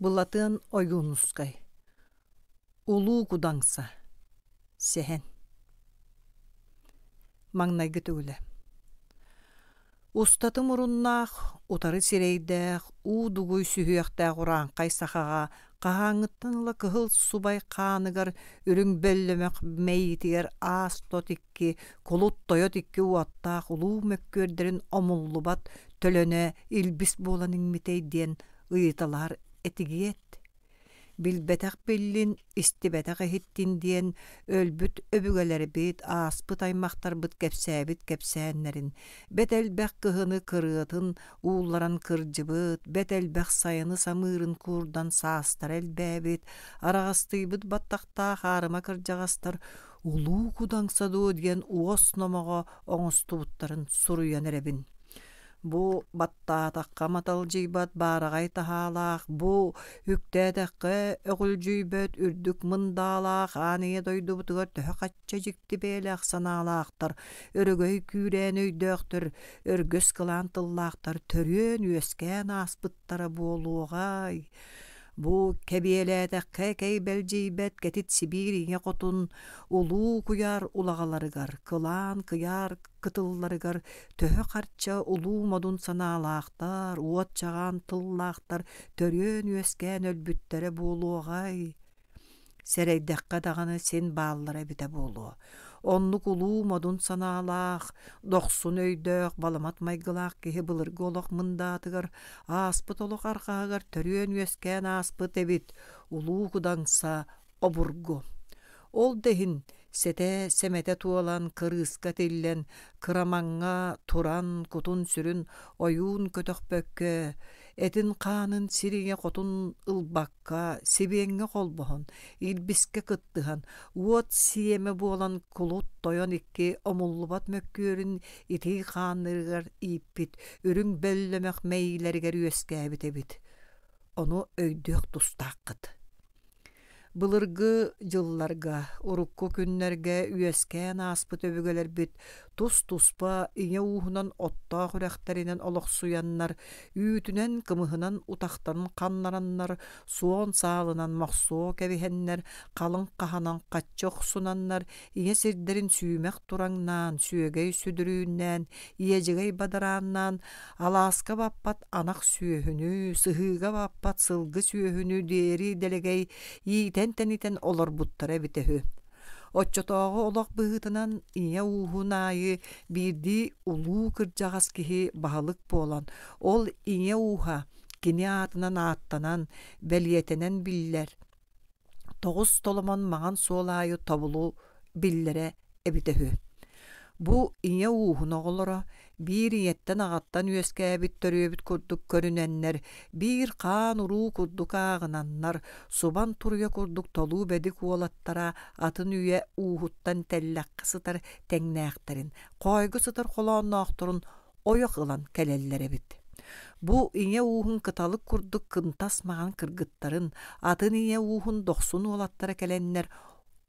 Bulatın oyunuskay. Ulu kudangsa. Sehen. Mangnaygı tügüle. Ustatım urunnaq, utarı sireydaq, uduguy sühüyaqtaq uran qaysaxağa, qahanıttanla kıhıl subay qanıgar, ürün böllemek meyitiger as totikki, kulut toyotikki uattaq, ulu mökkörderin omullubat, tölöne ilbis bolan inmitey diyen ıyıtalar etigiyet. Bilbetak billin istibetak ehittin diyen ölbüt öbügeleri bit aspıt aymaqtar bit kepsänlerin. Betelbek kıhını kırıtın uğullaran kırcıbıt, betelbek sayını samırın kurdan saastar elbäbit, arağastıybıt battaqta harıma kırjağastar, ulu kudangsadu diyen uos nomağa oňustubutların suruyan erebin. Bu battatakka matalcıybat baragay tahalaq, bu hüktedekke ögülcüybet ürdük mındalaq, aniye doydu butugar töhö qaçça jikti beylaq sanalaqtar, örgöy kürän öydöktür, örgös kılan tillaqtar, törüön üeskän aspıttara boluğay. Bu kebiyelädäkke keybeljiybet ketit Sibiriýe qotun, ulu kuyar ulagalarıgar, kılan kıyar kıtıllarıgar, töhö qarça ulu modun sanalaqtar, uot çagan tillaqtar, törüön üeskän ölbüttere boluğay. Sereydäkkä dagany sen baallara bite bolu. Onluk ulu modun sanalaq, 90 öydök balamat maygılaq kehe bılırgı olaq mındatıgar, aspıt olaq arqagar törüön üeskän aspıt ebit, ulu kudangsa oburgu. Ol dehin sete semete tualan kırıska tillen, kıramanga turan kutun sürün oyun kötökpökkö, etin kanın siriye kotun ılbakka, sibienge kolbohon, ilbiske kıttıhan, uot siyeme bolan kulut toyon ikki omullubat mökkörün iti kanırgar ipit, ürün böllemek meylerger üeskäbit ebit. Onu öydök tustakkıt. Bılırgı jıllarga, urukku günlerge üeskän aspıt öbügeler bit, tuspa iňe uhunan otta hürekterinen oloqsuyanlar, ütünen kımıhınan utaqtan kannaranlar, suon sağlınan maqsuo kebihenler, kalın qahanan qaççok sunanlar, iňe sirderin süymek turangnan, süegey südürünnän, iyejigey badarannan, alaska bappat anak süöhünü, sıhıga bappat sılgı süöhünü deri delegey, teniten olur buttara bitehü. Oççotoğu olaq bıhıtınan iňe uhunayı birdi ulu kırjağas kihi bahalık bolan. Ol iňe uha kini atınan attanan beliyetenen biller. Toğuz tolomon mağan solayı tabulu billere ebitehü. Bu iňe uhun oğlara bir yetten ağattan üeskäbit törübüt kurduk körünenler, bir kan uru kurduk ağınanlar, suban turuya kurduk tolu bedik uolattara, atın üye uhuttan tellak kısıtar teňnäkterin, koygu sıtar kolonnoqturun oyak ılan kelellere bit. Bu iňe uhun kıtalık kurduk kıntasmagan kırgıttarın, atın iňe uhun 90 uolattara kelenler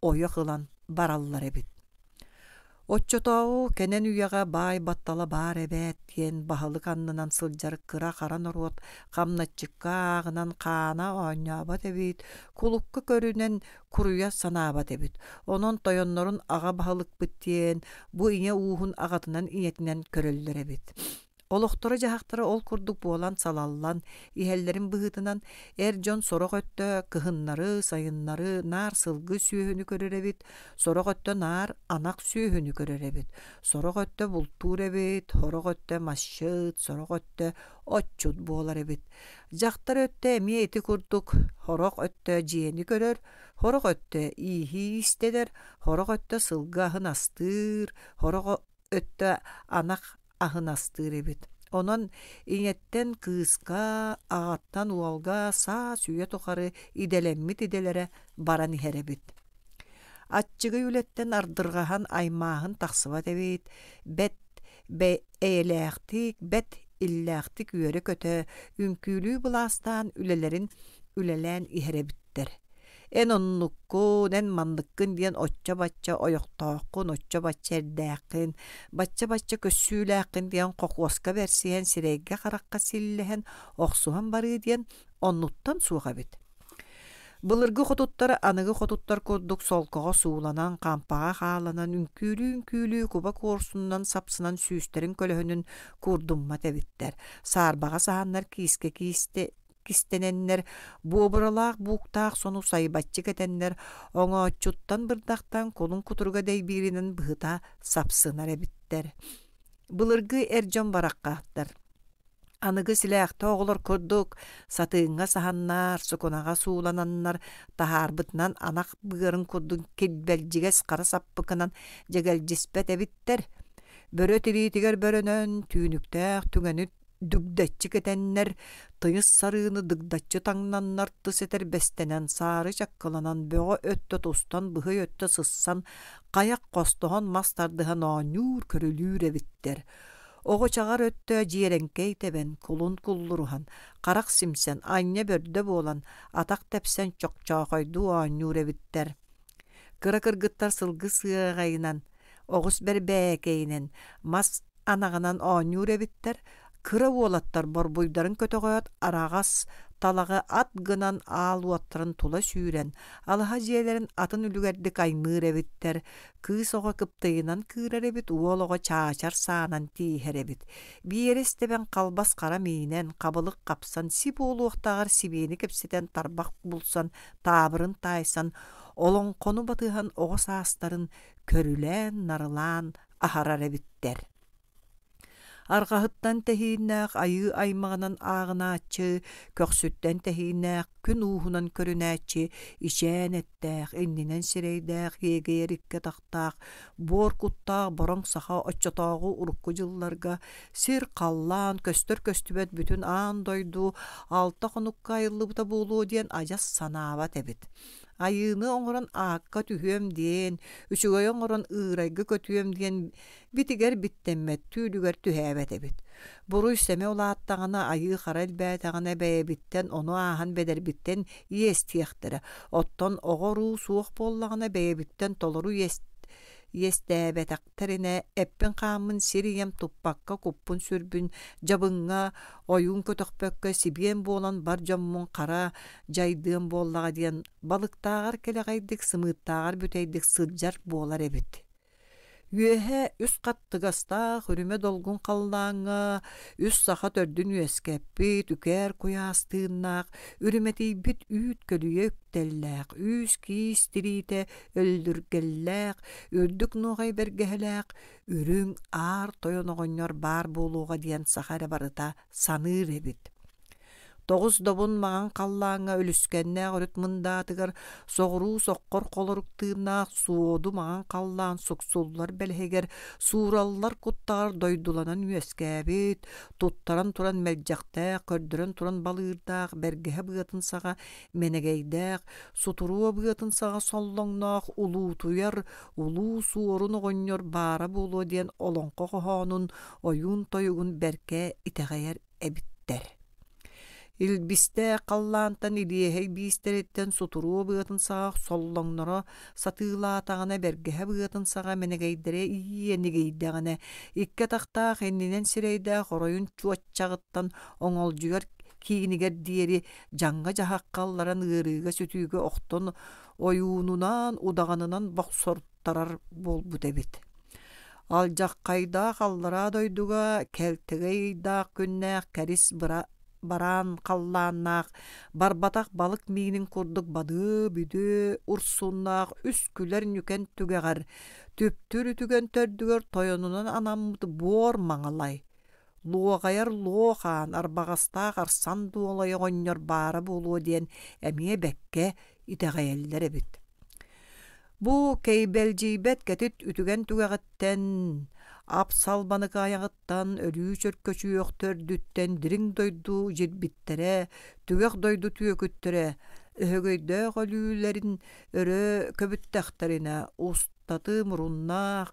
oyak ılan barallara bit. Oççotoğu kenen üyaga bay battala bar ebet diyen bahalık annınan sıljar kıra karan orot, kamnatçıkka ağınan kana oñabat ebit, kulukka körünen kuruya sanabat ebit. Onon toyonnorun ağa bahalık bit diyen, bu iňe uhun ağatınan iňetinden köröller ebit. Oloqtora jahaktara ol kurduk bolan salallan, ihellerin bıhıtınan erjon sorok öttö kıhınları, sayınları, nar sılgı süöhünü körerebit, sorok öttö nar anak süöhünü körerebit, sorok öttö bultur ebit, horok öttö maşşıt, sorok öttö otçut bolar ebit. Jaktar öttö emi eti kurduk, horok öttö jiyeni körör, horok öttö ihi isteder, horok öttö sılgı ahın astır, horok öttö anak ahın astır ebit. Onon iňetten kıska, ağattan uolga, sa süýe toqary idelemmit idelere baran iherebit. Atçıgı ületten ardırgahan aymağın taqsybat ebit, bet eýeläktik, bet illäktik üýere köte, ünkülü bulastan ülelän iherebitler. En onnukkun, en mandıkkın diyen otça batça oyoktoqun, otça batça erdäqin, batça batça kössüläqin diyen qoqoska bersiyen, sireýge qarakka sillehen, oqsuhan bary diyen оннуттан суға бит. Былыргы хотуттар аныгы хотуттар курдук солкоға сууланан, кампаға хааланан, үнкүлүү куба корсунан сапсынан сүүстерин көлөһүнүн курдумма тебиттер. Саарбаға сааннар кистененнер, буобуралаах буктаах сону сайбатчы кетеннер, оңоочуттан бырдактан колун кутурга дейбиринен быһыта сапсынар эбиттер. Былыргы эрдьон бараккааттар. Аныгы силэхтэ оҕолор курдук, сатыыңҥа саһаннар, сукунага суулананнар, таһаарбытынан анах быгырын курдук кидбэлдьигэс хара саппыкынан дьэгэлдьиспэт эбиттер. Бөрө тириитигэр бөрөнөн түүнүктээх түҥөнүт дүгдәтчі кетеннер, тыйыс сарыыны дыгдатчы таңнаннар тыс этер бестенен сары чаккыланан бөҕө өттө тустан быһый өттө сыссан, қаяк қостоһон мастардыһан ооньуур көрүлүүр эбиттер. Оҕо чаҕар өттө жиэрэнкэй тебен, кулун куллурухан, қарақ симсен, аньа бөрдө буолан, атақ тепсен чокчоохойдуу ооньуур эбиттер. Кыра кыргыттар сылгы сыагайынан, оҕус бэрбээкэйинен, мас анағынан ооньуур эбиттер. Кыра уолаттар борбуйдарын көтөҕөт арағас талагы ат гынан аалуаттарын тула сүүрен, алыха жиэлэрин атын үлүгэрдик аймыыр эбиттер, кыыс оҕо кыптыйынан кыырар эбит, уолоҕо чаачар саанан тииһэр эбит. Биэрестебен халбас хара миинен, кабылык капсан, сип уолуохтаҕар сибиэни кэпситен тарбах булсан, таабырын таайсан, олоңхону батыһан оҕо саастарын көрүлээн, нарылаан аһарар эбиттер. Арғаһыттан тэһииннээх айыы аймағынан ааҕынааччы, көхсүттэн тэһииннээх күн уухунан көрүнээччи, ичээн эттээх, иннинэн сирэйдээх, иэгэйэр икке тахтаах, буор куттаах бороҥ саха оччотооҕу урукку дьылларга сир халлаан көстөр көстүбэт бүтүн аан дойду, алта хонукка айыллыбыта буолуо диэн адьас санаабат эбит. Айыыны оҥорон аакка түһүөм диэн, үчүгөй оҥорон ыырайгы көтүөм диэн битигер биттэммэт түүлүгэр түһээбэт эбит. Буруй сэме улааттаҕына айыы хара элбээтэҕинэ бэйэбиттэн ону ааһан бэдэрбиттэн иэстиэхтэрэ, оттон оҕоруу суох буоллаҕына бэйэбиттэн толору иэстээбэтэхтэринэ эппин хааммын сирием туппакка куппун сүрбүн жабыҥҥа ойуун көтөхпөккө сибиэн буолан бар дьоммун хара дьайдыан буоллаҕа диэн балыктааҕар кэлэҕайдык сымыыттааҕар бүтэйдик сылдьар буолар эбит. Үөһэ үс хаттыгастаах үрүмэ долгун халлааҥҥа, үс саха төрдүн үөскэппит, үкээр куяастыыннаах, үрүмэтийбит үүт көлүйэ үктэллээх, үүс киис тириитэ өллүргэллээх, үрдүк нуоҕай бэргэһэлээх, үрүҥ аар тойоноҕонньор баар буолууга диэн саха эрэ барыта саныыр эбит. Тоҕус добун маҕан халлааҥҥа өлүскэннээх өрүт мындаатыгар соҕуруу соххор холоруктыыннаах суоду маҕан халлаан суксуллар бэлэһигэр суураллар куттаҕар дойдуланан үөскээбит, туттаран туран мэлдьэхтээх, көрдөрөн туран балыырдаах, бэргэһэ быатын саҕа мэнэгэйдээх, сутуруа быатын саҕа соллоҥноох, улуутуйар, улуу суорун оҕонньор баара буолуо диэн олоҥхо хоһоонун ойуун тойугун бэркэ итэҕэйэр эбиттэр. Илбистэ қаллаантан илиэһэй биистериттэн сутуруу быатын саҕа соллоҥноро сатыылаатаҕына бэргэһэ быатын саҕа мэнэгэйдэрэ ийиэнигейдэҕинэ икке тахтаах иннинэн сирэйдээх ороюн чуоччаҕыттан оҥолдьугар киинигэр диэри дьаҥҥа дьаһаккалларан ыарыыга сүтүүгө охтон ойуунунан удаҕанынан бохсортарар буолбут эбит. Алдьаххайдаах аллара дойдуга кэлтэгэйдаах күннээх кэрис бараан халлааннаах, барбатах балык миинин курдук бадыы бүдүү урсуннаах үс күлэр нүкен түгэҕэр, түптүр үтүгэн төрдүгөр тойонунан анаммыт буор маҥалай. Луоҕайар луохаан арбаҕастаах арсан дуолай оҕонньор баара буолуо диэн эмиэ бэккэ итэҕэйэллэр эбит. Бу кейбэлдьиибэт кэтит үтүгэн түгэҕэттэн ап салбаныка аяҕыттан өрүү чөркөчүөхтөрдүттэн дириң дойду жирбиттерэ, түгэх дойду түөкүттэрэ, өһөгөйдөөх олүүлэрин өрө көбүттэхтэринэ устаты муруннаах,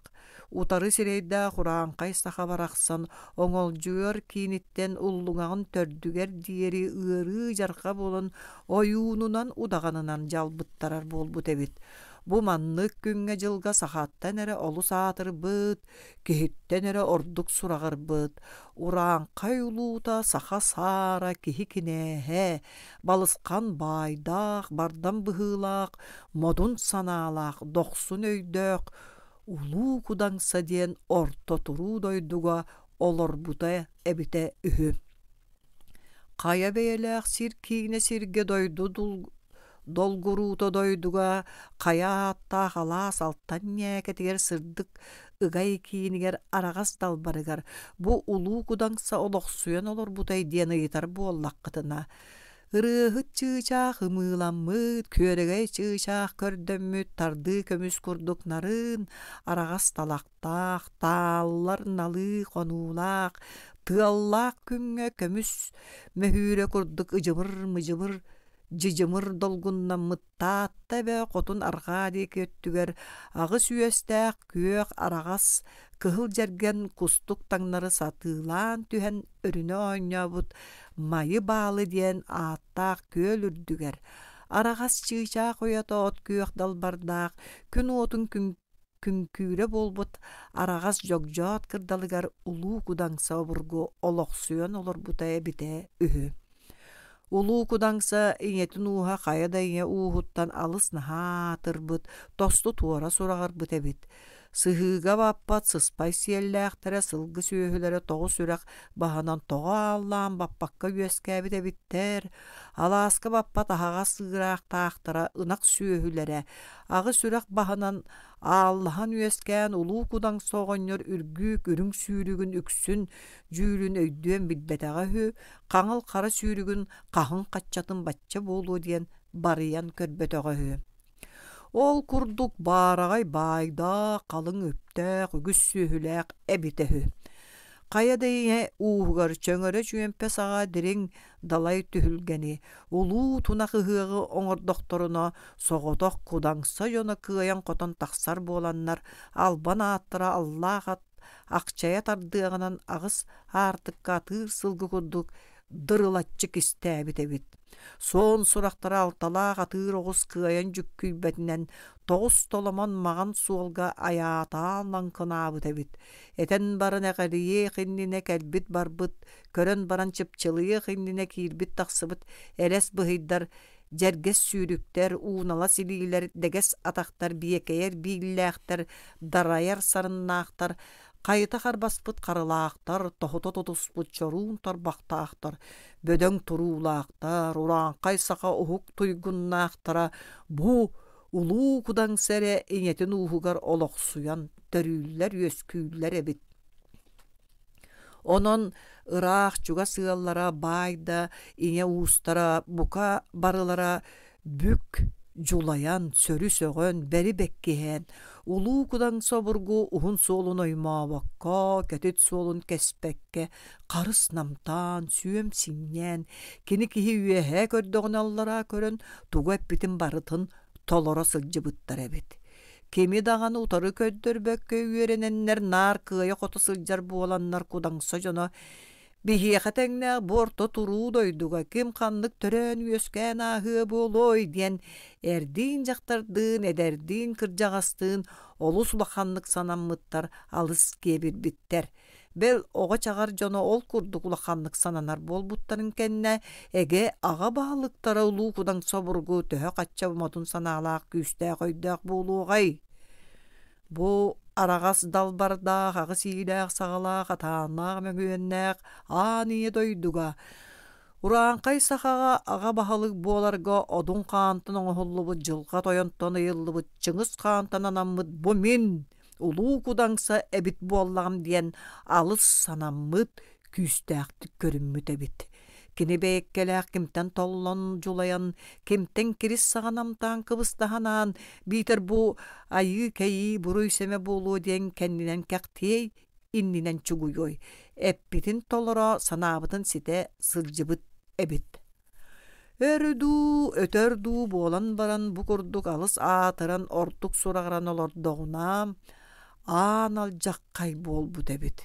утары сирэйдэ хураанхай саха барахсан оҥолдьуор кииниттэн уллуҥаҕын төрдүгэр диэри ыарыы жарга болон ойуунунан удаҕанынан жалбыттарар буолбут эбит. Bu manныk күнгө жылга сахаттан эре олус аатырбыт, кихиттен эре ордук сурагырбыт. Ураанкай улуута саха саара кихи кинэһэ, балыскан байдах, бардан быһыылаах, модун санаалаах, дохсун өйдөөх, улуу кудаңса диэн орто туруу дойдуга олорбута эбите үһү. Кая бэйэлээх сир киигне сирге дойду долгуруута дойдуга кая аттаах алаас алтан нээкетигер сырдык ыгай киинигер арагас далбарыгар бу улуу кудаңса олохсуян олорбутай диэн ыйытар буоллаккытына. Ырыһыт чыычаах ымыыламмыт, күөрэгэй чыычаах көрдөммүт, тарды көмүс курдук нарын, арагас талактаах, тааллар налыы конуулаах, тыаллаах күнгө көмүс мөһүүрэ курдук ыжымыр-мыжымыр, жыжымыр долгуннаммыттаатта бэ хотун аргаадии көттүгер агыс үөстээх күөх арагас кыһыл жерген кустук таңнары сатыылаан түһэн өрүнө оонньообут майы баалы диэн ааттаах күөл үрдүгер. Арагас чыычаах ойотоот күөх далбардаах, күн уотун күнкүүрэ болбут арагас жогжоот кырдалыгар улуу кудаңса обургу олохсуйан олорбута эбите үһү. Улуу кудаңса иñетин ууһа хайада иñе уухуттан алыс наһаатырбыт, тосту туора сурағарбыт эбит. Сыһыыга баппат сыспай сиэллээхтэрэ сылгы сүөһүлэрэ тоҕу сүрэх баһанан тоҕо ааллаан баппакка үөскээбит эбиттэр. Алааска баппат аһаҕа сыыраахтаахтара ынак сүөһүлэрэ агы сүрэх баһанан ааллаһан үөскээн улуу кудаңса оҕонньор үргүүк үрүҥ сүүрүгүн үксүн жүүрүн өйдүөн билбэтэҕэ үһү, хаҥал хара сүүрүгүн хаһын хаччатын бачча буолуо диэн барыйан көрбөтөҕө үһү. Ол курдук баарагай байда калың өптөөх үгүс сүүһүлээх эбитэһү. Каяда иñе уухугар чөҥөрө чүөмпэ саҕа дириҥ далай түһүлгэни, улуу тунах ыһыаҕы оҥордохторуно соҕотох кудаңса дьоно кыайан хотон тахсар буоланнар албан ааттара аллаах акчая тардыаҕынан агыс аартыкка атыыр сылгы курдук дырылаччы кистээбит эбит. Соон сурахтара алталаах атыыр оҕус кыайан жүккүйбэтинэн тоҕус толомон маҕан суолга аyaataаллан кынаабыт эбит. Этэн баран эҕэрийэ хиннине кэлбит барбыт, көрөн баран чыпчылыйы хиннине киирбит тахсыбыт элэс быһыйдар дьэргэс сүүрүктэр, уунала силиилэр, дэгэс атахтар, биэкэйэр бииллээхтэр, дарайар сарыннаахтар, кайыта харбаспыт карылаахтар, тохото тотуспут чоруун торбахтаахтар, бөдөң туруулаахтар, ураанкай саха уһук туйгуннаахтара бу улуу кудаңсэре иñетин уухугар олохсуян төрүүллэр үөскүүллэр эбит. Онон ыраах чуга сыаллара байда иñе уустара бука барылара бүк жулаян сөрү сөгөн бери беккиһэн улуу кудаң собургу ухун суолун оймаабакка көтүт суолун кеспекке карыс намтаан сүйөм синнен кини киһи үөһэ көрдөгүналлара көрөн тугу эппитин барытын толоро сылжыбыттар эбит. Кеми даганы утары көддөрбөккө үөрененнер наар кыайа хото сылжар буоланнар кудаңса жоно биһиэхэтэҥнээх борто туруу дойдуга ким ханнык төрөн үөскээн ааһыа буолой диэн эрдиин дьахтардыын эдэрдиин кырдьаҕастыын олус улаханнык санаммыттар алыс киэбирбиттэр. Бэл оҕо чаҕар дьоно ол курдук улаханнык сананар буолбуттарын кэннэ эгэ аҕа баалыктара улуу кудаң собургу төһө хачча модун санаалаах күүстээх ойдөөх буолуугай. Бу арагас далбардаах, агыс иилээх саҕалаах, атааннаах мөҥүөннээх ааниэ дойдуга. Ураанкай сахаға аға баһалык буоларга одун хаантын оҥоһуллубут жылга тойонтон ыйыллыбыт чыңыс хаантан анаммыт бу мин улуу кудаңса эбит буоллаҕым диэн алыс санаммыт күүстээхтик көрүммүт эбит. Кини бэйэккэлээх кимтэн толлон жулайан, кимтэн кирис саҕанамтаан кыбыстаһанаан, биитер бу айыы кэйии буруй сэме буолуо диэн кэннинэн кэхтиэй иннинэн чугуйой. Эппитин толоро санаабытын сите сылжыбыт эбит. Өрүдүү, өтөрдүү буолан баран бу курдук алыс аатыран ортук сурағаран олордоҕуна аан алжаккай буолбут эбит.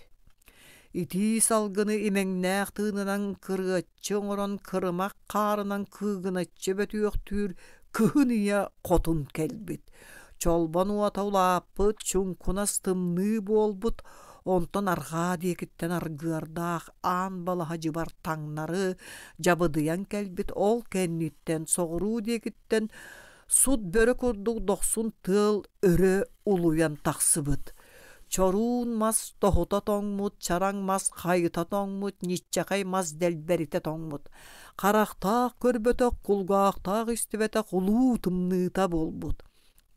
Ити салгыны имэҥнээх тыынынан кырыаччы оҥорон кырымак каарынан кыыгыначчы бөтүөхтүүр кыһыныйа хотун келбит. Чолбон уата улааппыт, чуңкунас тымны болбут, онтон арга диекиттен аргыардах ан балаха жыбар таңнары жабыдыян келбит ол кенниттен соғыру диекиттен суд бөрі курдук 90 тыл өрө улуян тақсыбыт. Чоруун мас тохута тоңмут, чараң мас қайыта тоңмут, ниччақай мас делберите тоңмут. Қарақтақ көрбөтөк, кулгақтақ истібетек улуу тымныта болбут.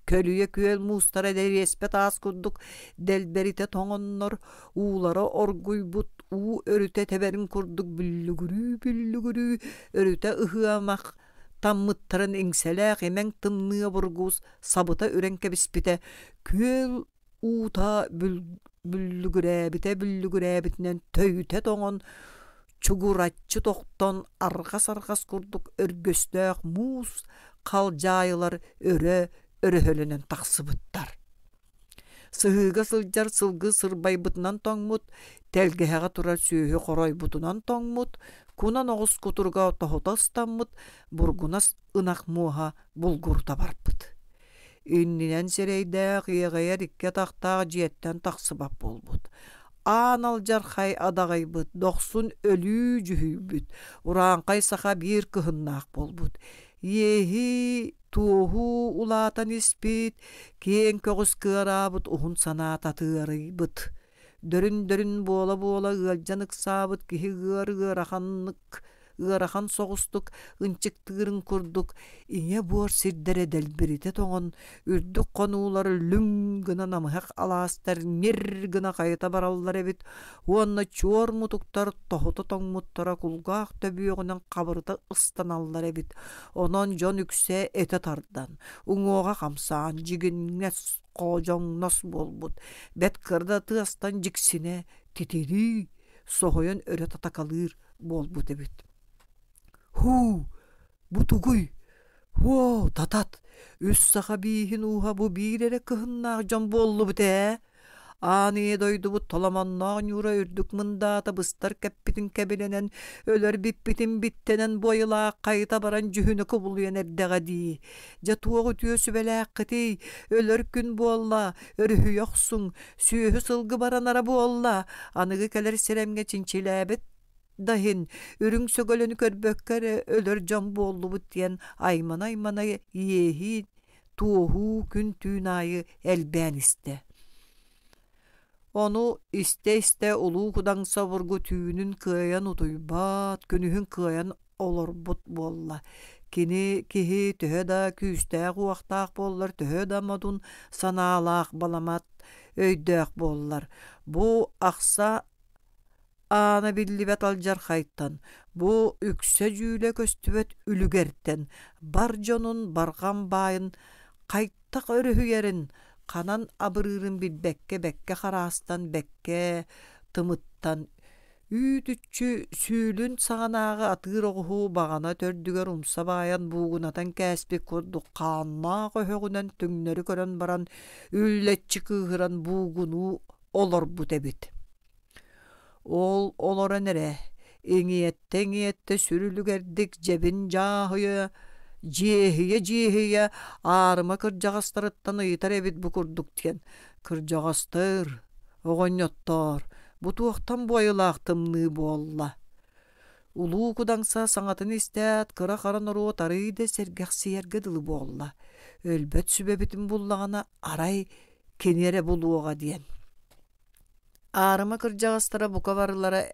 Көлüye күел мустара дәреспет ас курдук делберите тоңоннор, уулара оргуйбут, уу өрүте теберин курдук бүллүгүрүү, өрүте ыхыамак, таммыттарын эңселәк эмең тымныа бургуз, сабыта үренке биспите, күел uuta бүллүгүрәбитинен төйүте тоңон, чугуратчы тоқтон аргас курдук өргөстөк муус, қалжайылар өрөһөлөнөн тақсыбыттар. Сыһыга сылжар сылгы сырбайбытынан тоңмут, телгеһэҕэ турар сүүһү хоройбутунан тоңмут, кунан оҕус кутурга тохота ыстаммыт, бургунас ынак муоха булгурта барбыт. Үннинен серейдäк иэҕэйэр икке тахтаах жиэттэн тахсыбап болбут. Аан алжар хай адагайбыт, 90 өлүү жүһүйбүт, ураанкай саха биир кыһыннаах болбут. Еһи туоху улаатан испит, киэн көгүс кыараабыт ухун санаа татыарыйбыт. Дөрүн буола ыалжан ыксаабыт, киһи ыарахан соҕустук, ынчыктыырын курдук, иҥэ буор сирдере дэлбирите тоҥон, үрдүк конуулары люң гына намыһак алаастар, нер гына кайыта бараллар эбит, уонна чуор мутуктар тохута тоҥмуттара кулгаах төбүөҕүнэн кабырыта ыстаналлар эбит, онон дьон үксэ эте тардан, уҥуоҕа хамсаан, жигиннэс коожоҥнос болбут, бэт кырда тыастан жиксине, титири, соһойон өрө татакалыыр болбут эбит. Ху, бутугуй, во, татат, үс саха биихин уха бу биирere кыһыннаах дьон буоллу бутэ. Ааны дойдубут толаманнаах ньуура үрдүк мындаата быстар кэппитин кэбиленен, өлөр биппитин биттенен бойылаах кайыта баран жүһүнө кубулуян эрдэҕэ дии. Жатуоҕу түө сүбэлээххитий, өлөр күн буолла, өрүһүйөхсуң, сүүһү сылгы баранара буолла, аныгы келер сиремге чинчилээбит дахин, үрүң сөгөлөнү көрбөккөр өлөр дьон буоллубут диэн аймана иеһи туоху күн түүн айы элбээн истэ. Onu iste улуу кудаңса бургу түүнүн кыайан утуйбат, күнүһүн кыайан олорбут болла. Киһи төһө да күүстээк уахтаах боллар, төһө да модун санаалаах баламат өйдөөх боллар. Бу ахса аана биллибет алжар хайттан, бу үксө жүүлө көстүбөт үлүгерттен, бар дьонун барган баайын кайттак өрүһүгерин, канан абырыырын бекке хараастан бекке тымыттан үүтүччү сүүлүн саганаагы атыыр оҕуһуу багана төрдүгөр умса бааyan буугунатан кээспик курдук хааннаа көһөгүнэн түҥнөрү көрөн баран үллэччи кыыһыран буугунуу олорбут эбит. Ол олорон эре эҥиэтте сүрүлүгердик жебин жааһыйа жиэһиэ аарыма кырдьаҕастарыттан ыйытар эбит бу курдук диэн. Кырдьаҕастар, оҕонньоттор, бу туохтан буайылаах тымныы буолла. Улуу кудаңса саҥатын истээт кыра харан оруот арыйда сэргэхсиэргэ дылы буолла. Өлбөт сүбэбитин буллаҕана арай кенере булуоҕа диэн. Аарыма кырдьаҕастара бука барылара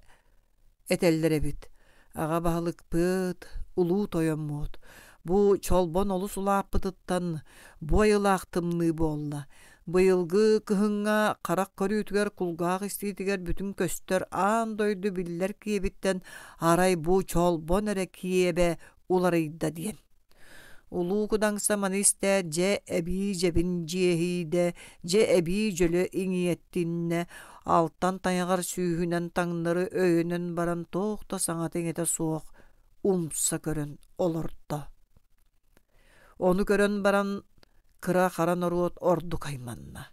этеллер эбит. Аға баһылыкпыт, улуу тойоммут. Бу чолбон олус улааппытыттан буайылаах тымныы буолла. Быйылгы кыһыҥҥа харах көрүүтүгэр кулгаах истиитигэр бүтүн көстөр аан дойду биллэр киэбиттен арай бу чолбон эре киэбэ уларыйда диэн. Улуу кудаңса маны истэ же эбии жебин жиэһииде, же эбии жөлө иҥиэттинне, алтан таñаҕар сүүһүнэн таҥнары өйөнөн баран тоохто саҥатыҥ эте суох умса көрөн олордо. Onu көрөн баран кыра харан оруот орду кайманна.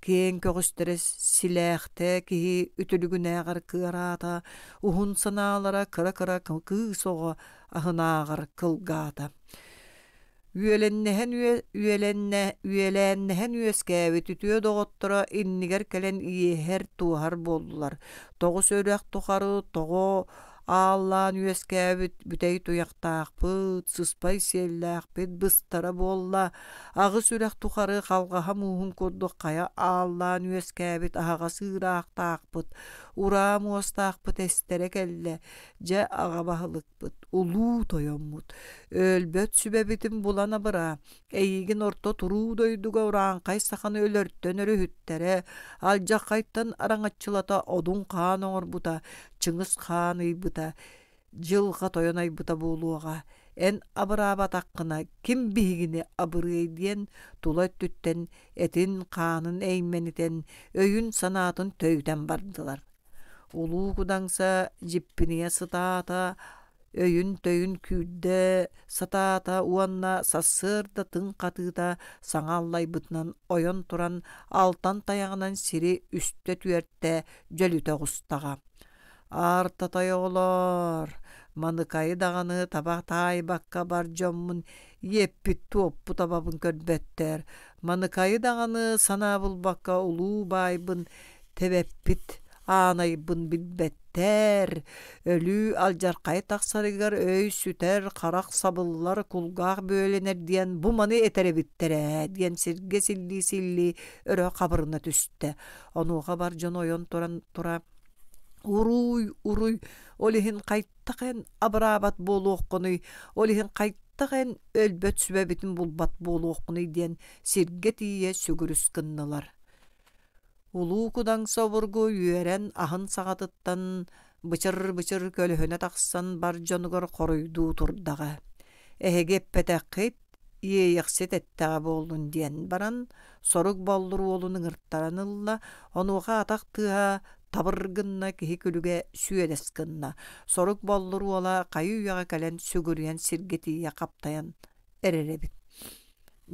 Кең көгүстерес силээхте киһи үтүлүгүнээҕэр кыараата, ухун санаалара кыра кыысоҕо аһынааҕар кылгаата. üyelennehen üyeskäbi tütüö doğottora inniger kelen iyeher tuğar boldular. Toğu söylek tuğarı, toğu Allah'ın üyeskäbi bütey tuyaqtaaqpıt, sıspay sellaqpıt, bыстara bolla. Ağı sürek tuğarı qalgaha muhun kurduk qaya Allah'ın üyeskäbi ahaga sığıraqtaaqpıt. Ura muostaqpıt estere kelle. Je ağa bahılıkpıt. Ulu toyommut. Ölböt sübebitin bulana bıra. Eygin orta turu doyduga uran qaysakan ölörtten örühüttere. Alca qayttan araŋatçılata odun qaan oŋorbuta. Çıngız qaan ıybuta. Jılga toyon aybuta buluğa. En abırabat hakkına kim bihigini abırıy diyen tulay tütten etin qaanın eymeniten öyün sanatın töyden bardılar. Ulu kudansa jippiniye sıtaata öyün töyün küdde satata uanna sassırda tın katıda saŋallay bıtnan oyon turan altan tayağынан siri üstte tüerte jölüte gustaga. Arta tayoğlar, manıkayı dağını tabak tay bakka bar jommun yeppit tuop bu tababın ködbetter. Manıkayı dağını sana bul bakka ulu baybın tebeppit anaybın bilbetter. Ölü aljarkay taksarıgar öy süter karak sabıllar kulgaq bölener diyen bu manı etere bittere diyen sirge silli silli örö kabırına tüste. Onuğa bar jon oyon tura uruy olihin kayttaqen abrabat boluqqunuy olihin kayttaqen ölböt sübebitin bulbat boluqqunuy diyen sirge tiye sügürüs kınnalar. Ulu kudan soburgu yüeren ahın sağatıttan bıçır bıçır kölühüne taqsan bar jonugar koruydu turdaga. Ehegeppetaqit yeyekset etteğe boldun diyen baran soruk boldur olunun ırttaranılla onuğa ataqtığa tabırgınna kihi külüge süyedeskınna soruk boldur ola kayı yağa kalen sügüryen sirgetiye kaptayan ererebit.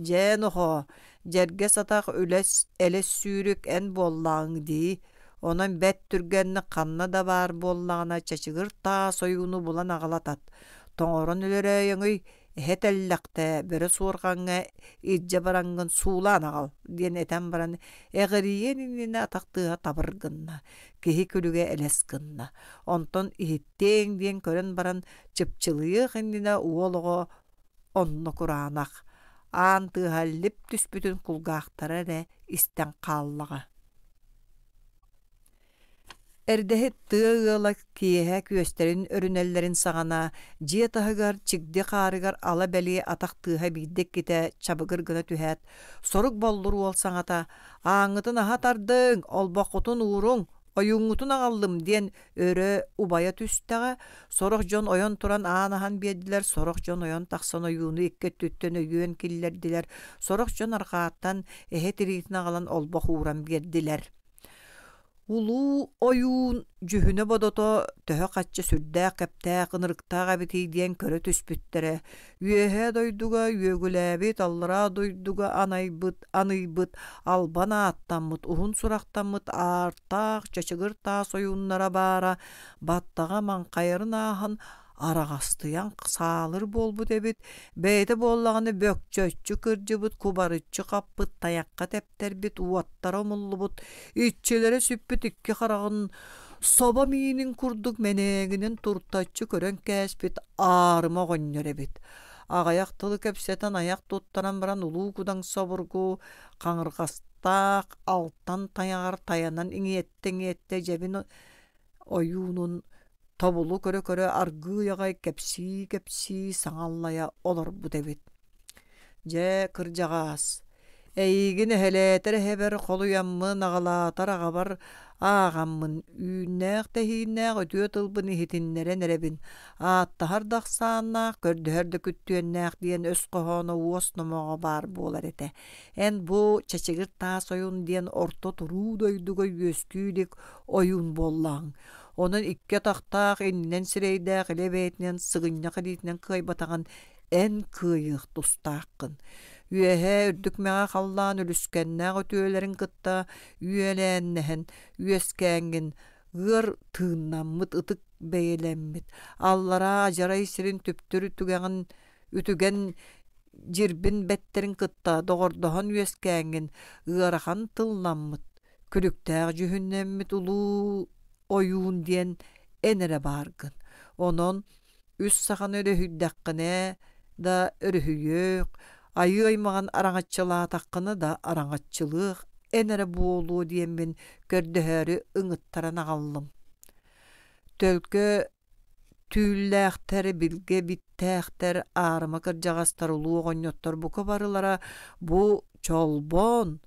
Jenoho jerge satak eles sürük en bollağın di. Onan bet türgenni kanna da bar bollağına çaçıgır ta soyunu bulan ağalatat. Toŋoron ölere yöŋüy hetellekte bere suorgaŋa icce barangın suulan ağal diyen eten baran eğeriyen inine ataqtığa tabırgınna kihi külüge eles gınna. Onton ihitteğin diyen kören baran çıpçılıyıq inine uologo onnu kurağınaq. Antı hallip tüspütün kulgaqtara da isten qallığa. Erdehet tığıla kiyehe kösterin örünellerin sağana jiye tahıgar çigdi qarıgar ala beli ataq tığa biddek kite çabıgır gına tühet. Soruk bollur olsaŋata aŋıtın aha tardın olbaqutun uğrun oyuŋutun ağaldım diyen örö ubaya tüstäge sorok jon oyon turan anahan biediler sorok jon oyon taqsan oyunu ikke tütten öyün killerdiler sorok jon arqaattan ehe tiritin ağalan olbaq uğran berdiler. Ulu oyun jühüne bodoto töhö qaçça sürdäq käptäq ınırıqtağa biti diyen körö tüspüttere. Üyehe doyduga üyegüläbit allara doyduga anıybıt albana attanmıt uhun suraqtanmıt artaq çaçıgır ta soyunlara bara battaga manqayırın ahan aragastyyan sağılır bolbu debit beyde bollağını bökçöççü kırcıbıt kubarıççı qappıt tayakka tepterbit uvattara mullubut iççilere süppüt ikki qarağın soba minin kurduk meneginin turtaççı körön käspit arıma goññörebit. Ağayaqtılı kepseten ayak tuttaran baran ulu kudan soburgu qaŋırqastaq alttan tayagar tayanan iňiette jebin oyunun tabulu köre köre argı yagay kepsi saŋallaya olur bu debit. Je kırjağas. Eygini heletere heber koluyammın ağalatar ağabar ağammın ünnäq tehinnäq ötüö tılbın ihitinlere nerebin. Attahar daqsaannaq kördüherde küttüennäq diyen öz qohonu uosnomoğa bar bolar ete. En bu çeçigir taas oyun diyen orta turu doyduga üöskülik oyun bollaň. Onun ikke taqtaq eninden sireydäq elebetinen sığınña qiditinen kıybatagan en kıyıq tustaqın. Üyehe ürdükmeğe qallan ölüskennäq ötüölerin kıtta üyelennehen üeskängin gır tığınnammıt ıtık beýelemmit. Allara ajara isirin tüptür ütügen Jirbin betterin kıtta doğordohan üyeskängin ıarahan tıllanmıt. Külüktäg jühünnemmit ulu oyun diyen enere bargın. Onon üs sahan örühüddäkkine da örühüyök. Ayı aymagan araňatçılığa taqqını da araňatçılık enere boğulu diyen ben gördühäri ıňıttaran agallym. Tölkö tüyllähteri bilge bittähter arama kırjagastar ulu oňottor bu kabarılara bu çolbon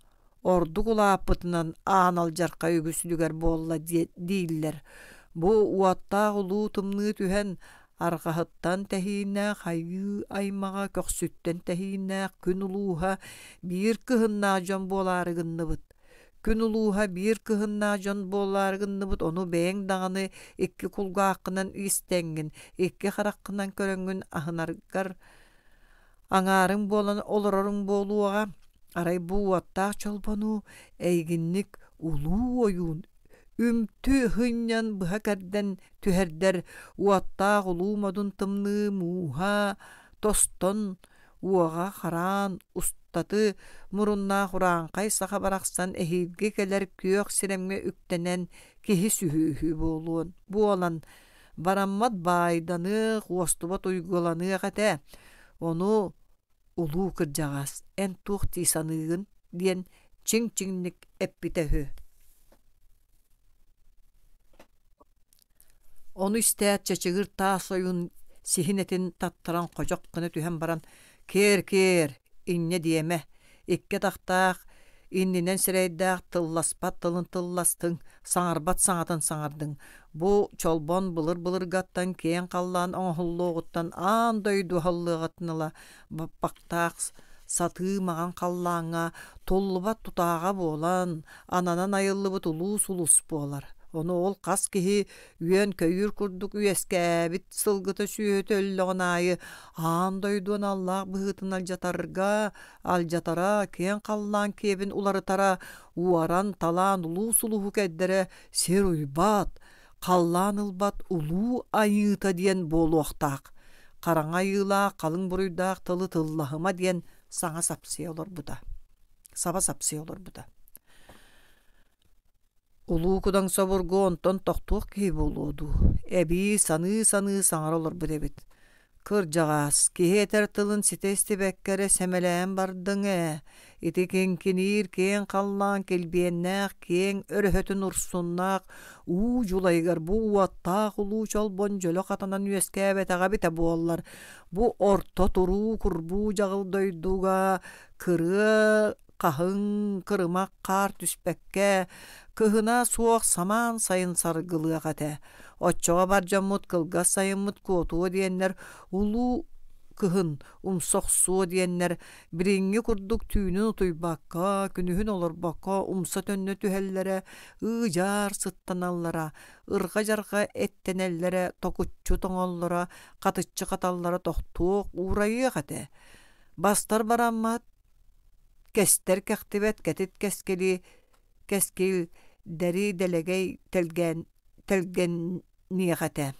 ordu kulapıtınan anal jarka ügüsülüger bolla diiller. Bu uatta ulu tımnıı tühen argahattan tehinä hayy aymaga köksütten tehinä gün uluha bir kıhınnajon bolarygynnybyt. Gün uluha bir kıhınnajon bolarygynnybyt onu beň daňyny iki kulga hakkынан istengin, iki harakkынан köröngün ahınargar aňaryň bolan olororuň boluğa aray bu watta çolbonu eýginlik ulu oyun ümtü hynyan bıhakardan tüherder watta ulumadun tımны muha toston uaga haran ustaty murunna huran kaysa baraksan ehilge keler kök siremme üktenen kihi sühühü bolun. Bu olan barammat baydany gostubat uygulany gate onu ulu kırjagas en tuhti sanıgın diyen çiň-çiňlik eppitehü. Onu istät çeçigir ta soyun sihinetin tattıran kojak kını tühen baran ker inne diyeme ikke tahtaq inninen sireydaq tıllaspat tılın tıllastıň saňarbat saňatyn saňardın. Bu çolbon bılır gattan keň kallan oňhulluğuttan andoydu hallygatnyla baktaq satymagan kallaňa tollubat tutaga bolan ananan ayıllyby ulu sulus bolar. Onu ol kas kihi üyen köýür kurduk üyeskäbit sılgıta süýetöllegin aýy andoýduan Allah bıhıtyn aljatara keň kallan kebin ulary tara uaran talan ulu suluhu keddere ser uybat kallan ılbat ulu aýyta diyen boluaqtaq. Karaň aýyla kalyň buruýdak tyly tyllahyma diyen saňa sapsy olur bu da. Saba sapsy olur bu da. Ulu kudan saburgu onton tohtuq ki boludu. Ebi sanı saňar olur bu debit. Kırjagas kiheter tılın sitesti bekkere semelän bardyň iti kenkinir ken kallan kelbiýennäk ken örhötün ursunnak julaýgar bu watta ulu çolbon jölök atanan üeskäbet agabita bollar. Bu orta turu kurbu jagyldoýduga kırı kahın kırımak kar tüspekke kıhına soğuk saman sayın sargılığa kate. Otçoğa barcamut kılga sayınmut kotu diyenler ulu kıhın umsoq su diyenler biringi kurduk tüynün utuybakka günühün olur bakka umsa tönne tühellere ıjar sıttanallara ırga jarga ettenellere tokutçu toŋollara katıççı katallara tohtuq uğrayı kate. Bastar barammat kester kaktivet ketit keskil deri delegey telgen niyagate.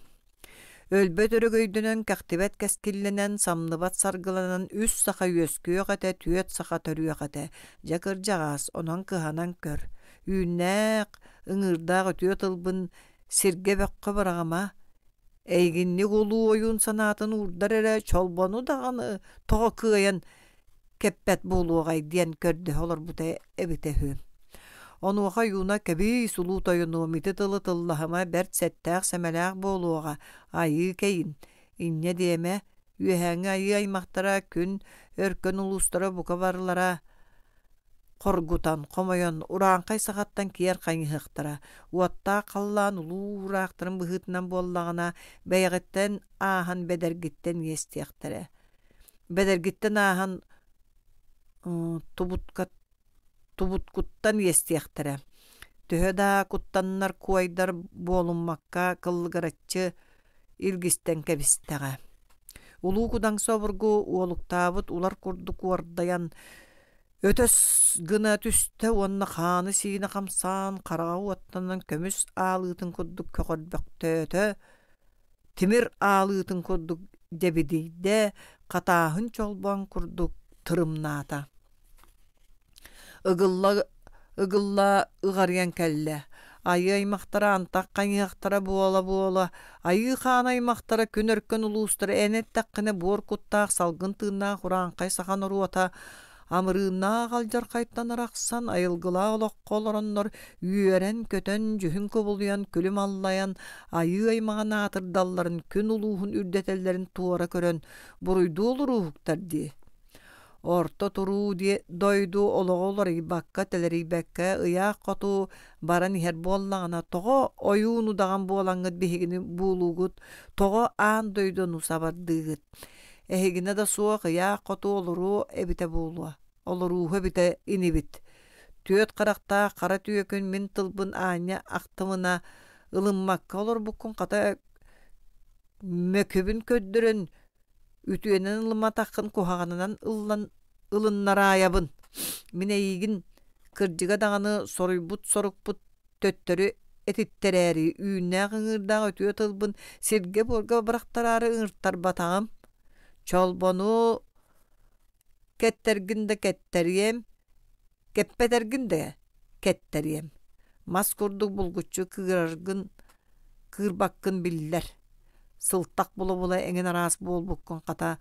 Ölböt örögöydünen kaktivet keskillenen samnıbat sargılanan üs saha üesküyagate tüet saha törüyagate. Jakır jagas onan kıhanan kör. Ünnäq ıngırdag ötüet ılbın sirge bekka baragama. Eyginlik ulu oyun sanatın urdar ere çolbonu dağını toğa kıyayan keppet buluğay diyen kördü olur bu da ebitehü. Onu hayuna kebi sulu toyunu miti tılı tıllahıma bert settəq semelaq boluğa ayı keyin. İnne diyeme üyehäňe ayı aymaktara kün örkön ulustara buka barlara korgutan, komayan, urankay sagattan kiyer kaynıhıqtara. Uatta kallan ulu uraqtırın bıhıtından bollağına beýgetten ahan bedergitten yestiyaktara. Bedergitten ahan tubutkuttan yestiyaktara. Töhö da kuttanlar kuaydar bolunmakka kılgaratçı ilgisten kebisteğe. Ulu kudan soburgu uoluktabıt ular kurduk wardayan ötös gına tüste onna xanı sini kamsan qarağı attandan kömüs ağlıtın kurduk kökölbektötö timir ağlıtın kurduk debidide katahın çolban kurduk tırımnata. Igılla ıgaryan kelle. Ayı aymaktara antak kanyақтara buola. Ayı xan aymaktara könörkön ulustara enet takkine bor kuttaq salgın tığına kuran kaysakan oruata. Amrına galjar kayttan araqsan ayılgıla oloqqoloronnor üyeren kötön jühün kobuluyan külüm allayan ayı aymağına atırdalların kön uluğun ürdetellerin tuara körön buruydu olur uhuktar diye. Orta turu diye doydu oloğolar ibakka teleri ibakka ıyak kotu baran her bollağına toğo oyunu dağın boğlanğıt bihigini bulugut toğo an doydunu sabardığıt. Ehigine de soğuk ıyak kotu oluru ebite buluğa. Oluruhu ebite inibit. Tüyöt qarakta qara tüyökün min tılbın anya aqtımına ılınmakka olur bukun qata mököbün köddürün ütüenen ılıma taqqın kuhağınından ılınlara ayabın. Mine iyigin kırcıga dağını sorukbut töttörü etittereri üyüne gıngırdağı ötüye tılbın sirge borga bıraktararı ıngırtar batağım. Çolbonu kettergin de ketteriyem, keppetergin de ketteriyem. Maskurduk bulgutçu kığırbakkın biller. Sıltak bula engen aras bol bukkun kata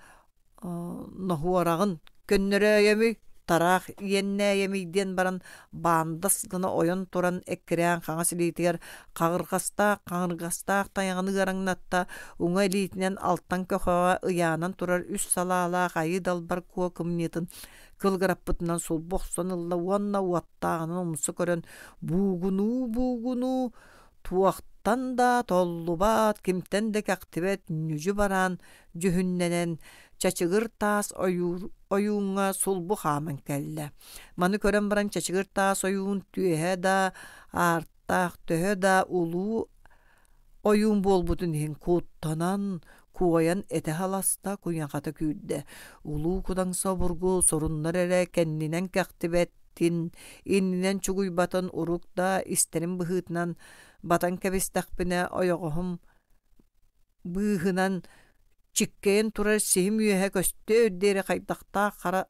nohu arağın könnöre yemi taraq yenne yemiden baran bandas gına oyon turan ekkiren kağa silitiger qağırgasta tayağını garangnatta uңa elitinen alttan köxöğa ıyanan turar üst salala qayı dalbar kuwa kımniyetin kılgarappıtından sol boxsan ılla uanna uattağının omsu körön buğunu tuaqtan da tollubat kimten de kaktibet nücü baran cühünnenen çaçıgır tas oyunga sulbu xamın kelle. Manı kören baran çaçıgır tas oyun tühe da artaq tühe da ulu oyun bol butun hin kuttanan kuayan ete halasta kunyakata küdde. Ulu kudan saburgu sorunlar ere kendinen kaktibettin inninen çuguy batan urukda isterin bıhıtnan batan kebistakpine oyoğum bıhınan çikkeyen turar sehim üyehe köste ödderi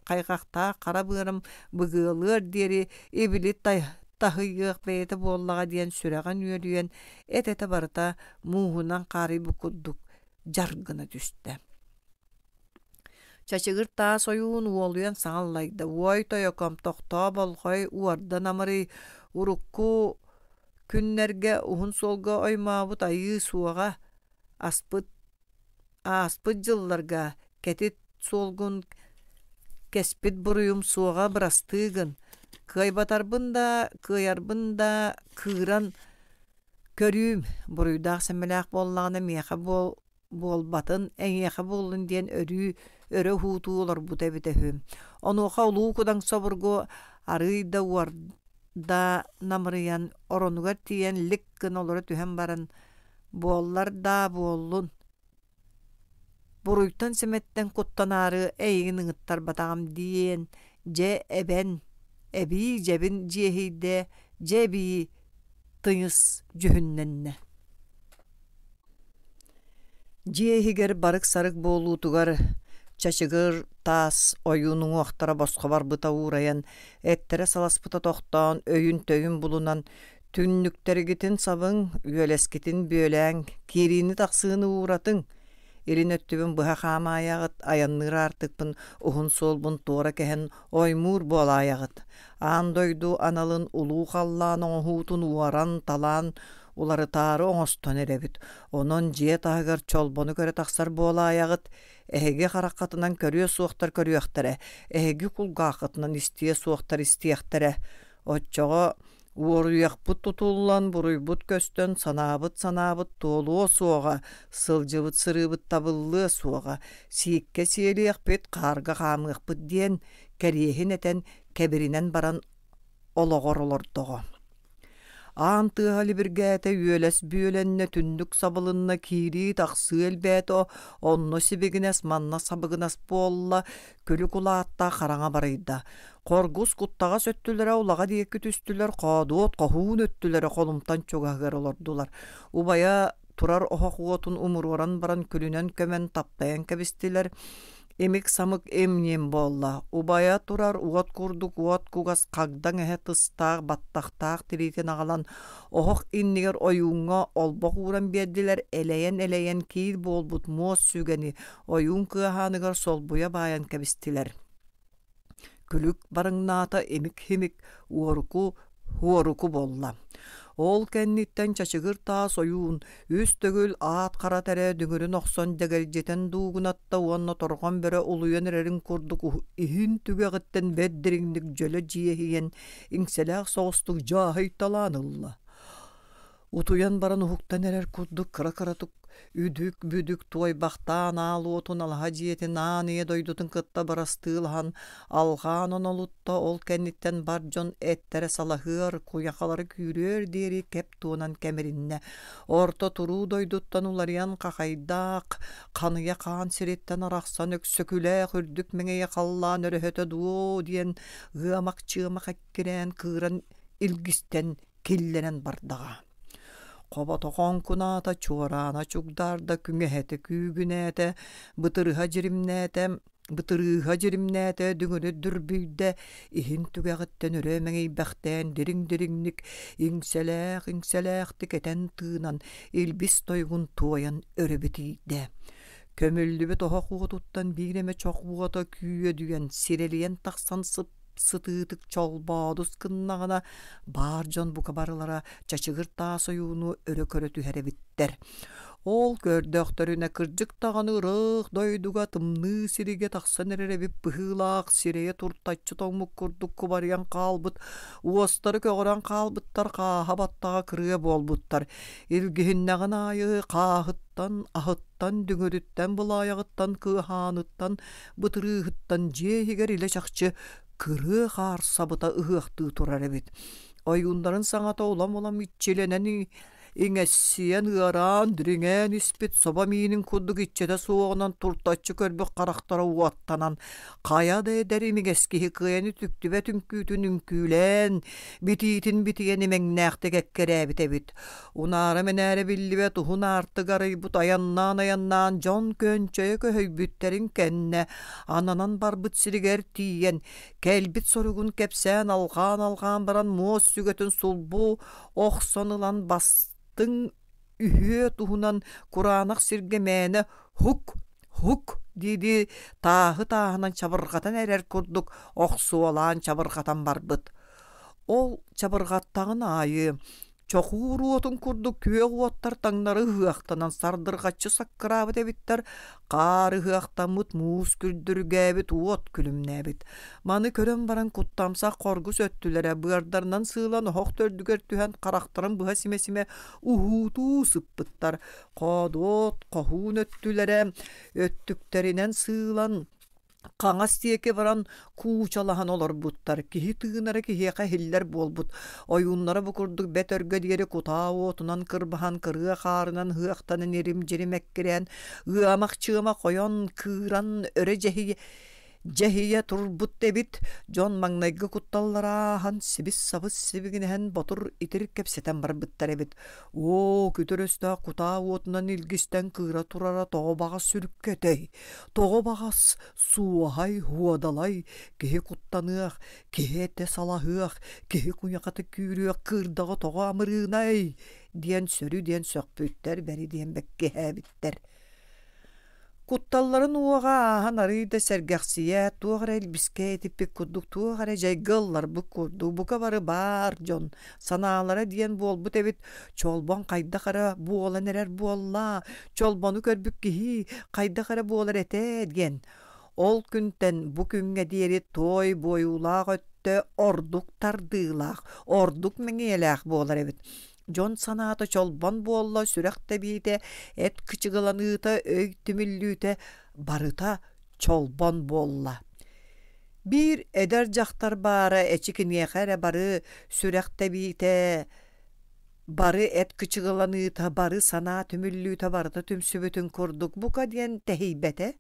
kaygakta kara bığırım bıgılır deri ibilit tahıyıq beyete bollağa diyen süreğen üyelüyen ete barıta muğunan qari bukudduk jargına düştü. Çaçıgır ta soyun uoluyan sağallaydı. Voy toyokom toqta bolğoy uardan amari urukku günnerge uhun solga oymabut ayı suaga aspıt jıllarga ketit solgun kespit buruyum suaga brastığın. Kıybatarbın da kıyarbın kıran körüyüm. Buruydaq semelaq bollağına miyaqa bol batın en yaqa bollun diyen öre hutu olur bu tebitehüm. Onu xaulu kudan saburgu arıyda da namrıyan oronugar tiyen likkin olur tühem baran bollar da bollun. Buruytan semetten kuttanarı eygin ıngıttar batağım diyen ebi cebin cehide cebi tıyız cühünnenne. Cehiger barık sarık bolutugar çaçıgır tas oyunun oqtara bosqabar bıta uğrayan ettere salaspıta toqtan öyün töyün bulunan tünnükteri gitin sabın üyeleskitin bölen kirini taqsığını uğratın. Elin öttübün bıha xama ayağıt, ayannır artıkpın, uhun solbun tora kehen oymur bol ayağıt. Andoydu analın ulu qallan oğutun uaran talan, uları tarı oğuston erebit. Onun jet ağır çolbonu göre taqsar bol ayağıt, ehegi xaraqqatından körüyor suuqtar, ehegi kulgaqatından isteye suuqtar isteyektere. Otçoğu uoruyaqpıt tutullan buruybut köstön sanabıt tolu suoga sılcıbıt sırıbıt tabıllı suoga sikke siyeliyaqpıt qarga qamıqpıt diyen keriyehin eten kebirinen baran oloğor olordoğu. Antı hali bir gäte üyeles büyölenne tündük sabılınna kiri taqsı elbet o onno sibigines manna sabıgınas bolla kölü kulaatta qarağa barıyda. Korgus kuttağa söttülere ulağa diyekki tüstüler qaduot qahun öttülere kolumtan çogağır olordular. Ubaya турар оһох уотун умуроран баран күлүнен көмөн таптайан кэбистилэр. Эмик самык эмнем болла. Убая турар уот курдук уот кугас кагдан эһэ тыстаах баттахтаах тиритин агалан оһох иннигер оюңга олбох уран биэрдилэр элэйэн киир болбут моос сүгэни оюң кыахааныгар солбуя бааyan кэбистилэр. Күлүк барыңнаата эмик химик уоруку болла. Ол кенниттен чачыгыр таас оюун, үс төгүл аат кара тәрі дүңірін оқсон дегер жетен дуугунатта уонна торгон бөрі улуян эрерин курдук ихин түгәгіттен бәддериңдік жөлі жиехиен иңселәк соғыстық жахайталанылла. Утуян баран ухуктан эрер курдук кыра-кыратук үдүк бүдүк туойбахтаан аалуотун алха жиетин ааные дойдутун кытта барастыылхан алгаан онолутта ол кенниттен бар жон эттере салахыар куяхалары күүрөр диэри кеп туунан кемеринне орто туруу дойдуттан уларыян кахайдаак каныя каан сириттен арахсан өксөкүлээ хүрдүк меңeye қаллаан өрөһөтө дуу диэн ыамак чыамак аккирен кыыран илгистен килленен бардага. Қобатоған күнаата чуораана чугдарда күңэхеті күүгүнээте, бытырыға жиримнээте, дүңүрі дүрбүйді, ихин түгәғыттен өрөмәңей бәқтен, дирин-дириңник, иңселәқ тикетен тыынан, илбис тойгун туоян өрөбітейді. Көмілді бі тоға қуғытуттан бейреме чоқ бұғата күйе дүйен, сирелиен тақсан сытыытык чолбоодус кыннагана бар жон бука барылара чачыгыр таас оюуну өрө-көрө түһэребиттер. Ол көрдөхтөрүнө кырдьык таганы ырык дойдуга тымны сириге тахсан эреребип быһыылаак сирее туртаччы тоңмук курдук кубарыян каалбыт, уостары көгөрөн каалбыттар каахабаттага кырыа болбуттар. Илгиһиннагын айы каахыттан, ахыттан, дүңөрүттен, булаайагыттан, кыахааныттан, бытырыыхыттан жеһигер иле чахчы кыры хаар сабыта ыһыахтыы турар эбит. Ойундарын саңата улам итчеленени иңэссиен ыараан дүриңэн испит соба миинин курдук итчете суоғынан туртаччы көрбүк карактара уаттанан каяда эдерими эскиһи кыйаны түктүбэ түңкүүтүн үңкүүлэн битиитин битиени меңнээхти кеккерээбит эбит. Унаара менээре биллибе тухун артыгарыйбут аяннаан жон көнчөйө көһөйбүттерин кенне ананан барбыт сиригер тиен келбит соругун кепсээн алгаан баран моос сүгөтүн сулбу охсонылан бастың үһүө туһунан кураанах сиргемээне хук диди тааһынан чабыргатан эрер курдук охсуолаан чабыргатан барбыт. Ол чабыргаттагын айы чохууруотун курдук күөҕуоттар таңнары ыһыахтанан сардыргаччы саккыраабыт эбиттер каары ыһыахтаммыт муус күрдүргээбит уот күлүмнээбит. Маны көрөн баран куттамсак коргус өттүлэрэ быардарынан сыылан охох төрдүгер түһэн карахтарын быһа симе уһуутуу сыппыттар. Кодуот кохуун өттүлэрэ өттүктеринен сыылан Қаңас тиеке баран куучалахан олар буттар. Кихи тыынары кихиэқа хиллер болбут. Ойууннары букурдук бет өргө диери кутаа отунан кырбахан кырыа хаарынан хыақтанын ерим жеримеккерен ыамак чыама койон кыыран өрө жехие турбут дебит. Жон маңнайгы кутталлара хан сибис сабыс сибигинен ботур итир кепсетен барбыттар эбит. О, күтөрөстө кутаа отунан илгистен кыыра турара тоғобаға сүрүккетей. Тоғобағас суахай хуадалай, кеhe куттаныах, кеhe те салахыах, кеhe куяқаты күйрüөх кырдағы тоға амырыынай, диен сөрү диен сөкпүттер, бәри диен бәкке әбіттер. Кутталларын уаға ахан арыйда сәргәқсия, туағара элбиске етіппек күрдік, туағара жайгыллар бұк күрдік, бұқа бары бар жон. Саналара диен бол бұт әбіт, чолбон қайда қара буолан әрер буолла, чолбону көрбік кихи, қайда қара буолар әте ген. Ол күнтен бұ күнге диери той бойулақ өтті ордук тардылақ, ордук меңелақ буолар әбіт. Жон санаата чолбон буолла сүрәқті бейте, әт кычығыланыыта өй түміллүйте барыта чолбон буолла. Бір әдер жақтар бары әчікінеқәрі бары сүрәқті бейте, бары әт кычығыланыыта бары сана түміллүйте барыта түмсүбітін көрдік. Бұқа дейін тәхейбәті?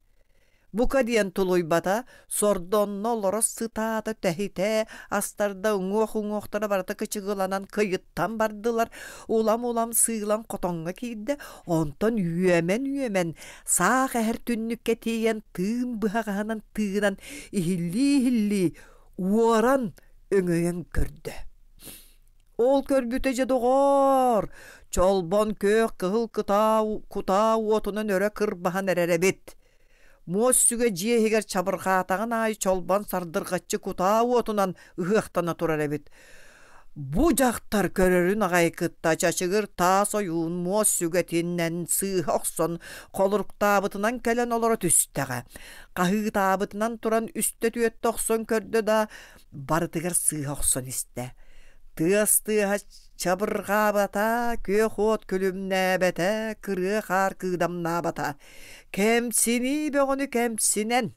Бука диен тулуйбата, сордонно лоро сытаата тәхите, астарда уңох-уңохтара барата кычыгыланан кыйыттан бардылар, улам-улам сыйлан котонга кейді, онтон үйемен, саақ әр түннікке тейен тыын бұхағанан тыынан, ихилли-ихилли, уоран өңөйен көрді. Ол көрбүте жадығар, чолбон көк кығыл кута уотунан өрі кырбахан әрәребет. Мос сүге жиехигер чабырғатағын ай чолбан сардырғатчы кута уотунан ұғықтана тұрар әбет. Бу жақтар көрерін ағай кытта чачығыр тас ойуын мос сүге теннен сыйы оқсон қолырықтабытынан кәлен олары түстіға. Қағы табытынан тұран үсті түйетті оқсон көрді да бардығыр сыйы оқсон істі. Тыастыға чабырға бата, көк от күлімнә бәті, кыры қар кыдамна бата. Кәмсіні бөғіні кәмсінен,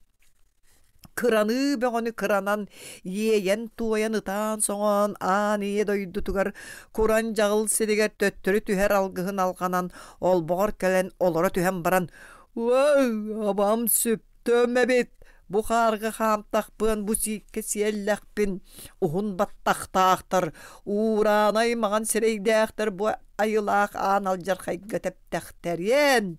кыраны бөғіні кыранан, ейен туаян ұтан соңын, ие дойды тұғар, құран жағыл седегер төттірі түхер алғығын алғанан, ол бұғыр кәлен олары түхен баран. Уау, абам сөптөм әбет. Бұқарғы қамтақпын, бұсикке сиелләқпін, ұғын баттақтақтыр, ұранай маған сірейдәқтір, бұ айылақ аналжар қайға тәптәқтәрен.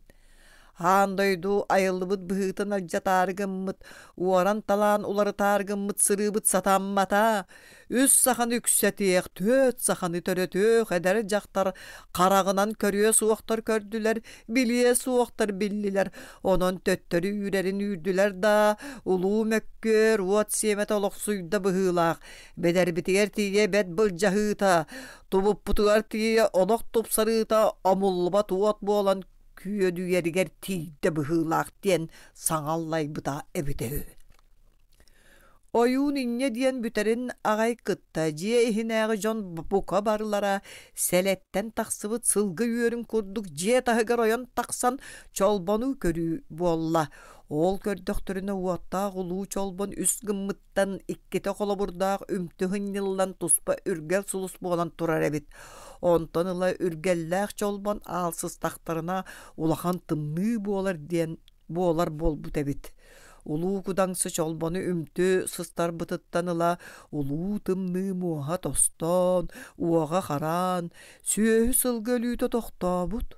Андойду айылыбыт бұғытын алжатарғыммыт, уаран талан улары тарғыммыт сырыбыт сатаммата, үс сахан үксәтеек, төт саханы төрөтөк, әдәрі жақтар қарағынан көріе суақтар көрділер, білие суақтар білілер, онын төттөрі үйрерін үйділер да, улу мөккөр, уат семет олық суйда бұғылақ, бедер бітігер тие бәд бұл жағыта, тубып бұтығар тие олық тұпсарыта, амулба туат болан күйөдü yerger тиді бұғылақ ден саңаллай бұда әбіді. Oyun inne diyen büterin ağay kıtta, ciye ihinägi jon buka barılara, seletten taksıbıt sılgı yörün kurduk, ciye tahıgar oyan taksan, çolbonu körü bolla. Ol kördöktörüne uattaq ulu çolbon üst gımmıttan ikkete kola burdaq ümtühün yıllan tuspa ürgel sulus boğalan turar ebit. Ondan ıla ürgellək çolbon alsız taxtarına ulahan tımnı boğalar diyen boğalar bol bu tebit. Ulu kudangsı çolbonu ümtü sıstar bıtıttan ıla ulu tımnı muha toston, uağa xaran, süöhü sılgölüyte toxtabut.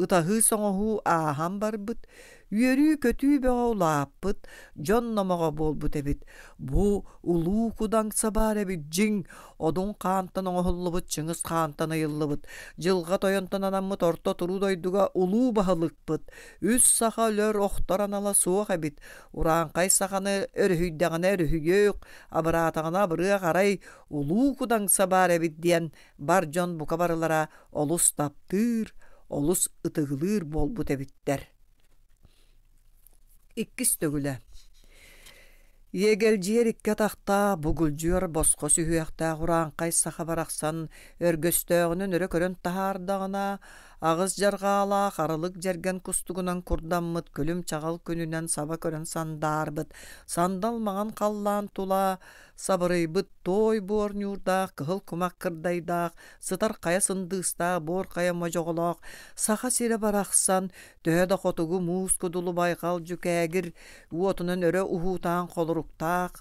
Itahı soňohu aham barbıt, yörü kötü beğolapıt, jonnamağa bolbut ebit. Bu ulu kudangsa bar ebit jing, odun kantan oňohullybyt, çyňyz kantan ayyllybyt. Jylga toyantan anamyt orta turu doyduga ulu bahalypyt. Üs saha lör ohtar anala soğuk ebit. Urankay sahany örhüydägine örhüýök, abaratagına bırığa garay ulu kudangsa bar ebit diyen bar jon buka barılara olus taptyr. Olus ıtıgılır bol bu tebitler. İkkis tögüle. Yegelciyer ikke taqta bugulcuyar bosqo sühüyaqta Qurankay saha baraqsan örgöstöğünün örö körön tahardağına ağız jargala qarılık jergen kustugunan kurdammıt kölüm çağal könünen saba körön sandarbıt. Sandalmağan qallan tula sabırıybıt toy bor nyurdaq kıhıl kumak kırdaydaq sıtar kaya sındığısta bor kaya mojoğolaq saha sire baraqsan töhöda qotugu muus kudulu bayqal jükägir uotunun örö uhutan qoluruktaq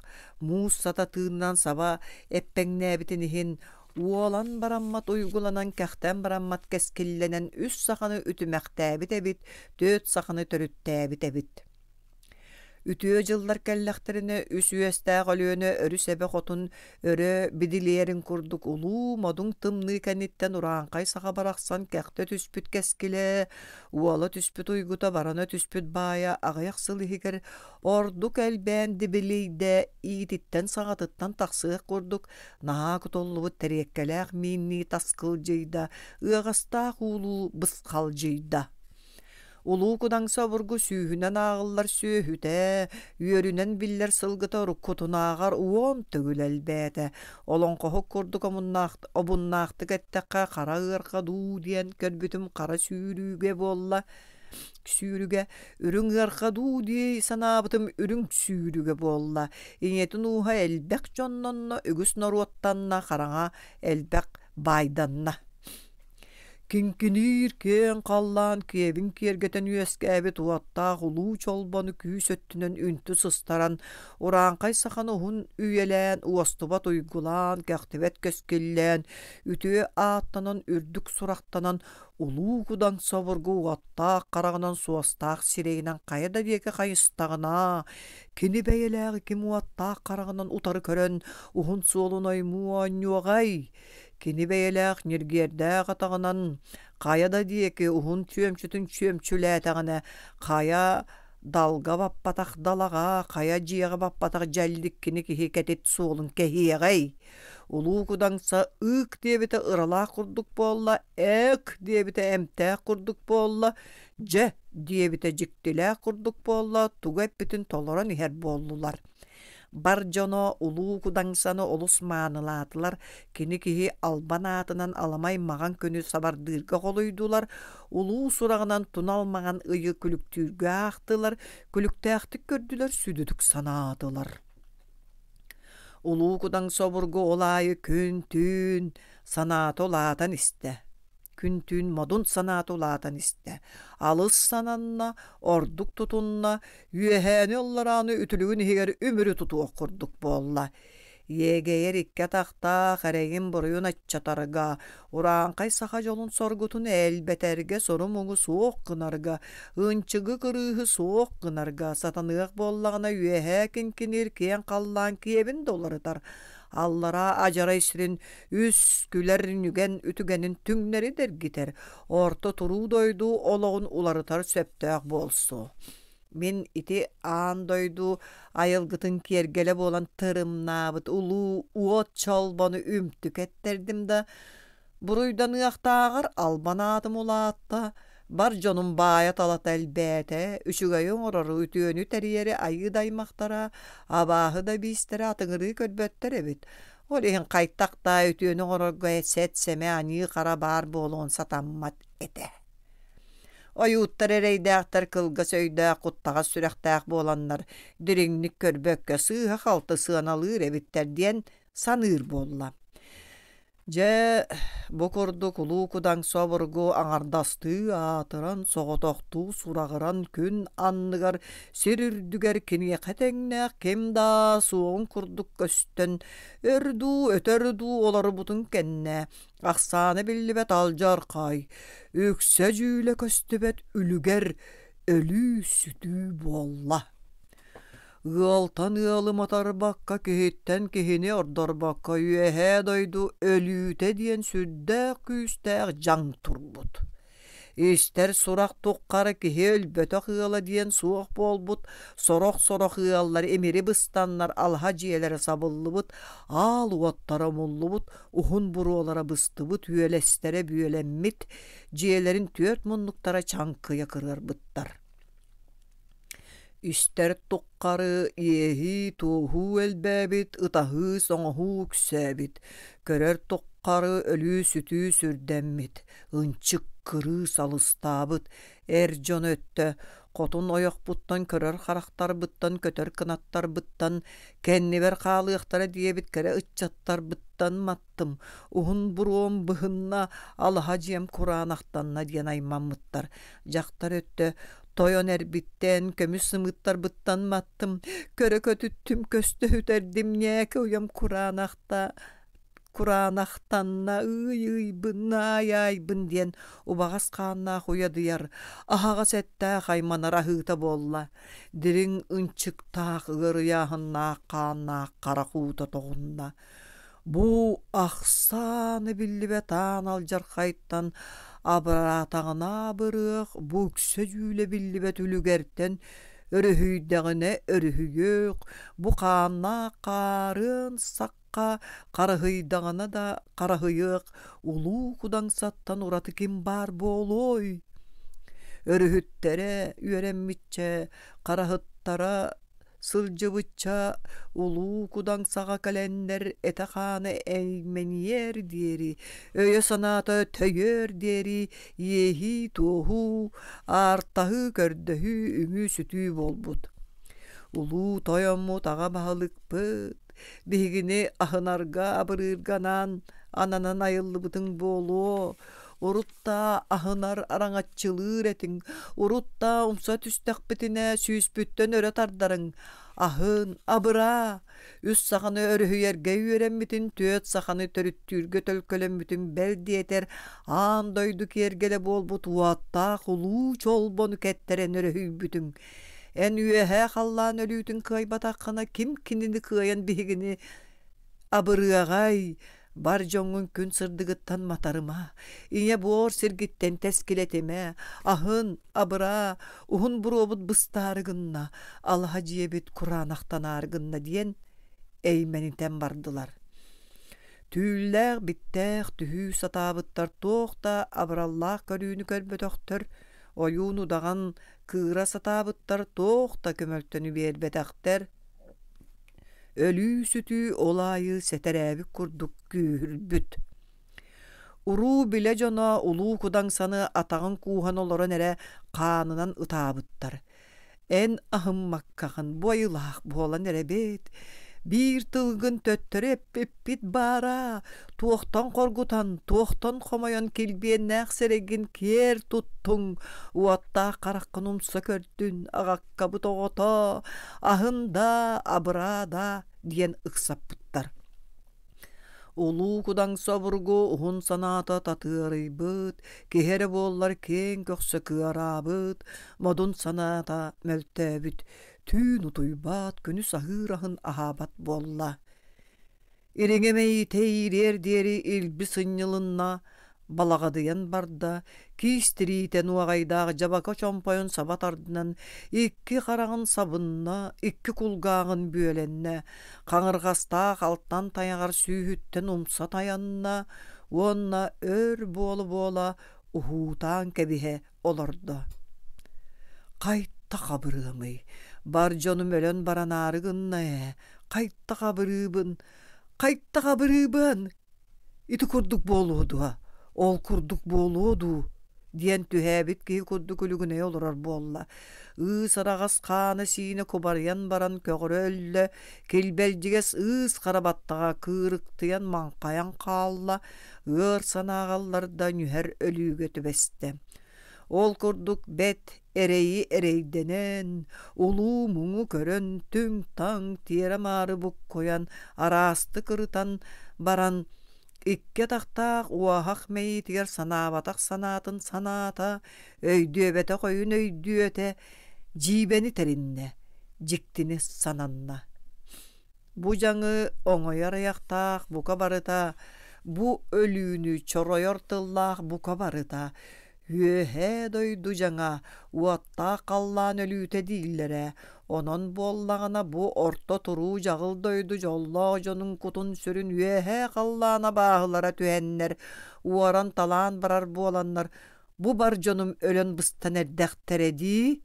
muus sata tığından saba eppeňnäbitinihin uolan barammat uygulanan kähten barammat keskillenen üs sahanı ütümäktääbit ebit, töt sahanı törüttääbit ebit. Ütüö jıllar kellekterine üs üestää golöne örü sebe qotun örü bidilerin kurduk ulu modun tımны kenitten Urankay saha baraqsan kähte tüspüt keskile, uola tüspüt uyguta barana tüspüt baya agayaq sılıhiger orduk elbän dibileyde iititten sağatıttan taqsııq kurduk naha kutollubu terekkelek minni taskıljıyda ığastaq ulu bısqaljıyda. Ulu kudangsa burgu sühünen ağıllar sühüte, yörünen biller sılgıta rukkutun uom tögül elbete. Olon kohuk kurduk obunnaqtık etteqqa qara ırqa du diyen körbütüm qara sürüge bolla. Sürüge, ürün ırqa du diye sanabıtım ürün sürüge bolla. İnetin uha elbek jonnonna, ügüs noruottanna, qarana elbek baydanna. Кинкинир кен қаллан кебин кергетен үескәбі туатта ғулу чолбаны күйіс өттінен үнті сыстаран, уранқай сахан ұхын үйелен, уастыбат уйгулан, кәқтібет көскеллен, үтіе аттанан, үрдік сұрақтанан, улуу кудан собыргу уаттақ қарағынан суастақ сирейінен қайда бекі қайыстағына, кені бәйеләғі кем уаттақ қарағынан утары көрін, ұхын суолын айму анюағай, кені бәйеләқ нергердәқ атағынан, қаяда дейкі ұхын чөмчүтін чөмчүләтәғіне, қая далға баппатақ далаға, қая жияға баппатақ жәлдік кені кехе кәтет суолын кәхеғай. Улуу кудаңса ык дебіті ырала құрдық болла, әк дебіті әмтә құрдық болла, жә дебіті жіктілә құрдық болла, туғап бітін толыран ихер боллылар. Бар жоно улуу кудаңсаны олус маанылатылар, кені кеһи албан атынан аламай маған көні сабардырға қолойдулар, улуу сурағынан туналмаған ыйы күліктүргі ақтылар, күлікті ақтық көрділер, сүдідік санатылар. Улуу кудаң собургу олайы күн түн санаты олатан істі. Күн түн модун санаты олатан істі. Алыс сананна, ордук тутунна, үйәхәні оллараны үтілігін егер өмірі тутуы құрдық болла. Егейер икке тақта қарайын бұрыйын атчатарға, уранқай сақа жолын соргутун әлбәтәрге сору мұңы соқ қынарға, ұнчығы кырығы соқ қынарға, сатанық боллағына үйәхә кенкенер кен қаллан кебін доларытар. Аллара ажарай сирин үс күлер нүген үтүгенин түңнери дергитер. Орто туру дойду олоғын уларытар сөптәк болсу. Мен ити аан дойду айылгытын кергеле болан тырымнабыт улу уот чолбаны үмтүк эттердим да. Буруйдан ыақтағыр албанадым улаатта. Бар жонун бая талат әлбәте, үшігайын орары үтіөні тәрiyeri айы даймақтара, абағы да бейістері атыңыры көрбөттер әбіт. Олейін қайттақта үтіөні орарға сәтсеме ани қара бар болуын сатаммат әті. Ойуттар әрейдәқтар кылға сөйді құттаға сүрәқтәқ боланлар, дүреңнік көрбөкке сыға қалты сығаналыр әбіттерден саныр болла. Же бокордук улуу кудаң собургу аңардасты атыран соғотоқту сурағыран күн анныгар серүрдүгер кене кәтеңнәк кемда суын курдук көстөн өрду өтөрду олары бутун кенне ақсаны биллибет алжарқай өксө жүүле көстүбет үлүгер өлү сүтү болла. Галтан ылы матарбакка кехеттен кехіне ордарбакка үйәхә дойду өлүйте диен сүрдәк күйістәк жаң турбут. Истер сурақ тоққары кехе өлбөтөк ылы диен суық болбут, сорох ыллар эмери быстаннар алха жиелері сабыллыбыт, ал уаттара моллыбыт, ухун буруолара быстыбыт, үйелестере бүйеленмит, жиелерин 4 мұнлықтара чаңкыя кырырбыттар. Истер тоққары ехи туғу әлбәбіт, ытахы соңғу күсәбіт. Көрер тоққары өлі сүті сүрдәммит, ұнчық кыры салыстабыт. Әр жон өтті, қотын ойық бұттан көрер қарақтар бұттан, көтер қынаттар бұттан, кәннебер қалықтары диебіт кәрі ұтчаттар бұттан маттым. Уғын бұруым бұхынна алыға жем құранақтанна ден аймамыттар. Жақтар өтті, Тойон әрбіттен, көміс сымыттар бұттан маттым, көрі көтіттім көсті үтердім нәкі ойым Құранақтанна ый-ый-бын, ай-ай-бын ден убағас қанна қойадыяр, ахаға сәтті қайманара хыта болла, дірің ұнчықтақ ғырыяғынна қанна қарақуыта тоғынна. Бұ ақсаны білібе таң алжар қайттан, абыратағына бұрық, бүксі жүлі білібет үлігерттен, өріхүйдіғіне өріхүйек, бұ қанна қарын саққа, қарығыйдағына да қарығыйық, ұлу құдаң саттан ұраты кем бар болой. Өріхүттері үйеренмітче, қарағыттара сылжыбытча улуу кудаң саға кәлендер этаханы әйменер дери, өйе санаты төйер дери, ехи туғу, артағы көрдіхі үңі сүтүй болбуд. Улуу тойаму таға бағылық бұд, бігіне ахынарға абырырганан, ананан айылы бұтың болу, Urutta ahınar araŋatçılır etin, urutta umsa tüstekbitine süýsbütten öre tardarın. Ahın, abıra, üs saxany örühüyerge üýrenmitin, töt saxany törüttürge tölkölenmitin bel diyeter, an doydu kergele bolbut uatta ulu çolbonu ketteren örühüybütün. En üyehe hallan ölüytün kıybatakına kim kinini kıyan bihigini abırıagay, bar joňun gün sırdıgıttan matarıma, iňe bor sirgitten teskiletime, ahın, abıra, uhun burobut bıstarıgınna, Allaha jiyebit Kur'anaktan argınna diyen eýmeniten bardılar. Tüýlläg bittäg tühü satabıttar toqta abırallah körüünü körbötöktör, oyun udagan kıra satabıttar toqta kömöltönü berbetäkter, ölü sütü olayı seteräbik kurduk gürbüt. Uru bile jona ulu kudan sanı atağın kuhan oloran ere kanınan ıtabıttar. En ahımmakkağın boyulaq bolan ere bet, bir tılgın töttörü eppit bara, tuoqtan korgutan, tuoqtan komayan kilbiyen seregin ker tuttun, uatta qaraqqın umsa kördün, ağakkabı toğota, ahında, abırada, diyen ıksapıttar. Ulu kudan soburgu uhun sanata tatırıybıt, kehere bollar ken kökse kıarabıt, modun sanata möltebüt, tün utuybat könü sahırahın ahabat bolla. İriŋemeyi teyrer deri ilbi sınyılınna, balagadıyan barda, kistiriten uagaydağı jabaka çompoyon sabat ardınan, ikki qarağın sabınna, ikki kulgağın büölenne, kaŋırgastaq alttan tayagar sühütten umsa tayanna, onna ör bolu bola uhutan kebihe olordu. Qaytta qabırığımı, bar jonum ölen baranarıgınna, qaytta qabırıbın, qaytta qabırıbın, iti kurduk boludu, ol kurduk boludu, diyen tühäbit ki kurduk ülügüne olorar bolla. Sarağas kanı sine kobaryan baran kögürü ölle, kelbelciges karabattağa kırıktıyan mankayan kalla, sanağallarda nüher ölüge tübeste. Ol kurduk bet ereyi ereydenen, ulu mumu körön tüng tang tiyere marı buk koyan, arastı kırıtan baran, ikke taqtaq uahaq meyitiger sanabatak sanatın sanata, öydüöbete koyun öydüöte, jibeni terinne, jiktini sananna. Bu jaŋı oŋoyar ayaqtaq buka barıta, bu ölüünü çoroyortılaq buka barıta, hüöhe doydu jaŋa, uatta qallan ölüte dillere, onon bollağına bu orta turu jağıl doydu jolla jonun kutun sürün hüöhe qallana bağılara tühenner, uaran talan barar bu olanlar, bu bar jonum ölen bıstan erdekter edi,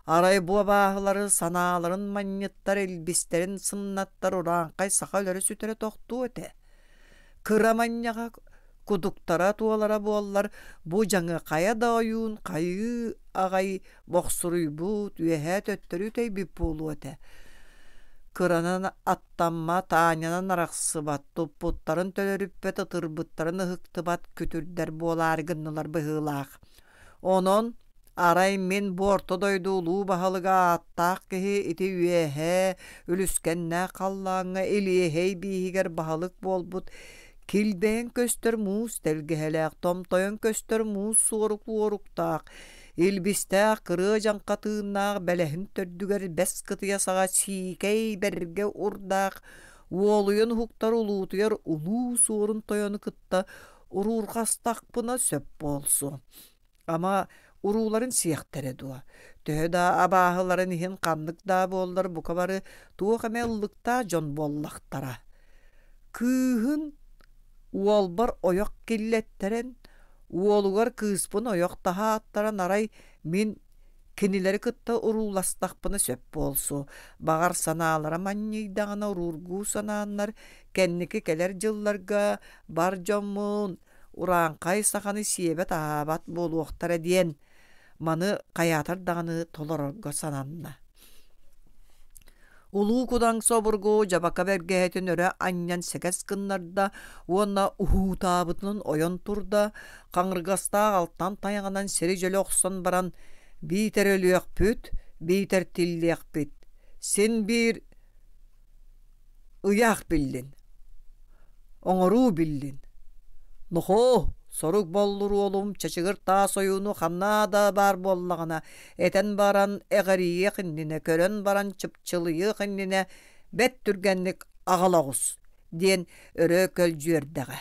aray bu bağıları sanaların manyettar elbisterin sınnattar urankay sakalları sütere toqtu öte. Kıra manyaga kuduktara tualara bollar, bu jaŋı kaya da oyun, kayı agay boqsuruybut, üehe töttörü teybip bolu öte. Kıranan attanma taanyanan araqsıbat, tuputların tölörüppet ıtırbıtların ıhıktıbat kütürder bolargınlılar bıhılaq. Onon aray men bu ortadoydu ulu bahalıga attaq kehi iti üehe, ülüskenne qallaŋa eliyehey bihiger bahalık bolbut, kilben köstör muus delgehelek, tomtoyon köstör muus soğuruklu oruktaq, ilbistaq kırı jankatığınaq belehin tördüger bes kıtıya sağa sikey berge urdaq, uoluyun huktar ulutuyar ulu soğurun toyonu kıtta ururqastaq buna söp bolsu. Ama uruların siyahtere dua. Töhda abahıların ihin kanlık da bollar bu kabarı tuğ emellikta jon bollaqtara. Kıhın uolbar oyak killetteren, uolugar kıspın oyak daha attaran aray min kinileri kıtta urulastaqpını söp bolsu. Bağar sanalara manniydağına ururgu sananlar, kenniki keler jıllarga bar jomun, urankay saxany siebet abat boluoqtara diyen, manı kayatar dağını tolororga sananna. Улуу кудаң собургу жабака бергеһетин өрө аньян секес кыннарда, уонна уһуутаабытын ойон турда, қаңыргастаах алттан тайаганан сери жөлө охсон баран биитер өлүөхпүт, биитер тиллиэхпит. Сен бир ыяах биллин, оҥоруу биллин. Нохо, сорук боллуру олум чачыгыр таа союуну ханнаада бар боллагана, этен баран эҕэрийиэх иннине, көрөн баран чыпчылыйыах иннине бет түргенник аҕалагус диэн өрө көлжүөрдэҕэ.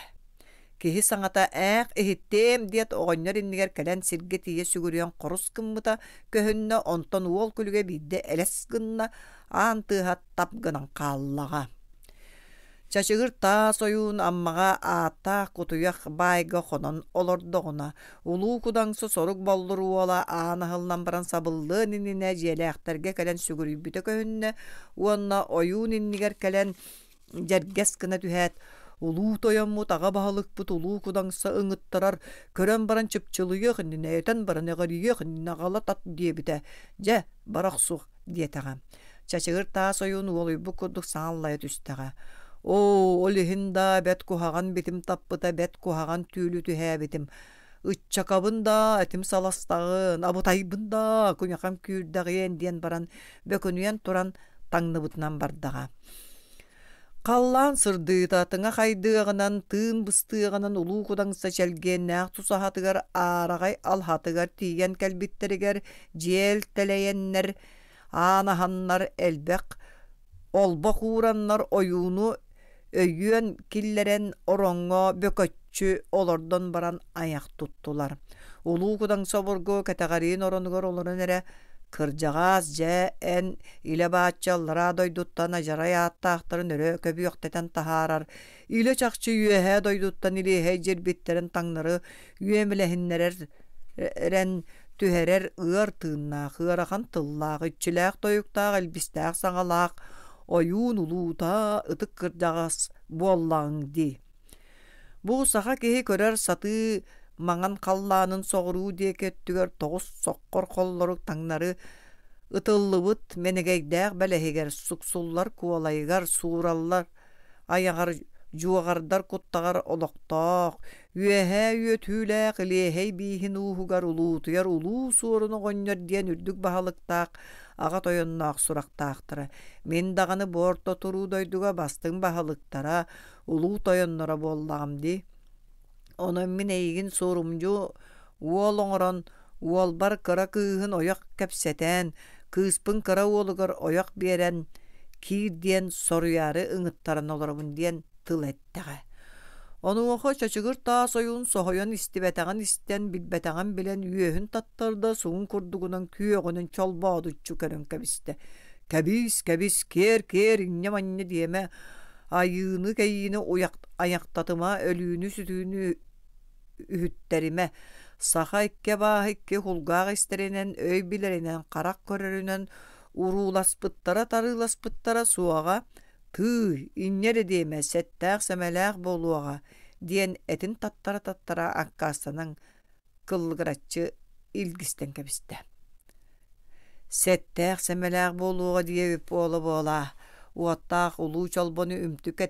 Киһи саҥата ээх иһиттээм диэт оҕонньор иннигэр кэлэн сиргэ тиийэ сүгүрүөн хорус кыммыта көһүннэ онтон уол күлүгэ биирдэ элес гынна аан тыыһа тап гынан хааллаҕа. Чачыгыр таа союун аммаға ааттаах кутуях байга хонон олордоҕуна, улуу кудаҥсы сорук боллуруола аанахылнан баран сабыллыын иннине дьиэлээхтерге кэлэн сүгүрүйбүтэ көһүннэ, уонна ойуун иннигэр кэлэн дьэргэс кына түһээт, улуу тойоммут аға баһалыкпыт улуу кудаҥсы ыҥыттарар, көрөн баран чыпчылыйыах иннине, этен баран эҕэрийиэх иннине аҕала тат диэбитэ, дьэ барахсух диэтэҕэ. Чачыгыр таа союун уолуйбу курдук саҥаллайа түстэҕэ. О, олиһинда бет куһаҕан битим таппыта бет куһаҕан түүлү түһээбитим. Ыччакабында этим саластагын, абутайбында күнякам күүрдäҕиэн диэн баран бөкөнүйэн туран таҥныбытынан бардаҕа. Қаллаан сырдыытатыҥа хайдыаҕынан, тыын быстыаҕынан улуу кудаҥса чэлгээннээх тусаһатыгар аараҕай алһатыгар тиийэн кэлбиттеригэр дьиэл тэлэйэннэр, аанаһаннар элбэх, олбох uurannar oyuunu өйүөн киллерен ороҥҥо бөкөччү олордон баран аяк туттулар. Улуу кудаң собургу катагарыын оронугар олорун эре кырдьаҕаас дьэ эн илэ бааччаллара дойдуттан ажарай ааттаахтарын өрө көбүөхтэтэн таһаарар. Илэ чахчы үөһэ дойдуттан илиэһэ дьирбиттерин таҥнары үөмилэһиннэрэн түһэрэр ыар тыыннаах, ыарахан тыллаах, иччилээх тойуктаах, элбистээх саҥалаах, ойуун улуута ытык кырдьаҕас буоллаҕыҥ ди. Бу саха киһи көрөр саты маҥан халлаанын соҕуруу диэкэттүгэр тоҕус соххор холлорук таҥнары ытыллыбыт менегейдээх бэлэһигэр суксуллар куолайыгар suurаллар аяҕар жуоҕардар куттаҕар олохтоох, үөһэ үөтүүлээх илиэһэй бииһин уухугар улуутуйар улуу суоруну оҕонньор диэн үрдүк баһалыктаах аҕа тойонноох сурахтаахтара. Мен даҕаны боорто туруу дойдуга бастыҥ баһалыктара улуу тойоннора буоллаҕам ди. Онон мин эйигин суурумдьу уол оҥорон уолбар кыра кыыһын ойох кэпсэтэн, кыыспын кыра уолугар ойох биэрэн киир диэн соруйаары ыҥыттаран олоробун диэн тыл эттэҕэ. Онуоха чачыгыр таа союун соһойон истибэтэҕин истэн билбэтэҕин билэн үөһүн таттарда суун курдугунан күөҕүнүн чолбоодуччу көрөн кэбистэ. Кэбис, кер, инне-манне диэмэ айыыны кэйиини аяктатыма өлүүнү сүтүүнү үһүттериме саха икке баах икке хулгаах истеринен өй билеринен карак көрөрүнөн урууласпыттара тарыыласпыттара суаҕа тыы иннере диэмэ сэттээх сэмэлээх болуаҕа диэн этин таттара аккаастанан кыллыгыраччы илгистен кэбистэ. Сэттээх сэмэлээх болуаҕа диэбип буола уоттаах улуу чолбону үмтүк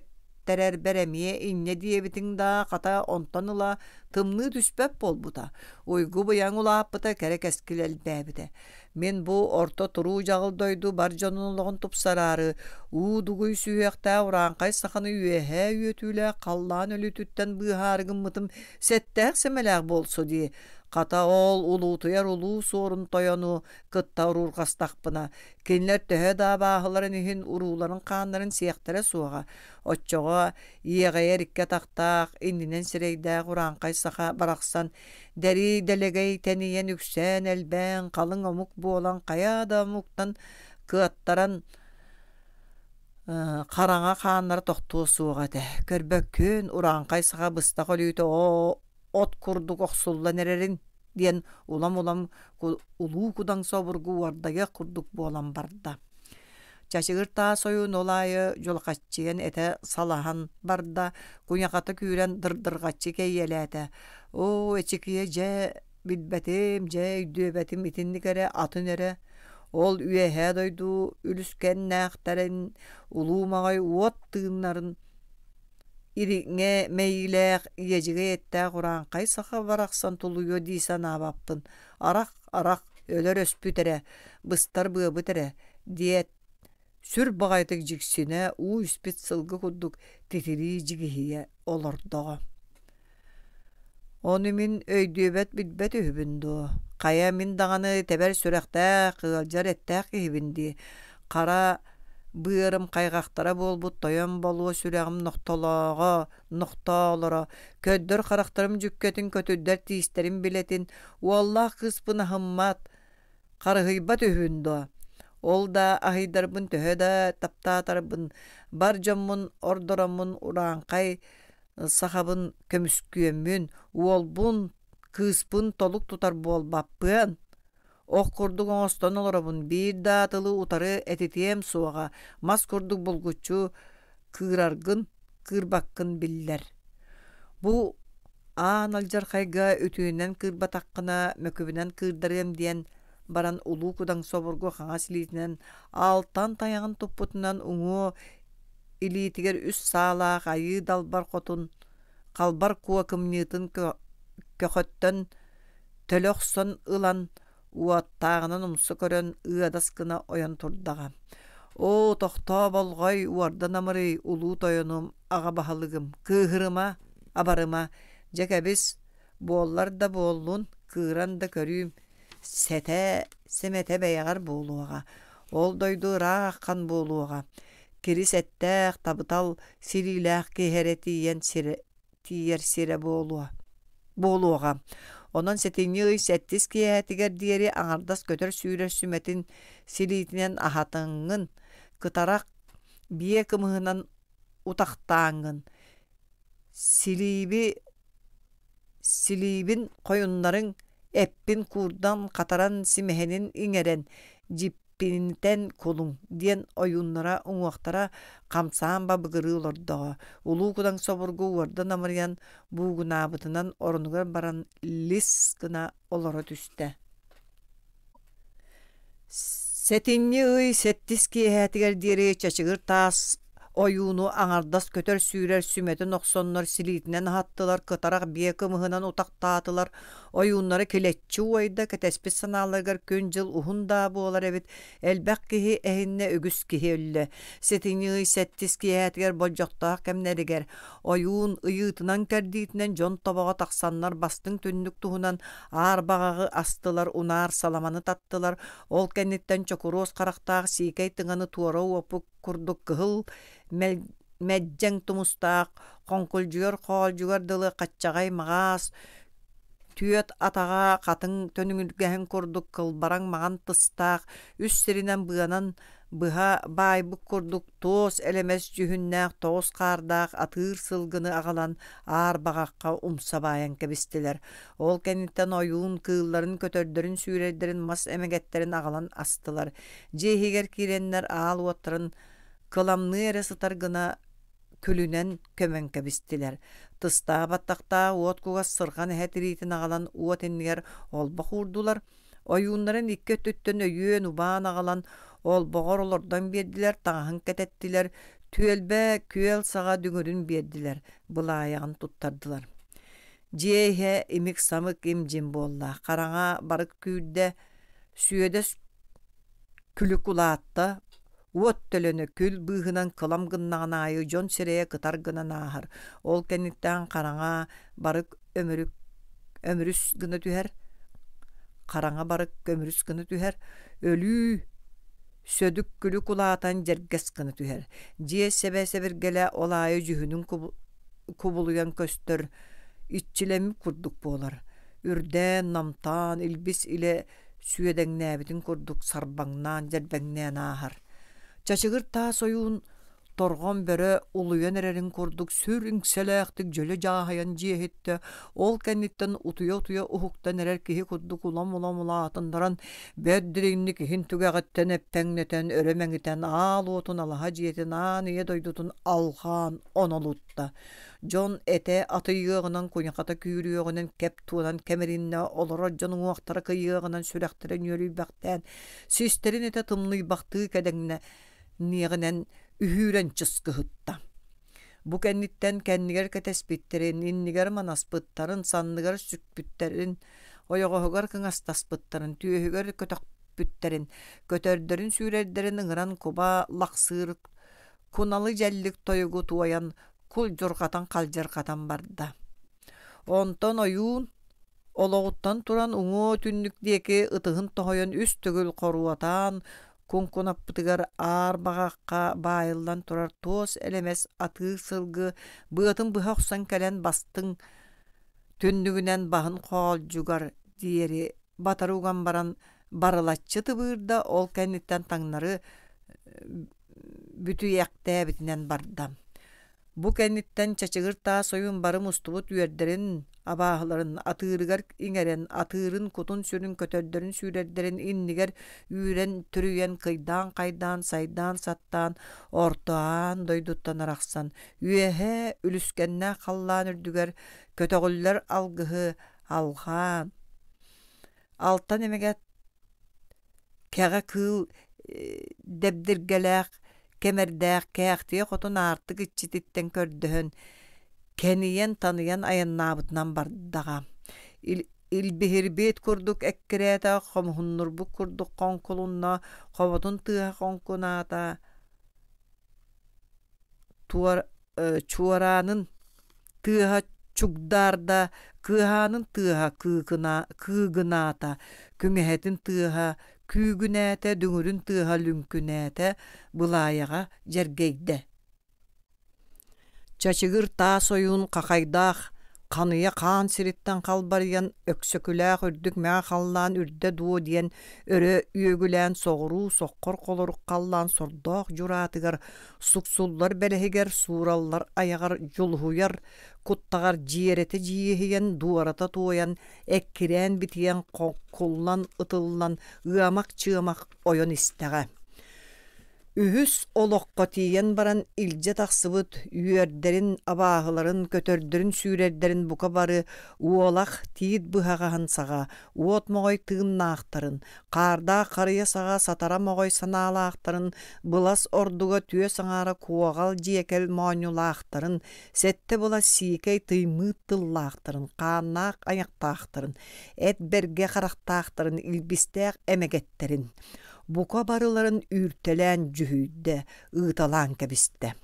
терер беремие инне диэбитиң да хата онтоныла тымны түспэп болбута. Уйгу быяң улааппыта керек эскилэлбээбите. Мен бу орто туруу жагылдойду бар жонунлогун тупсарары, дугуй сүйэхтää ураанкай саханы үөһэ үөтүүлэ қаллаан өлүтүттэн быһаарыгыммытым сэттээх сэмэлээх болсу дии. Ката ол улуутуяр улуу суорун тойону кытта уруургастахпына. Кинилэр төһө даабааһыларын иһин урууларын хааннарын сиэхтерэ суаҕа. Оччоҕо иэҕэйэр икке тахтаах иннинэн сирэйдээх ураанкай саха барахсан дэри дэлэгэй тэнийэн үксэн элбэн халыҥ омук буолан каяада омуктан кыаттаран хараҥа хааннар тохтуу суаҕа тэ. Көрбөккүн ураанкай саха быстах олүүтэ от курдук охсуллан эрерин диэн улам улуу кудаң собургу уардага курдук буолан барда. Чачыгыр таа союун олайы жолкаччыен эте салахан барда, куняқаты күүрен дырдыргаччы кейелээте. Эчикие же билбетим, же үйдүбетим итинник эре атын эре. Ол üehe doydu ülüsken nähtären ulumagay uot tığınların iriňe meýiläk ýejige että Guran kaysaha baraksan tuluyor diýsen abappın. Arak öler öspütere, bıstar bıbıtere diýet. Sür bagaydyk jiksine u üspit sılgı kudduk titiri jigihiye olordoga. Onu min öýdübet bilbet ühübündü. Kaya min dağını teber sürekte kıljar ettek ihibindi. Kara bıyrım kaygaqtara bolbut toyan boluğa süregim noktalara, köddür karakterim jükketin kötüdder tiisterim biletin, wallah kıspına hımmat, karıhıybat ühündü. Ol da ahidarbın töhöda taptatarbın, barjammun ordoramun urankay, sahabın kömüsküyemmün, wolbun kıspın toluk tutar bolbappın. Ok kurduk oňoston olarabın bir datılı utarı etitiyem suaga, mas kurduk bulguçu kırargın, kırbakkın biller. Bu analjar kayga ötüğünden kırbatakına mököbünen kırdarım diyen baran ulu kudan soburgu haňa silitinden altan tayağın tupputundan uňu ilitiger üst salaq ayı dalbar kotun, kalbar kuwa kımnyıtın köhötten tölökson ılan uattağının umsu körön ıadaskına oyan turdaga. O tohta bolgoy uarda namırı ulu toyonum ağa bahalıgım, kıhırıma, abarıma, jekebis bollar da bollun, kıran da körüyüm, semete beyagar boluğa. Ol doydu rağakkan boluğa. Kiris ettek tabıtal siriläh keheretiyen tiyer sire boluğa. Ondan setini settis kiyetiger diğeri ağardas kötür sürür sümetin silitinen ahatıngın, kıtarak biye kımıhınan utaqtağın, silibin koyunların eppin kurdan kataran simehenin ingeren jippinten kolun diyen oyunlara uňuaqtara kamsaan babıgırı olordoga. Ulu kudan soburgu varda namaryan bu günabıtınan orunugar baran lis gına olora düşte. Setinni settis kiyetiger diri çaçıgır tas oyunu aňardas kötör sürer sümeti noksonlar silitinen hattılar, kıtarak biye kımıhınan utaqtatılar, oyunları kiletçi oyda ketespit sanalargar könjıl uhunda bolar evet, elbek kihi ehinne ögüs kihi ölle. Setini settis kiyetiger boljoqtaaq kemneriger, oyun ıyıtınan kerditinen jon tabağa taqsanlar bastın tünnük tuhunan ağır bağağı astılar, unar salamanı tattılar, ol kennitten çokuroz qaraqtaaq sikey tıngаны tuara opuk kurduk kıhıl, Medjen tumustaq, konkuljuyor, koljuyor dılı qaççagay mağas, tüyöt atağa katın tönüngülgähin kurduk kılbaraň magan tыстaq, üst sirinen bıanan bıha baybık kurduk toz elemes jühünnäq toz qardaq atır sılgını ağalan ağır bagaqqa umsa bayan kebistiler. Ol kenitten oyun kığılların kötördörün sürerderin mas emegetlerin ağalan astılar. Jehiger kirenler ağal otarın kılamlı ere sıtargına külünen kömen kebistiler. Tısta battaqta uot kuga sırgan hätiritin ağalan uot enniger olba kurdular. Oyunların ikke tütten öyüön ubaan ağalan olbogor olordan berdiler, taňahyň ketettiler, tüelbe küel saga düngürün berdiler, bılayağın tuttardılar. Jehe imik samık imjim bolla, karaňa barık küýde süýedes külük ulaatda, uot tölönö kül bıhınan kılam gınnagan ayı jon sireye kıtar gınan ahar. Ol kenitten karaňa barık ömürüs gına tüher, karaňa barık ömürüs gına tüher, ölü södük külük ulaatan jerges gına tüher. Jiye sebe gele olayı jühünün kubuluyan köstör, iççilemi kurduk bolar. Ürden, namtan, ilbis ile süýeden näbitin kurduk sarbaňnan jerbeňnän ahar. Çaçıgır ta soyun Оторгон бөрө улуян эрерин курдук сүрүңселээхтик жөлө жааһайан жиэхитте. Ол кэнниттен утуя ухуктан эрер киһи курдук улам атындаран бөддүригни киһин түгäҕэттен эппэҥнэтэн өрөмэҥитэн аалуотун алаһа жиэтин ааныйа дойдутун алҕаан онолутта. Дьон эте атыйыагынан куняхата күүрүөгүнэн кэп туонан кэмериннэ олоро дьон уактара кыйыагынан сүрэхтерэн үөрүүбэхтэн систерин эте тымныйбахтыы кэдэҥнэ ниэгинэн үһүүрэн чыскыһытта. Бу кэнниттэн кэннигэр кэтэспиттерин, иннигэр манаспыттарын, санныгар сүкпүттерин, ойоҕоһугар кыҥастаспыттарын, түөһүгэр көтөхпүттерин, көтөрдөрүн сүүрэрдэрин ыҥыран куба лахсыыр куналы дьэллик тойугу туойан кул дьургатан халдьаргатан барда. Онтон ойуун олоҕуттан туран уҥуо түннүк диэки ытыһын тоһойон үс түгүл хоруатаан кункунаппытыгар аар багакка баайыллан турар туос элемес атыы сылгы быатын быһа охсан кэлэн бастың түннүгүнэн баһын хоолжугар диэри батаруган баран барылаччы тыбыырда ол кэнниттэн таҥнары бүтүйэхтээбитинэн барда. Бу кэнниттэн чачыгыр таа союн барым устубут үөрдэрин абааһыларын атыырыгар иҥэрэн атыырын кутун сүрүн көтөрдөрүн сүүрэрдэрин иннигэр үүрэн түрүйэн кыйдаан кайдаан сайдаан саттаан ортоаан дойдуттан арахсан үөһэ үлүскэннээх халлаан үрдүгэр көтөҕүллэр алгыһы алҕаан алтан эмэгэ кэҕэ кыыл дэбдиргэлээх кэмэрдээх кээхтиэ хотун аартык иччититтэн көрдөһөн кэниен таныян аяннаабытынан бардага. Илбиһирбиит курдук эккирээtä хомуһуннурбук курдук хонкулунна хоботун тыаһа хонкунаата чуараанын тыаһа чугдаарда кыаһаанын тыаһа кыыгынаата күҥэһэтин тыаһа күүгүнээте дүҥүрүн тыаһа люҥкүнээте былаайаҕа дьэргэйдэ. Чачыгыр таа союун хахайдаах каныя хаан сириттэн халбарыйан өксөкүлээх үрдүк мэҕэ халлаан үрдэ дуо диэн өрө үөгүлээн соҕуруу соххор холорук халлаан сордоох жураатыгар суксуллар бэлэһигэр суураллар аягар жулһуяр куттагар жиэрэте жииһийэн дуората туойан эккирээн битийэн куллан ытыллан ыамак чыамак ойон истэҕэ. Үһүс олоққа тиен баран илже тахсыбыт үөрдерин абааһыларын көтөрдөрүн сүүрэрдэрин бука бары уолах тиит быһагаһын саға уот моҕой тыыннаахтарын каардаа харыйа саға сатара моҕой санаалаахтарын былас ордуга түө саҥаара куоҕал диэкэл мооньулаахтарын сэтте була сиикэй тыймыыт тыллаахтарын хааннаах аñактаахтарын эт берге харахтаахтарын илбистээх эмэгеттерин бука барыларын үүртэлээн жүһүүддэ ыыталаан кэбистэ.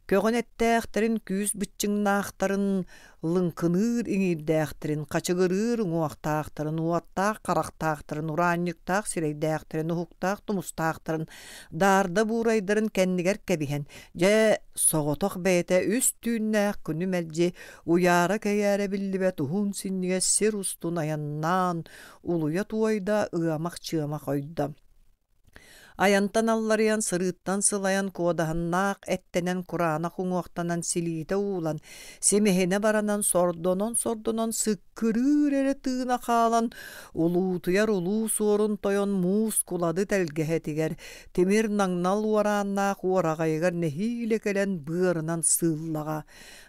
Көгөнэттээхтерин күүс быччыҥнаахтарын лыңкыныыр иҥиирдээхтерин хачыгырыыр уҥуахтаахтарын уаттаах харахтаахтарын ураанньыктаах сирэйдээхтерин уһуктаах тумустаахтарын даарда буурайдарын кэннигэр кэбиһэн дьэ соҕотох бэйэтэ үс түүннээх күнү мэлдьи уяара кэйээрэ биллибэт уһун синнигэ сир устун аяннаан улуя туойда ыамах чыамах ойда. Аянтан алларыян сырыыттан сылаян куодаһыннаах эттэнэн кураана хуҥуохтанан силиитэ уулан симиһине баранан сордонон сыккырыыр эрэ тыына хаалан улуутуяр улуу суорун тойон муус кулады тэлгэһэтигэр тимир наҥнал уарааннаах уораҕайыгар нэһиилэ кэлэн быарынан сыыллаҕа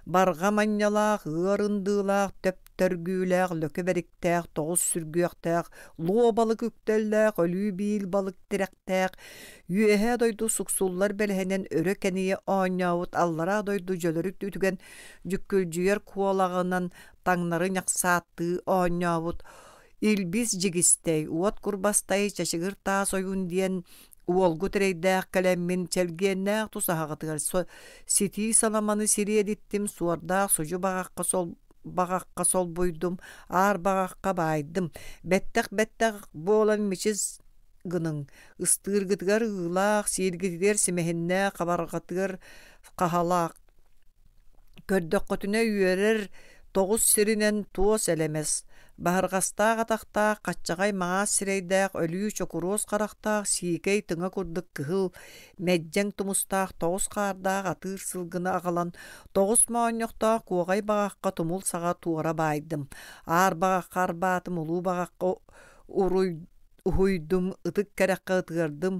барга манньалаах ыарындыылаах төптөргүүлээх лөкө бериктээх тоҕус сүргүөхтээх луо балык үктэллээх өлүү биил балык тирэхтээх үөһэ дойду суксуллар бэлэһэнэн өрө кэние оонньаабыт аллара дойду дьөлөрүк үтүгэн жүккүлжүйэр куолагынан таҥнары ñахсааттыы оонньаабыт илбис жигистэй уот курбастай чачыгыр таа союун диэн уолгу тирейдээх кэлэммин челгиэннээх тусаһаҕатыгар ситии саламаны сириэдиттим суордаах сужу багакка сол буйдум аар багакка баайдым бэттэх буолан мичис гының ыстыыргытыгар ыылаах сииргитигер симэһиннээх хабаргатыгар хаһалаах көрдөккөтүнэ үөрэр тоҕус сиринэн туос элемес Baharгастаах атахтаах каччагай маас сирейдээх өлүү чокуроос карахтаах сиикэй тыҥа курдук кыһыл мэджэң тумустаах тоҕус хаардаах атыыр сылгына аҕалан тоҕус моонньохтоох куоҕай баҕаахха тумул саҕа туора баайдым. Аар баҕаахха арбаатым, улуу баҕаахха уһуйдум, ытык кэрэххэ ытыардым,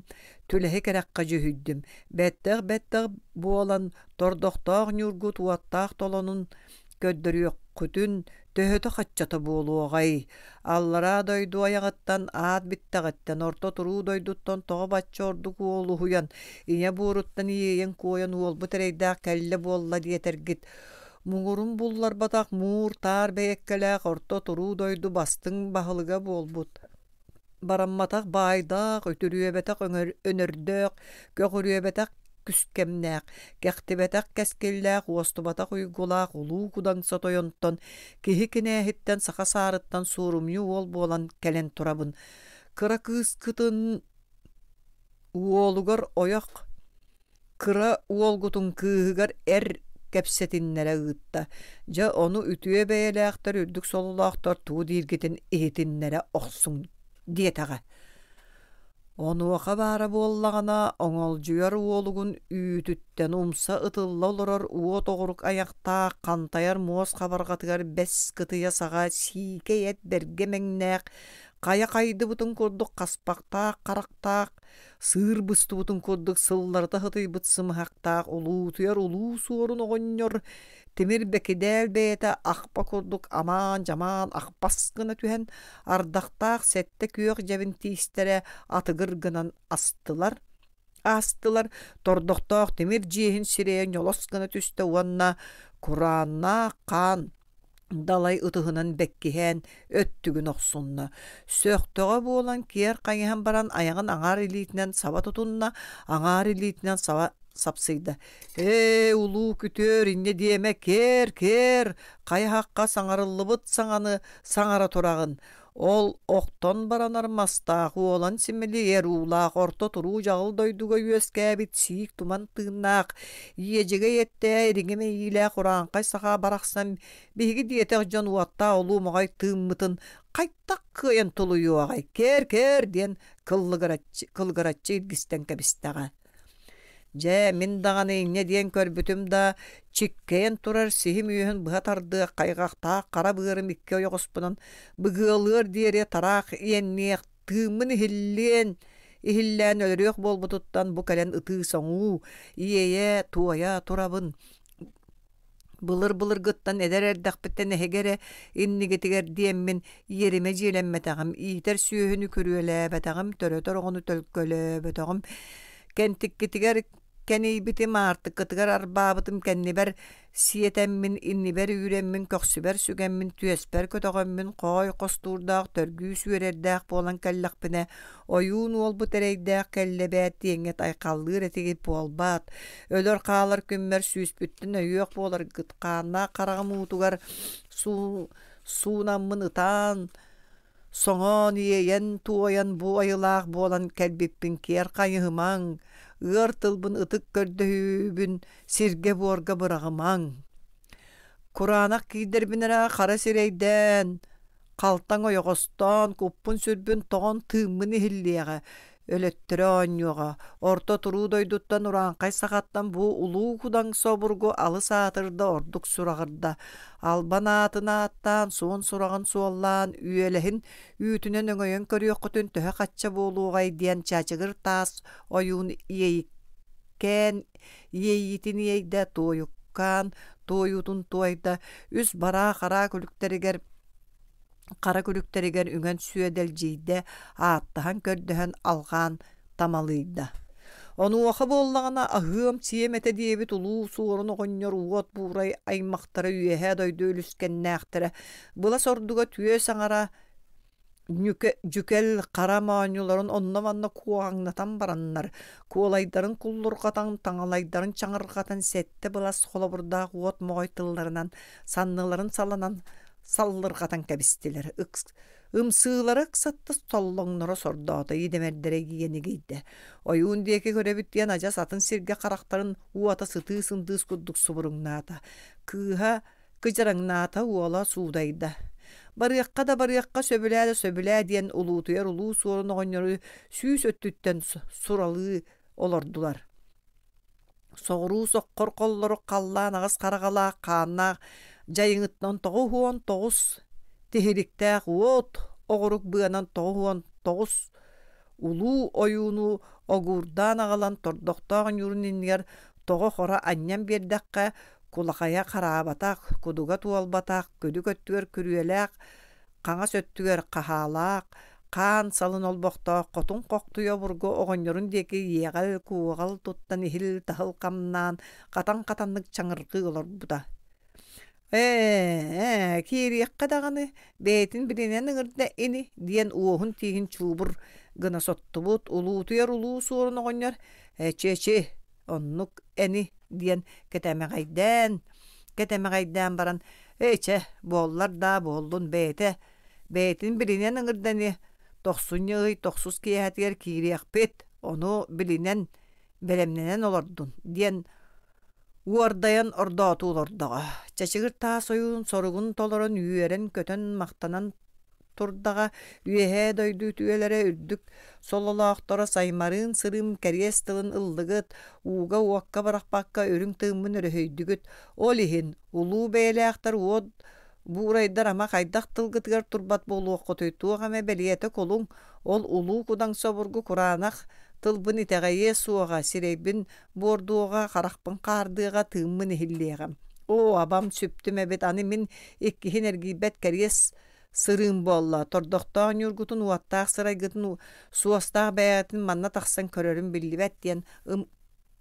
түлэһи кэрэххэ дьүһүйдүм. Бэттэх буолан тордохтоох ньургут уаттаах толонун көддөрүөххүтүн төһөтө хаччата буолуоҕай. Аллара дойду аяҕыттан аат биttäҕиттэн орто туруу дойдуттан тоҕо бачча ордук уолуһуйан, иñэ буоруттан иэйэн куойан уолбут эрэйдээх кэллэ буолла диэтэргит. Муҥурун булларбатах муур таар бэйэккэлээх орто туруу дойду бастыҥ баһылыга буолбут. Барамматах баайдаах, өтүрүөбэтэх өнөрдөөх, көхүрүөбэтэх күскемнээх, кэхтибэтэх кэскиллээх, уостубатах уйгулаах, улуу кудаҥса тойонтон, киһи кинээһиттэн саха саарыттан суурумньу уол буолан кэлэн турабын. Кыра кыыскытын уолугар оёх, кыра уолгутун кыыһыгар эр кэпсэтиннэрэ ыытта. Дьа ону үтүө бэйэлээхтэр үрдүк солулаахтар туу дииргитин иһитиннэрэ охсуҥ диэтэҕэ. Онуоха баара буоллаҕына оҥолдьуйар уолугун үүтүттэн умса ытылла олорор уо тоҕурук аяхтаах хантайар муос хабарҕатыгар бэс кытыйа саҕа сиикэй эт берге мэҥнээх, кая кайдыбытын курдук хаспактаах, карактаах, сыыр быстыбытын курдук сылларда хытыйбыт сымыһактаах, улуутуяр улуу суорун оҕонньор тимир бэкидэл бэйэтэ ахпа курдук амаан жамаан ахпас гына түһэн ардахтаах сэтте күөх дьэбин тиистэрэ атыгыр гынан астылар тордохтоох тимир дьиэһин сирэйэ ньолос гына түстэ уанна курааннаах хаан далай ытыһынан бэккиһэн өттүгүн охсунна. Сөхтөҕө буолан киэр хайыһан баран аяҕын аҥаар илиитинэн саба тутунна, аҥаар илиитинэн саба сапсыйда. Улуу күтөр инне диэме кер, хайыһакка саҥарыллыбыт саҥаны саҥара турагын. Ол охтон баранар мастаах уолан симили эруулаах орто туруу жагыл дойдуга үөскээбит сиик туман тыыннаах иэдьиге иэттээ ириҥиме иилээх ураанхай саха барахсан биһиги диэтэх дьон уатта олуу моҕой тыыммытын хайтак кыайан тулуйуаҕай кер диэн кылгыраччы иргистэн кэбистэҕэ. Дьэ мин даҕаны инне диэн көрбүтүм да чиккэйэн турар сиһим үөһүн быһа тардыах хайҕахтаах хара быарым икки ойоҕоспунан быгыалыар диэри тараах иэнниэх тыыммын иһиллээн өлөрүөх буолбутуттан бу кэлэн ытыы соҥуу иэйэ туойа турабын. Былыр гыттан эдэр эрдэхпиттэн эһигэрэ иннигитигэр диэммин иериме дьиэлэммэтэҕим, иитэр сүөһүнү күрүөлээбэтэҕим, төрөтөр оҕону төлкөлөөбөтэҕим, кэнтиккитигэр кэнийбитим аартыккытыгар арбаабытым кэннибэр сиэтэммин, иннибэр үүрэммин, көхсүбэр сүгэммин, түөспэр көтөҕөммин, хой хостуурдаах төргүү сүөрэрдээх буолан кэллэхпинэ, ойуун уолбут эрэйдээх кэллэбэät тиэҥҥэт айхаллыыр этигит буолбаат, өлөр хаалар күммэр сүүспүттүн өйүөх буолар гытхааннаах хараҕамуутугар суунаммын ытаан соҥоон иэйэн туойан бу айылаах буолан кэлбиппин киэр хайыһымаҥ, ыар тылбын ытык көрдөһүүбүн сиргэ буорга быраҕымаҥ. Кураанах киидэрбинэрэ хара сирэйдэн халтаң ойоҕостон куппун сүрбүн тоҕон тыыммын иһиллиэҕэ өлөттөрө оонньуоҕа орто туруу дойдуттан ураанхай саҕаттан бу улуу худаҥ собургу алыс аатырда ордук сураҕырда албан ааттаан суон сураҕын суоллаан үөлэһин үүтүнэн өҥөйөн көрүөххүтүн төһө хачча буолууҕай диэн чаачыгыр таас ойуун иэйитин иэйдэ туойуккаан туойутун туойда үс бараа Кара күлүктэригэр үҥэн сүөдэлдьиийдэ ааттаһан көрдөһөн алҕаан тамалыйда. Онуоха буоллаҕына аһыам тиэм этэ диэбит улуу суорун оҕонньор уот буурай аймахтара үөһэ дойду үлүскэннээхтэрэ была сордуга түө саҥара жүкел кара мааньуларын онна-манна куоҕаҥнатан бараннар, куолайдарын куллурҕатан, таҥалайдарын чаҥырҕатан сэтте былас холобурдаах уот моҕой тылларынан санныларын саллырҕатан кэбистилэр. Ымсыылары ыксатта соллоҥноро сордоото идэмэрдэрэ киенигийдэ. Ойуун диэки көрөбүт диэн ажа сатын сиргэ харахтарын уата сытыы сындыыс курдук субуруҥнаата. Кыыһа кыдьараңнаата уола суудайда. Barıqqa da barıqqa söbülä diyen ulutuyar ulu sorun oğonyoru süs öttütten suralı olordular. Soğuru soqqor kolloru qallaan ağız qaraqala qaanna jayıngıtnan toğu huon toğuz tihiriktää uot oğuruk bıanan toğu huon toğuz ulu oyunu ogurdan ağalan tordoqtağın yurun inniger toğu xora anyan berdaqqa kulaqaya qarabataq kuduga tuolbataq ködük öttüger kürüelaq qaňa söttüger qahalaq qaan salın olboqta qotun qoqtuya burgo oğonyorun deki yeğal kuğal tuttan ihil tahıl qamnan qatan-qatanlık çaڭırqı olor buda. Kiriyakka dağını beytin bilinen ıngırda eni diyen uohun tihin çubur gına sottubut ulutuyar ulu sorun oğonyor. Çeçe onnuk eni diyen ketemeğaydan baran bollar da bollun beyte beytin bilinen ıngırda ne 90 kiyatiyar kiriyak pet onu bilinen belemnenen olordun diyen uardayan ordatu olordaga. Çaçıgır ta soyun sorugun toloron üyeren kötön maktanan turdaga üyehe doydu tüyelere ürdük sololaqtora saymarın sırım keries tılın ıldıgıt uga uakka barakbakka örün tığımın öröhöydügüt olihin ulu beyleaktar uod buğraydar ama kaydak tılgıtgar turbat bolu qotoytuğ ama beliyete kolun ol ulu kudan soburgu kuranak tılbın itegaye suaga sireybin borduğa qaraqpın qardığa tığımın ehilleğim. O abam süptüm ebet animin ikkihin ergibet keries sırın bolla tordoqtağın yurgutun uattağ sıraygıtın suastağ bayatin manna taqsan körörün billibet diyen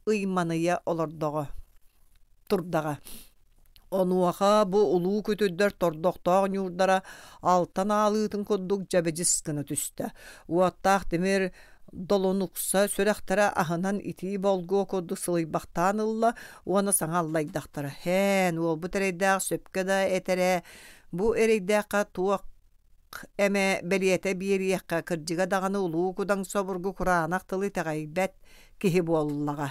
ıymanıya olordoğa turdağa. Onuaha bu ulu kötüdür tordoqtağın yurdara altan ağlıtın kodduk jabejis kını tüste. Uattağ demir dolonuksa sörektara ahınan iti bolgu koddu sılıybaqtan ılla ona saŋallaydaqtara. Hen ol bu tereydağ söpkada etere bu ereydağ tuaq eme beliyete biriyaqqa kırjıga dağını ulu kudan soburgu kuraanak tılı tegaybet kihi boluğa.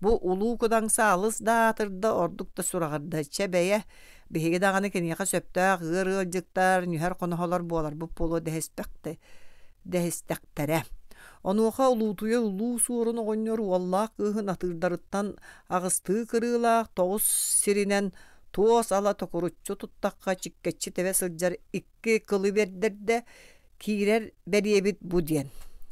Bu ulu kudan sağlız dağıtırda ordukta surağırda çebeye bihigi dağını keniyaqa söptağ gırılcıktar nüher konuholar bolar bu polo dehestektere. Onuğa ulutuya ulu sorun oğonyor valla kıhın atırdarıttan ağıstığı kırılaq toğuz sirinen toğuz ala tokurutçu tuttaqqa çikketçi teve sılcar ikki kılı berderde kirer beriyebit bu diyen.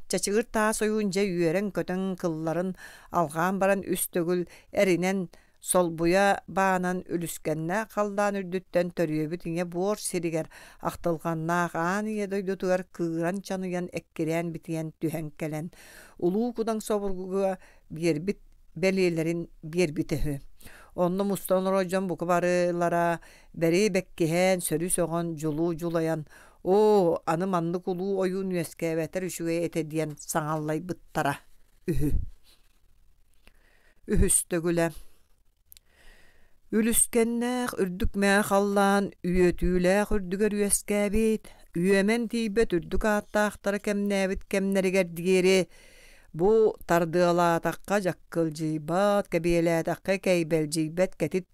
Çaçıgır ta soyunca yüeren kötön kılların alğan baran üstögül erinen solbuya bağanan ülüskenne kaldan ürdütten törüyebitine bor siriger aqtılganna qaniye doydutugar kıran çanıyan ekkiren bitiyen tühenkelen ulu kudan soburguga birbit belelerin birbitehü. Onnu mustanır hocam bu kabarılara beri bekkihen sörü soğan julayan o anımanlık ulu oyun üeskeveter üşüge ete diyen saŋallay bıttara ühüstögüle. Ülüskennäq ürdükmäe hallan üyetüläq ürdüger üeskäbit üyemen tiibet ürdük aattaaxtara kemnäbit kemneriger digeri bu tardıalaataqqa jakkıljıybat kebieläätaqqa keybeljiybat ketit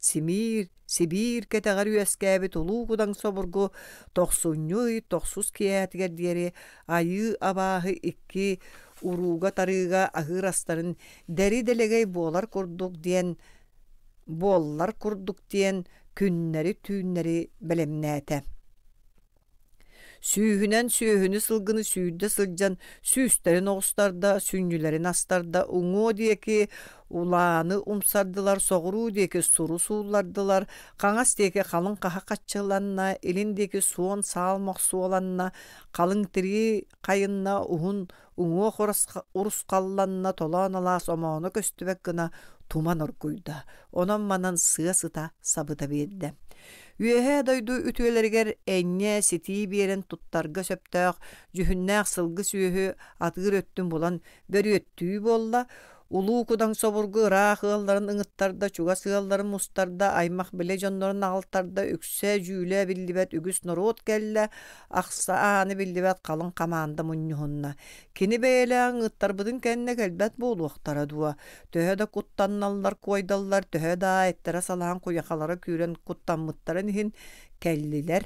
Sibir keteğer üeskäbit ulu kudan soburgu 90 kiyatiger digeri ayı abahı ikki uruga tarıga ahır astarın deri delegey bollar kurduk diyen künneri tünneri belemnäte. Sühünü sılgını süyde sılcan süsterin oğustarda, sünnülerin astarda, uŋu diyeki ulağını umsardılar, soğuru diyeki suru suğulardılar, qaŋas diyeki qalın qaha qaççılanna, elindeki suon sağalmaq suolanna, qalın tiri qayınna, uhun uŋu urus qallanna, tolan alas omağını köstübek gına tuman orguyda. Onan manan sığa sabıta verdi. Üyehe doydu ütüeleriger enne siti biren tuttarga söptağ, jühünnäq sılgı süyühü atgır öttün bulan beri öttüğü bolla, ulu kudan soburgu ıra hığalların ıngıttarda, çuga sığalların mustarda, aymaq bile jonların ağıltarda, ökse jüyle billibet ügüs norot gelle, aksa anı billibet kalın kamanda munnuhunna. Kini beyle ıngıttar bıdın kenne gelbet bolu oqtara duwa. Töhe da kuttannallar koydallar, töhe da ettere salahan kuyakalara küren kuttanmıttara nihin kelliler.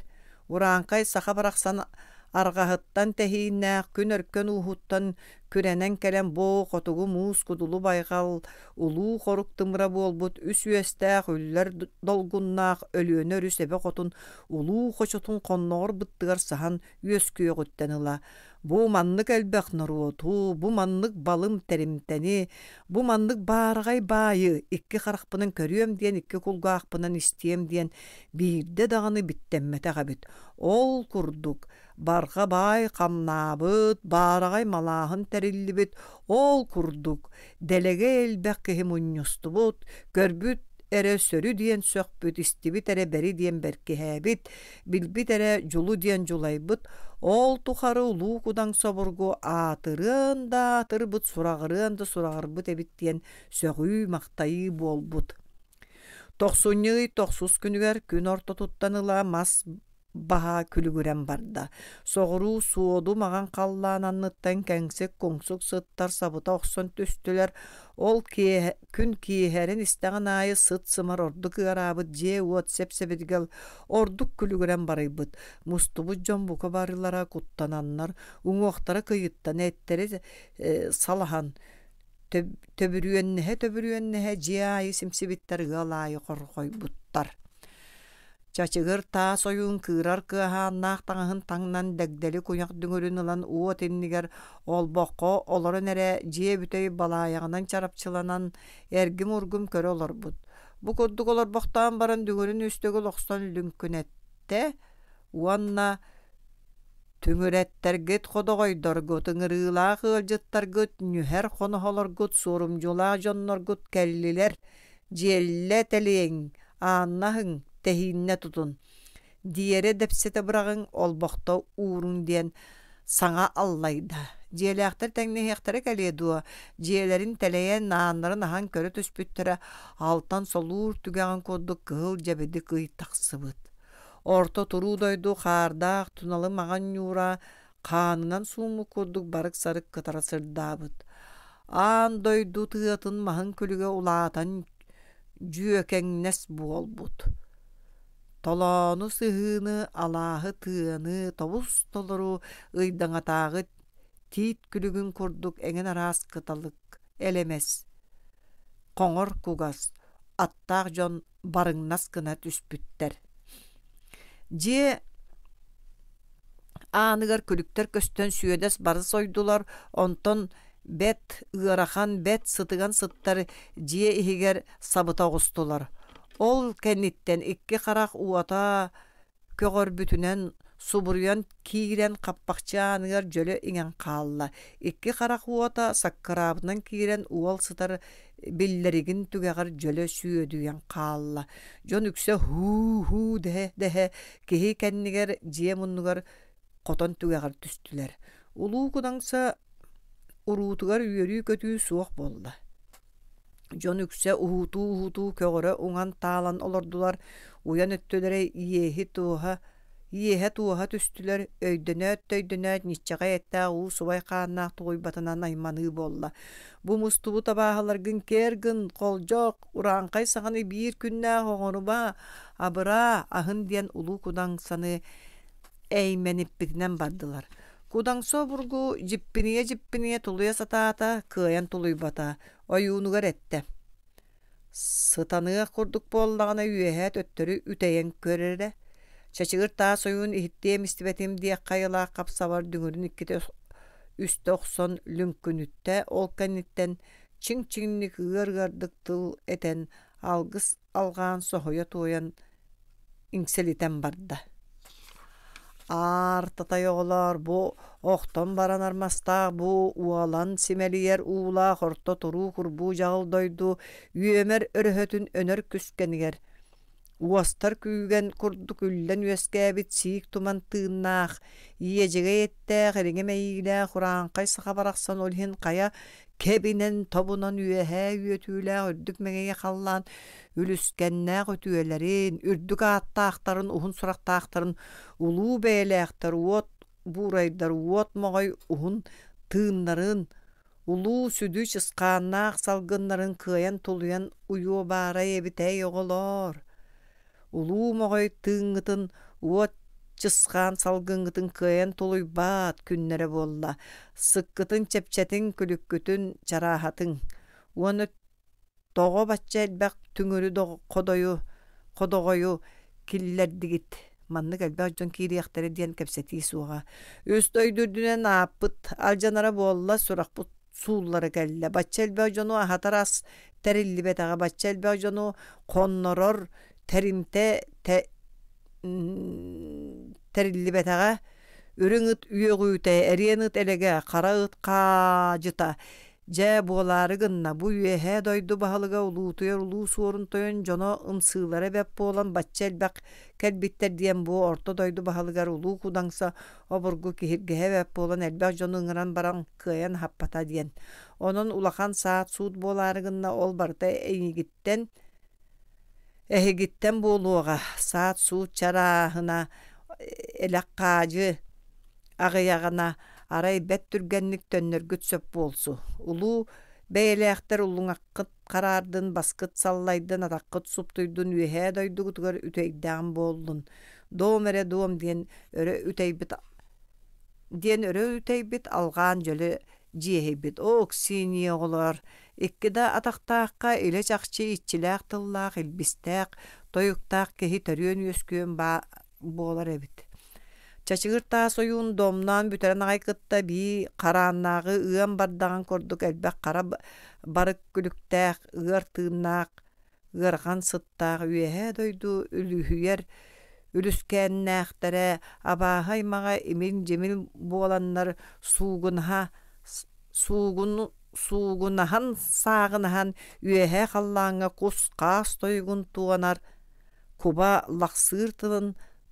Urankay saha baraqsan argaһыттан тэһииннээх күн өркөн уһуттан күрэнэн кэлэн боо хотугу муус кудулу байгал улуу хорук тымыра буолбут үс үөстээх үллэр долгуннаах өлүөнөр үс эбэ хотун улуу хочотун конноор быттыгар сахан үөскүөҕүттэн ыла. Бу маннык элбэх норуоту, бу маннык балым теримтени, бу маннык бааргай баайы, икки харахпынан көрүөм диэн, икки кулгаахпынан истиэм диэн биирдэ даҕаны биттэммэтэҕэ бит. Ол курдук барга бай камнаабыт, баарагай малааһын териллибит, ол курдук дэлеге элбэх киһи мунньустубут, көрбүт эре сөрү диэн сөкпүт, истибит эре бери диэн беркиһээбит, билбит эре жулу диэн жулайбыт, ол тухары улуу кудаң собургу аатырын да атырбыт, сурагырын да сурагырбыт эбит диэн сөгүү мактайы буолбут. 90-90 күнүгер күн орто туттаныла мас баха күлүгүрен барда. Соғыру суоду маған қаллаананныттан кәңсек коңсук сыттар сабыта оқсон түстілер. Ол күн киехерин истеген айы сыт сымар ордук ырабыт же уот сепсебедгел ордук күлүгүрен барайбыт. Мустубут жомбука барылара куттананнар, уңуақтары кыйыттан әттері салахан төбүрүөннэһэ же айы симсибиттер галайы коргой буттар. Чачыгыр таа союун кыырар кыаһааннаах таҥаһын таҥнан дэгдели куняк дүҥөрүн ылан уот иннигер олбоххо олорон эре дьиэ бүтэй балааyaҕынан чарапчыланан эргим ургум көрө олорбут. Бу курдук олорбохтаан баран дүҥөрүн үстөгүл охсон лүҥкүнэтте уанна түҥүрэттергит ходогойдоргут, ыңырыылаах ыалдьыттаргыт, нүһэр хоноһолоргут, суурумдьулаах дьонноргут кэллилэр дьиэллэ телиэң ааннаһыҥ тэһииннэ тутун. Диэре дэпсэте бырагын олбохто уурун диэн саҥа аллайда. Дьиэлээхтэр тэҥниһиэхтэрэ кэлиэдуа, дьиэлэрин тэлэйэн нааннарын аһан көрө түспүттэрэ алтан солуур түгэҕин курдук кыһыл дьэбиди кый тахсыбыт. Орто туруу дойду хаардаах туналы маҕан ньуура хаанынан сууму курдук барык сарык кытара сырдаабыт. Аан дойду тыатын маһын күлүгэ улаатан дьүөкэҥнэс буолбут. Толоону сыһыыны, алааһы тыаны, тобус толору ыйдаҥатааҕы тиит күлүгүн курдук эҥин араас кыталык элемес. Коҥор кугас, аттаах дьон барыҥнас гына түспүттэр. Дьиэ ааныгар күлүктэр көстөн сүөдэс барыс ойдулар, онтон бет ыарахан, бет сытыган сыттар дьиэ иһигэр сабыта оҕустулар. Ол кэнниттен икки харах уата көгөрбүтүнэн субуруян киирен каппахчааныгар жөлө иңен хаалла. Икки харах уата саккараабынан киирен уол сытар биллеригин түгэгар жөлө сүйөдүйен хаалла. Жон үксө хуу дехе киһи кэннигер дьиэ муннугар котон түгэгар түстүлэр. Улуу кудаҥса уруутугар үөрүү көтүү суох болла. Жон үксө уһутуу көгөрө уңан таалан олордулар, уян өттөлөрө иеһэ туоһа түстүлэр, өйдөнөөт ниччаға эттää уу субай хааннаах тугуйбатынан айманы болла. Бу мустубу табааһаларгын кергин колжок ураанкай саҕаны биир күннээх оҕоруба абыра аһын диэн улуу кудаҥсаны эймениппитинэн бардылар. Кудаҥсо бургу жиппиниэ тулуя сатаата кыайан тулуйбата, ойуунугар этте. Сытаныах курдук буоллаҕына үөһэät өттөрү үтэйэн көрэрэ. Чачыгыр таа союун иһиттиэм истибэтим диэк хайылаах капсабар дүҥүрүн икките үстө охсон лүҥкүнүттэ ол кэнниттен чиң-чиңник ыар-ыардык тыл этен алгыс алгаан соһуйа туойан иҥселитэн барда. Татай оҕолор, бу охтон баран армастаах бу уалан симэлиер уулаа хорто туруу курбуу жагыл дойду үөмэр өрөһөтүн өнөр күскенигер. Уостар күүген курдук үллэн үөскээбит сиик туман тыыннаах, иэжигэ эттээх эриҥэ мэйилээх хураанкай саха барахсан олиһин хая кэбинэн тобунан үөтүүлээх үрдүк мэгэйэ халлаан үлүскэннээх өтүөлэрин, үрдүк ааттаахтарын, уһун сурахтаахтарын, улуу бэйэлээхтар, уот буурайдар, уот моҕой уһун тыыннарын, улуу сүдүү чыскааннаах салгыннарын кыайан тулуян уйуо баарай эбитэй оҕолоор. Улуу моҕой тыыңҥытын уот чысқан салгыңгытын кыйын толуйбаат күннере болла. Сыккытын чепчетин күлүккүтүн чарахатын. Уону тоҕо бачча элбэх түңүрү кодоҕою киллердигит. Маннык элбэх дьон киириэхтэри диэн кэпсэтии суоҕа. Үс тойдурдунан ааппыт алдьанара буолла сурахпыт сууллары кэллэ. Бачча элбэх дьону ахатарас тәриллибэтэҕэ. Бачча элбэх дьону хоннорор тэримте тәриллибэтэҕэ. Үрүң ыт үөҕүүтэ, эриэн ыт элегэ, хара ыт хаажыта. Жэ буолары гынна бу үөһэ дойду баһалыга улуутуйар улуу суорун тойон дьоно ымсыылара бэп буолан бачча элбэх кэлбиттэр диэн бу орто дойду баһалыгар улуу кудаңса обургу киһиргэһэ бэп буолан элбэх дьону ыҥыран баран кыайан хаппата диэн. Онон улахан саат суут буолары гынна ол барыта эһигиттен буолуоҕа саат суут чарааһына элэх хаажы аҕыйаҕына арай бэт түргэнник төннөргүт сөп буолсу. Улуу бэйэлээхтэр улуҥаккыт караардын баскыт саллайдын атаккыт суптуйдун үөһэ дойдугутугар үтэйдээн буоллун. Доом эрэ доом диэн өрө үтэйбит алгаан дьөлө дьиэһийбит. О Ксения оҕолор иккида атахтаахха илэ чахчы иччилээх тыллаах илбистээх тойуктаах киһи төрүөн үөскүөн буолар эбит. Чачыгыр таас ойуун домнан бүтэрэн аҕайкытта bii харааннааҕы ыан бардаган курдук элбэх хара барык күлүктээх ыар тыыннаах ыархан сыттаах үөһэ дойду үлүһүйэр үлүскээннээхтэрэ абааһа аймаҕа имин жемил буоланнар суугунаһан саагынаһан үөһэ халлааҥҥа кус хаас тойгун туанар куба лахсыыр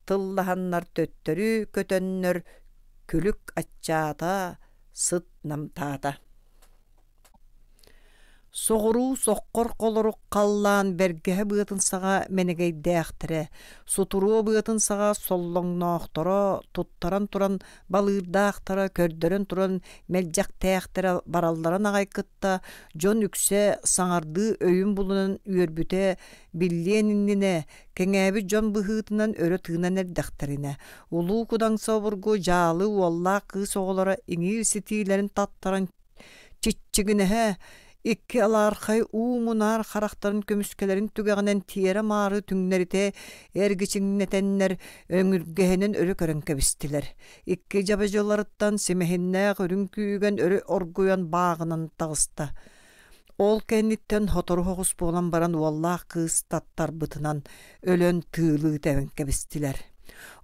тыллаһаннар төттөрү көтөннөр күлүк аччаата сыт намтаата. Соҕуруу соххор холорук халлаан бэргэһэ быатын саҕа менегейдээхтэрэ, сутуруу быатын саҕа соллоҥноохторо туттаран туран балыырдаахтара көрдөрөн туран мэлдьэхтээхтэрэ баралларан аҕайкытта дьон үксэ саҥардыы өйүн булунан үөрбүтэ биллиэниннине кэҥээби дьон быһыытынан өрө тыынан эрдэхтэринэ. Улуу кудаҥса обургу дьаалы уоллаах кыыс оҕолоро иҥиир ситиилэрин таттаран чиччигинэһэ икки алаархай уумунаар харахтарын көмүскелерин түгэҕинэн тиэрэ маары түҥнэрите эргичиҥнэтэннэр өҥүргэһинэн өрө көрөн кэбистилэр. Икки жабыжыларыттан симэһиннээх өрүң күүгэн өрө оргуйан бааҕынан тагыста. Ол кэнниттен хотору хоҕус буолан баран уоллаах кыыс таттарбытынан өлөн тыылыы тэбэн кэбистилэр.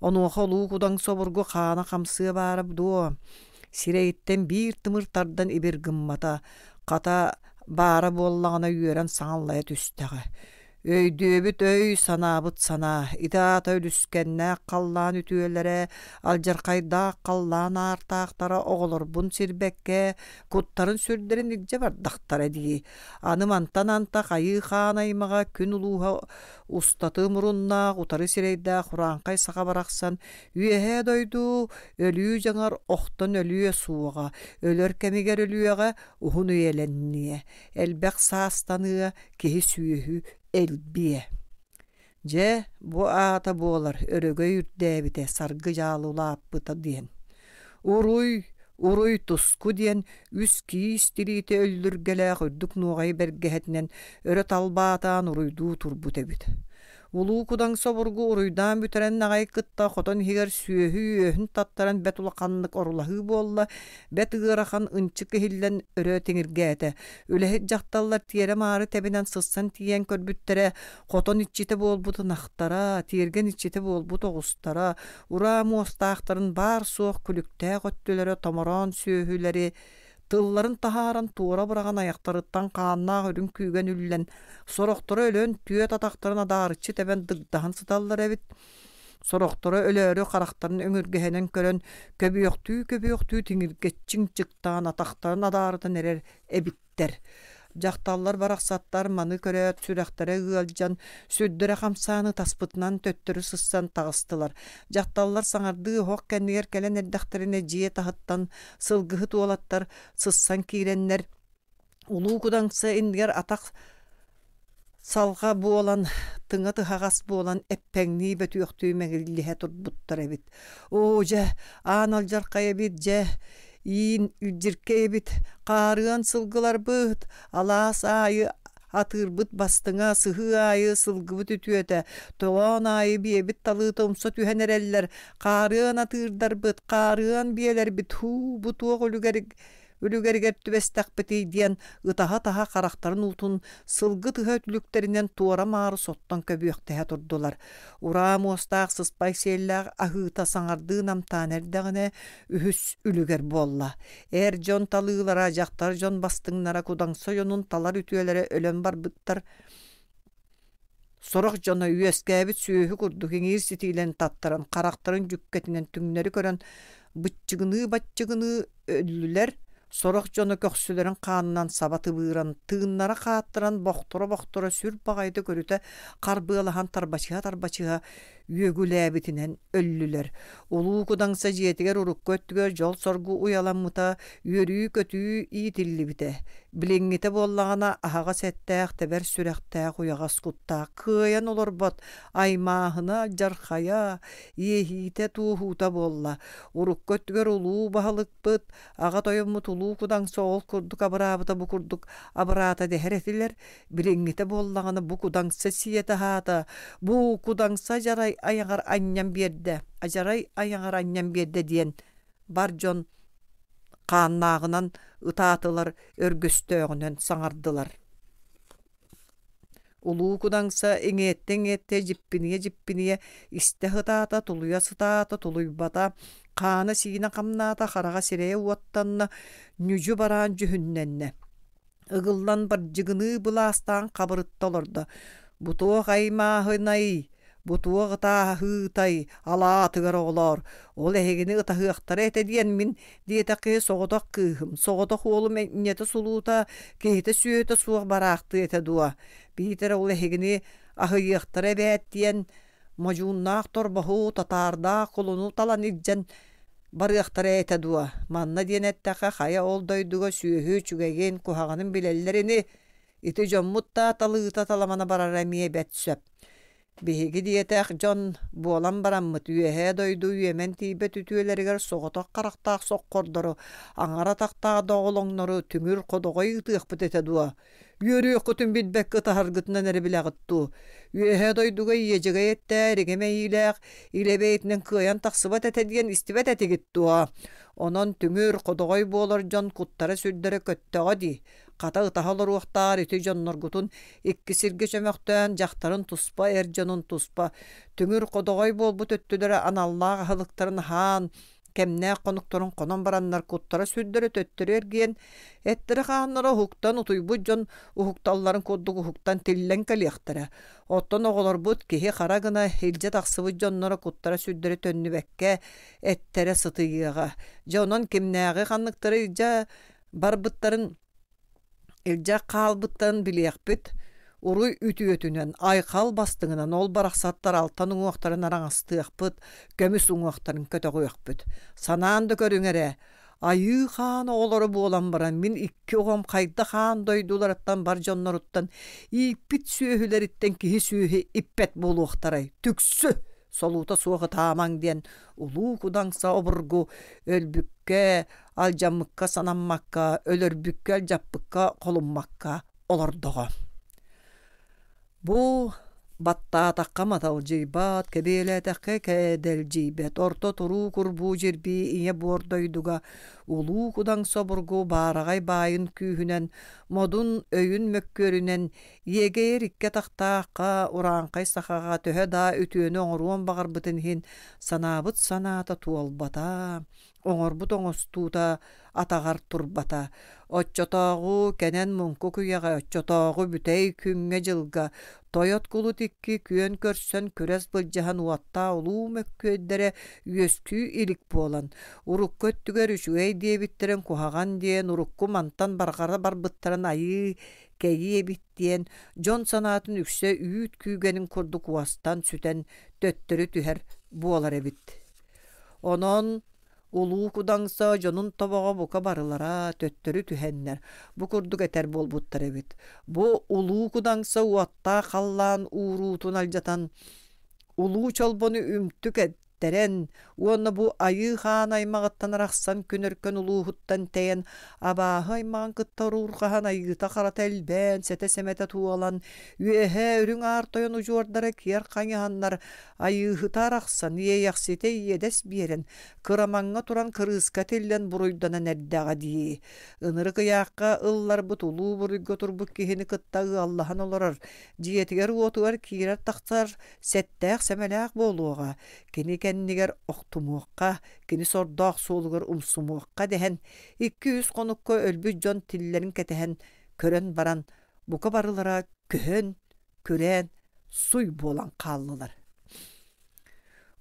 Онуоха олуу кудаң собургу хаана хамсыа баара дуо. Сирэйиттен биир тымыртардан ибир гыммата хата баара буоллаҕына үөрэн саҥаллайа түстэҕэ. Өйдүөбүт өй санаабыт санаа. Итаата өлүскэннээх халлаан үтүөлэрэ алдьархайдаах халлаан аартаахтара оҕолорбун сирбэккэ куттарын сүрдэрин илдьэ бардахтара дии. Аны мантан-анта хайыы хаан аймаҕа күн улууһа устаты муруннаах утары сирэйдээх хураанхай саха барахсан үөһэ дойду өлүү дьаҥар охтон өлүө суоҕа, өлөр кэмигэр өлүөҕэ уһун үөленниэ. Элбэх саастаныа киһи сүүһү элбие. Же бу аата буолар өрөгөй үрдээбите саргы жаалуулааппыта диэн. Уруй туску диэн үс киис тирите өллүргэлээх өрдүк нуоҕай бэргэһэтинэн өрө талбаатаан уруйдуу турбут эбит. Улуу кудаң собургу уруйдаан бүтэрэн аҕайкытта хотон хигэр сүөһү үөһүн таттаран бэт улаханнык орулаһыы буолла, бэт ыарахан ынчы киһиллэн өрөө тиҥиргээте. Үлэһит дьахталлар тиэрэ маары тэбинэн сыссан тиийэн көрбүттэрэ хотон иччите буолбутунахтара, тиэрген иччите буолбут оҕустара, ураа муостаахтарын баар суох күлүктээх өттүлэрэ томороон сүөһүлэри тылларын тахааран туора быраган аяктарыттан хааннаах өрүн күүгэн үллэн сорохторо өлөн түөт атактарын адаарыччы тэбэн дыгдаһан сыталлар эбит. Сорохторо өлөөрү харахтарын өҥүргэһэнэн көрөн көбүөхтүү тиҥиргэччиң чыктаан атактарын адаарытын эрер эбиттер. Жакталлар барахсаттар маны көрөөт сүрэхтере ыалдьан сүрдөрө хамсааны таспытынан төттөрү сыссан тагыстылар. Жакталлар саңардыы хох кэннигер келен эрдэхтерине жие таһыттан сылгыһы туолаттар сыссан кииреннер. Улуу кудаҥса индигер атах салга буолан бастыңа тыхагас болан эппеңни бөтүөктүү мегиллиһе турбуттар эбит. О же аналжар кайбит же ин илжирке эбит каарыан сылгылар быт алаас айы атырбыт бастыңа сыһы айы сылгыбыт үтүөтэ тоон айы биэбит талыы томсо түһэнереллер каарыан атырдар быт каарыан биэлер бит хуу бутуок үлүгэригэр түбэстахпытый диэн ытаха-таха харахтарын утун сылгы тыһа түлүктеринен туора маары соттон көбүөхтэһэ турдулар. Ураам остаах сыспай сиэллээх аһыыта саҥардыы намтаанэрдэҕинэ үһүс үлүгэр буолла. Эр дьон талыылара дьахтар дьон бастыҥнара кудаҥса дьонун талар үтүөлэрэ өлөн барбыттар. Сорох дьоно үөскээбит сүөһү курдук иҥиир ситиилэн таттаран харахтарын жүккэтинэн түҥнэри көрөн быччыгыныы өллүлэр сорох дьоно көхсүлэрин хаанынан сабаты быыран тыыннара хааттыран бохторо сүр багайды көрүтэ карбыалахан тарбачыга үөгүлээбитинен өллүлэр. Улуу кудаҥса дьиэтигэр урукка өттүгөр жол соргу уяламмыта үөрүү көтүү иитиллибите. Билиңҥите буоллаҕана аһаҕа сэттээх тэбэр сүрэхтээх уяҕас куттаах кыайан олорбот аймааһына жархая иэһиитэ туухуута буолла. Урукка өттүгөр улуу баһалыкпыт аҕа тойоммут улуу кудаҥса ол курдук абыраабыта бу курдук абыраата дэһэр этилэр. Билиңҥите буоллаҕана бу кудаҥса сиэтэ хаата бу кудаҥса жарай аяҥар анньан биэрдэ диэн бар дьон хааннааҕынан ытаатылар өргөстөöҕүнэн саҥардылар. Улуу кудаҥса иҥиэтте жиппиниэ истэ хытаата тулуя сытаата тулуйбата хаана сиина хамнаата хараҕа сирэйэ уоттанна нүжү бараан жүһүннэннэ. Ыгыллан баржыгыныы былаастаан хабырытта олордо. Бутуох аймааһынай бутуох ытааһыытай алаатыгар оҕолоор ол эһигини ытаһыахтара этэ диэн мин диэтэххи соҕотох кыыһым соҕотох уолум эҥñэтэ сулуута киһитэ сүөтэ суох бараахтыы этэ дуа биитэр ол эһигини аһыйыахтара эбээт диэн можууннаах торбоһуу татаардаах кулуну талан илдьэн барыахтара этэ дуа манна диэнэттэхэ хая ол дойдуга сүөһүү чүгэйин куһаҕанын билэллэрини ити дьоммутта талыыта таламана барар эмиэ бэт сөп. Биһиги диэтэх дьон буолан бараммыт үөһэ дойду үөмэн тиибэт үтүөлэригэр соҕотох харахтаах соккордору аҥара тахтаа доҕолоҥнору түҥүр ходоҕой ытыахпыт этэ дуа. Үөрүөххүтүн билбэккэ таһаргытынан эрибилэҕиттуу. Үөһэ дойдуга ийэдьигэ этэ эригэмэ илэбэйитинэн кыайан тахсыбат этэ диэн истибэт этигит дуа. Онон түҥүр ходоҕой буолар дьон куттара сүрдэрэ көттөҕө дии. Хата ытаһалоруохтаар ити дьонноргутун икки сиргэ чөмөхтөөн дьахтарын туспа эр дьонун туспа түҥүр ходоҕой буолбут өттүлэрэ аналлаах аһылыктарын хаан кэмнээх конукторун конон бараннар куттара сүрдэрэ төттөрүөр киэн эттери хааннара уһуктан утуйбут дьон уһукталларын курдук уһуктан тиллэн кэлиэхтэрэ. Оттон оҕолорбут киһи хара гына илдьэ тахсыбыт дьоннора куттара сүрдэрэ төннүбэккэ эттерэ сытыйыаҕа. Дьонон кимнээҕи ханныктары илдьэ барбыттарын илдьэ хаалбыттан билиэхпит уруй үтүөтүнэн айхал бастыҥынан ол барахсаттар алтан уҥуохтарын араҥастыахпыт көмүс уҥуохтарын көтөҕүөхпүт. Санаан да көрүҥэрэ айыы хаан оҕолору буолан баран мин икки оҕом хайда хаан дойдуларыттан бар дьонноруттан ииппит сүөһүлэриттэн киһи сүөһү иппет буолуохтарай түксү солуута суоҕа таамаң диэн улуу кудаҥса обургу өлбүккэ алдьаммыкка санаммакка өлөрбүккэ алдьаппыкка холуммакка олордоҕо. Бу баттаатахха маталдьыйбат кэбиэлээтэххэ кээдэлдьийбэт орто туруу курбуу дьирbii ийэ буордойдуга улуу кудаҥса обургу баараҕай баайын күүһүнэн модун өйүн мөккөрүнэн иэгэйэр икке тахтаахха урааҥхай сахаҕа төһө даа үтүөнү оҥоруон баҕарбытын иһин санаабыт санаата туолбата оҥорбут оҥостуута атаҕар турбата. Оччотооҕу кэнэн мунку күйэҕэ оччотооҕу бүтэй күҥҥэ дьылга тойот кулут икки күөн көрсөн күрэс былдьаһан уаттаа улуу мөккүөддэрэ үөскүү илик буолан. Урукка өттүгэр үчүгэй диэбиттерэн куһаҕан диэн урукку мантан баргара барбыттаран айыы кэйии эбит диэн дьон санаатын үксэ үүт күүгэнин курдук уастан сүтэн төттөрү түһэр буолар эбит. Онон Улуу кудаңса жонун тобоға бука барылара төттөрү түһеннер. Бу курдук этер болбуттар эбит. Бу улуу кудаңса уатта қаллан уурутун алжатан улуу чолбону үмтүк эттерен, уонна бу айы хаан аймагыттан рахсан күнөркөн улууһуттан тейен абааһы аймагын кыттаруургахан айыта харата элбэн сете семете туалан үэһэ үрүң аартойон ужуордара киер хаñаһаннар айыһыта рахсан иэйэхсите иэдэс биэрен кырамаңҥа туран кырыыска тиллэн буруйданан эрдэҕэ дии. Ыныры кыяакка ылларбыт улуу буруйга турбут киһини кыттагы аллахан олорор диэтигер уотугар киирэр тахсар сеттээх семэлээх буолуоҕа кини кэннигер охтумуокка кини сордоох суулугар умсумуокка дэһэн 200 конукко өлбүт дьон тиллэрин кэтэһэн көрөн баран бука барылара көһөн күрээн суй буолан хааллылар.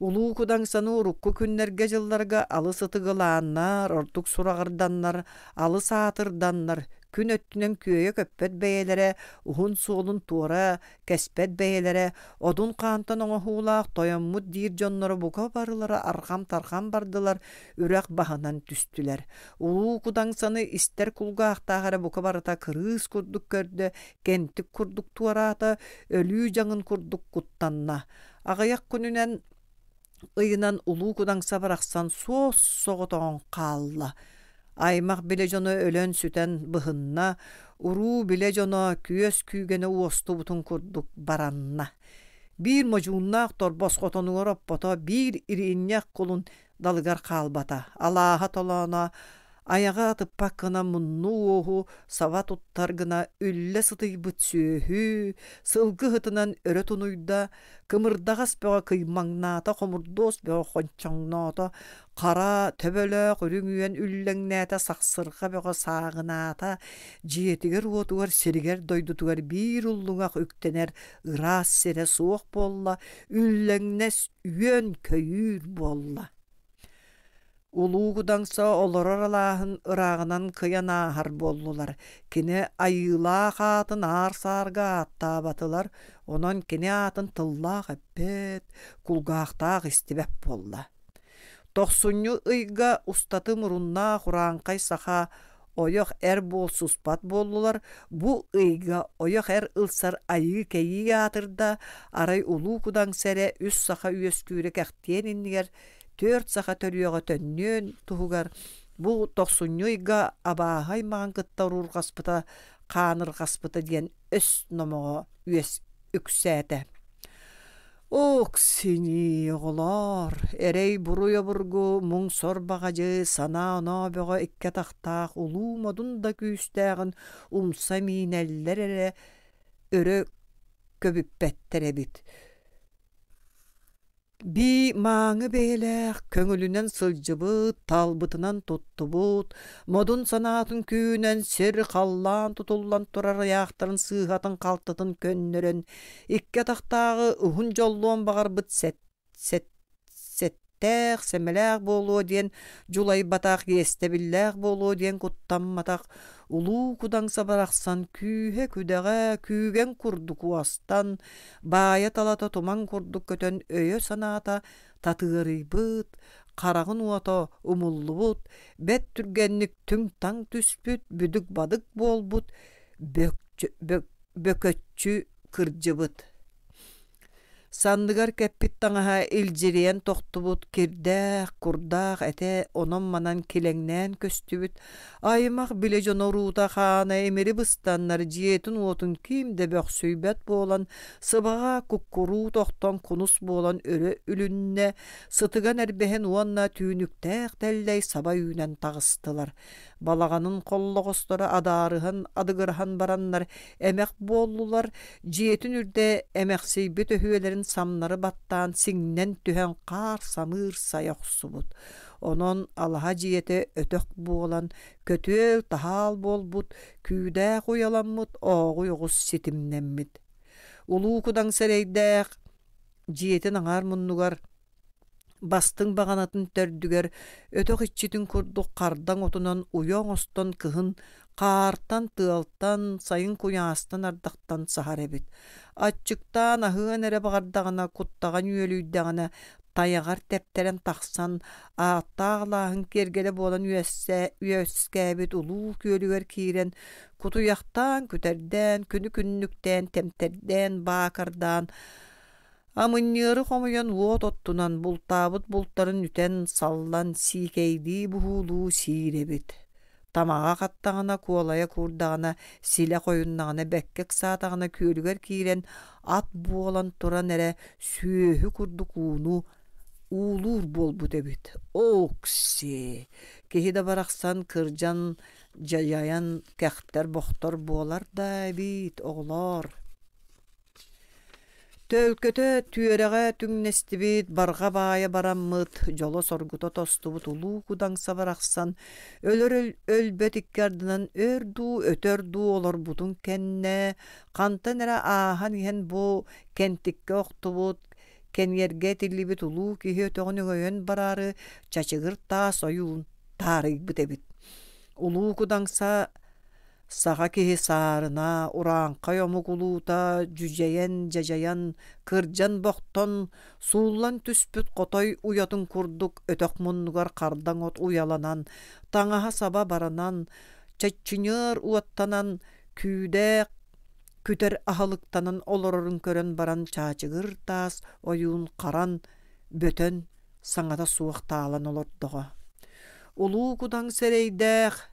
Улуу кудаңсаны урукку күннерге жылларга алыс ытыгылааннар, ортук сурағырданнар, алыс атырданнар, күн өттүнен күйе көппет бәйелері, ухун суолун туора, кәспет бәйелері, одун қаантан оңахуулаақ тойаммут дир жоннары бука барылары архам-тархам бардылар, үрәк баханан түстүлер. Улуу кудаңсаны истер кулгаақтағары бука барыта кырыыс курдук көрді, кенттік курдук туарата, өлүү жаңын курдук куттанна. Ағаяқ күнінен ыйынан улуу кудаңса барақсан соос соғытоғын қалла. Аймақ біле жоны өлөн сүтен бұхынна, уруу біле жоны күйес күйгені уосту бұтын күрдік баранна. Bir можууннаақ торбос қотонуғыр оппото, bir ириннях кулун далыгар қалбата. Алааха толона, аяға тыппаққына мұнну оғу, сава туттаргына үллі сытый бұт сүйі, сылғы хытынан өрі тұнуйда, кымырдағас бөға кыймаңната, қомырдос бөға қончаңната, қара төбөлі құрыңуен үлләңнәті сақсырға бөға сағыната, жиетігер отуғар серігер дойдутуғар бір ұллыңақ үктенер ырас сере суық болла, үлләңнәс үйен көйір болла. Улуу кудаңса олорор алаахын ыраагынан кыянаахар боллулар. Кини айыла хаатын аар-саарга аттаабатылар, онон кини атын тыллаах эппет, кулгаахтаах истибэп болла. Тохсунню ыйга устаты мурунна хураанкай саха ойох эр болсуспат боллулар. Бу ыйга ойох эр ылсар айы кейи атырда арай улуу кудаңсере үс саха үескүүрек äхтиэн иннигер 4 саха төрүөҕө төннүөн туһугар бу тохсуннюйга абааһай маан кыттаруургаспыта хааныргаспыта диэн өс номоҕо үес үксээте. Ок сини оҕолоор эрей буруя бургу муң сорбагажы сана онообөҕө икке тахтаах улуу модун да күүстээҕин умса миинэллэр эре өрө көбүппэттэр эбит. Би маңы бейлэх көңүлүнен сылжыбыт, талбытынан туттубут, модун санаатын күүнен сер қаллан тутуллан турар яақтарын сыйғатын қалтытын көннөрөн, икке тақтағы ұхын жоллуон бағарбыт сеттәқ, семеләқ болуо диен, жулай батақ естебілләқ болуо диен куттамматақ, улуу кудаңса барақсан күйе күдәғә күйген курдук уастан, бая талата туман курдук көтөн өйө санаата татыырыйбыт, қарағын уата умуллубут, бет түргенник түң таң түспүт, бүдүк бадык болбут, бөкөтчү кыржыбыт. Сандыгар кәппит таңаха илжириен тоқтубут, кирдәқ, курдақ, әте онон манан келеңнән көстүбүт. Аймақ біле жонорууда хаана эмери быстаннар жиетін отын кимде бөқ сөйбәт болан, сыбаға куккуру тоқтан кунус болан өрі үлінне, сытыган әрбәхен уанна түйініктәқ тәлләй саба үйнен тағыстылар. Балағанын қоллоғыстары адарыған, адыгырхан бараннар әмәқ болулар, жиетін үрде әмәқ сейбет өхуелерін самнары баттан сиңнен түһен қар самыр сайоқсубут. Онон алаха жиеті өтөк болан, көтөл тахал болбут, күйдәқ уяламмыт, оғу оғыз сетімненмит. Улуу кудаң сәрейдәқ жиетін аңар мұннугар, бастың бағанатын төрдүгер, өтөк итчитин курдук қардан отунан уяң остон кыһын, қартан тыалтан, сайын куяастан ардақтан сахар эбит. Атчыктан ахыган эре бағардағына, куттаған үйелүйдағына, Таяғар тептерен тақсан, аттағылағын кергелі болан үйөскәбет улуу көлігер киирен, кутуяқтан, күтерден, күні күннүктен, темтерден, бакардан, амынныры хомуян уот оттунан бултабыт булттарын үтен саллан сикейді бұхулу сиребит. Тамаға қаттағына, куалая курдағына, силе қойыннағына, бәккек саатағына көлігер киирен, ат буолан туран әрі сүйөхі курдук уну улур болбут эбит. Окси! Кехида барақсан кыржан жаяян кәхтер бохтор болар да бит, оғлар. Төлкөтө түйереге түңнестибит, барға бая бараммыт, жоло соргуто тостубут улуу кудаңса барақсан, өлөр өлбөт иккардынан өрду, өтөрду олар бутун кенне, қантан әрі ахан иен бу кентикке оқтубут, кенерге тиллибит улуу кихи өтөғүнү өйөн барары чачыгыр таас оюун таарык битебит. Улуу кудаңса саға кихи саарына, ураанқа йомук улуута, жүжейен, жажаян, кыржан боқтон, суулан түспүт qoтой уятын курдук, өтөк муннугар кардан от уяланан, таңаха саба баранан, чаччыныр уаттанан, күйдэ күтер ахалыктанан олорорун көрөн баран чаачыгыр таас оюун каран бөтөн саңата суактаалан олордоға. Улуу кудаң серейдэх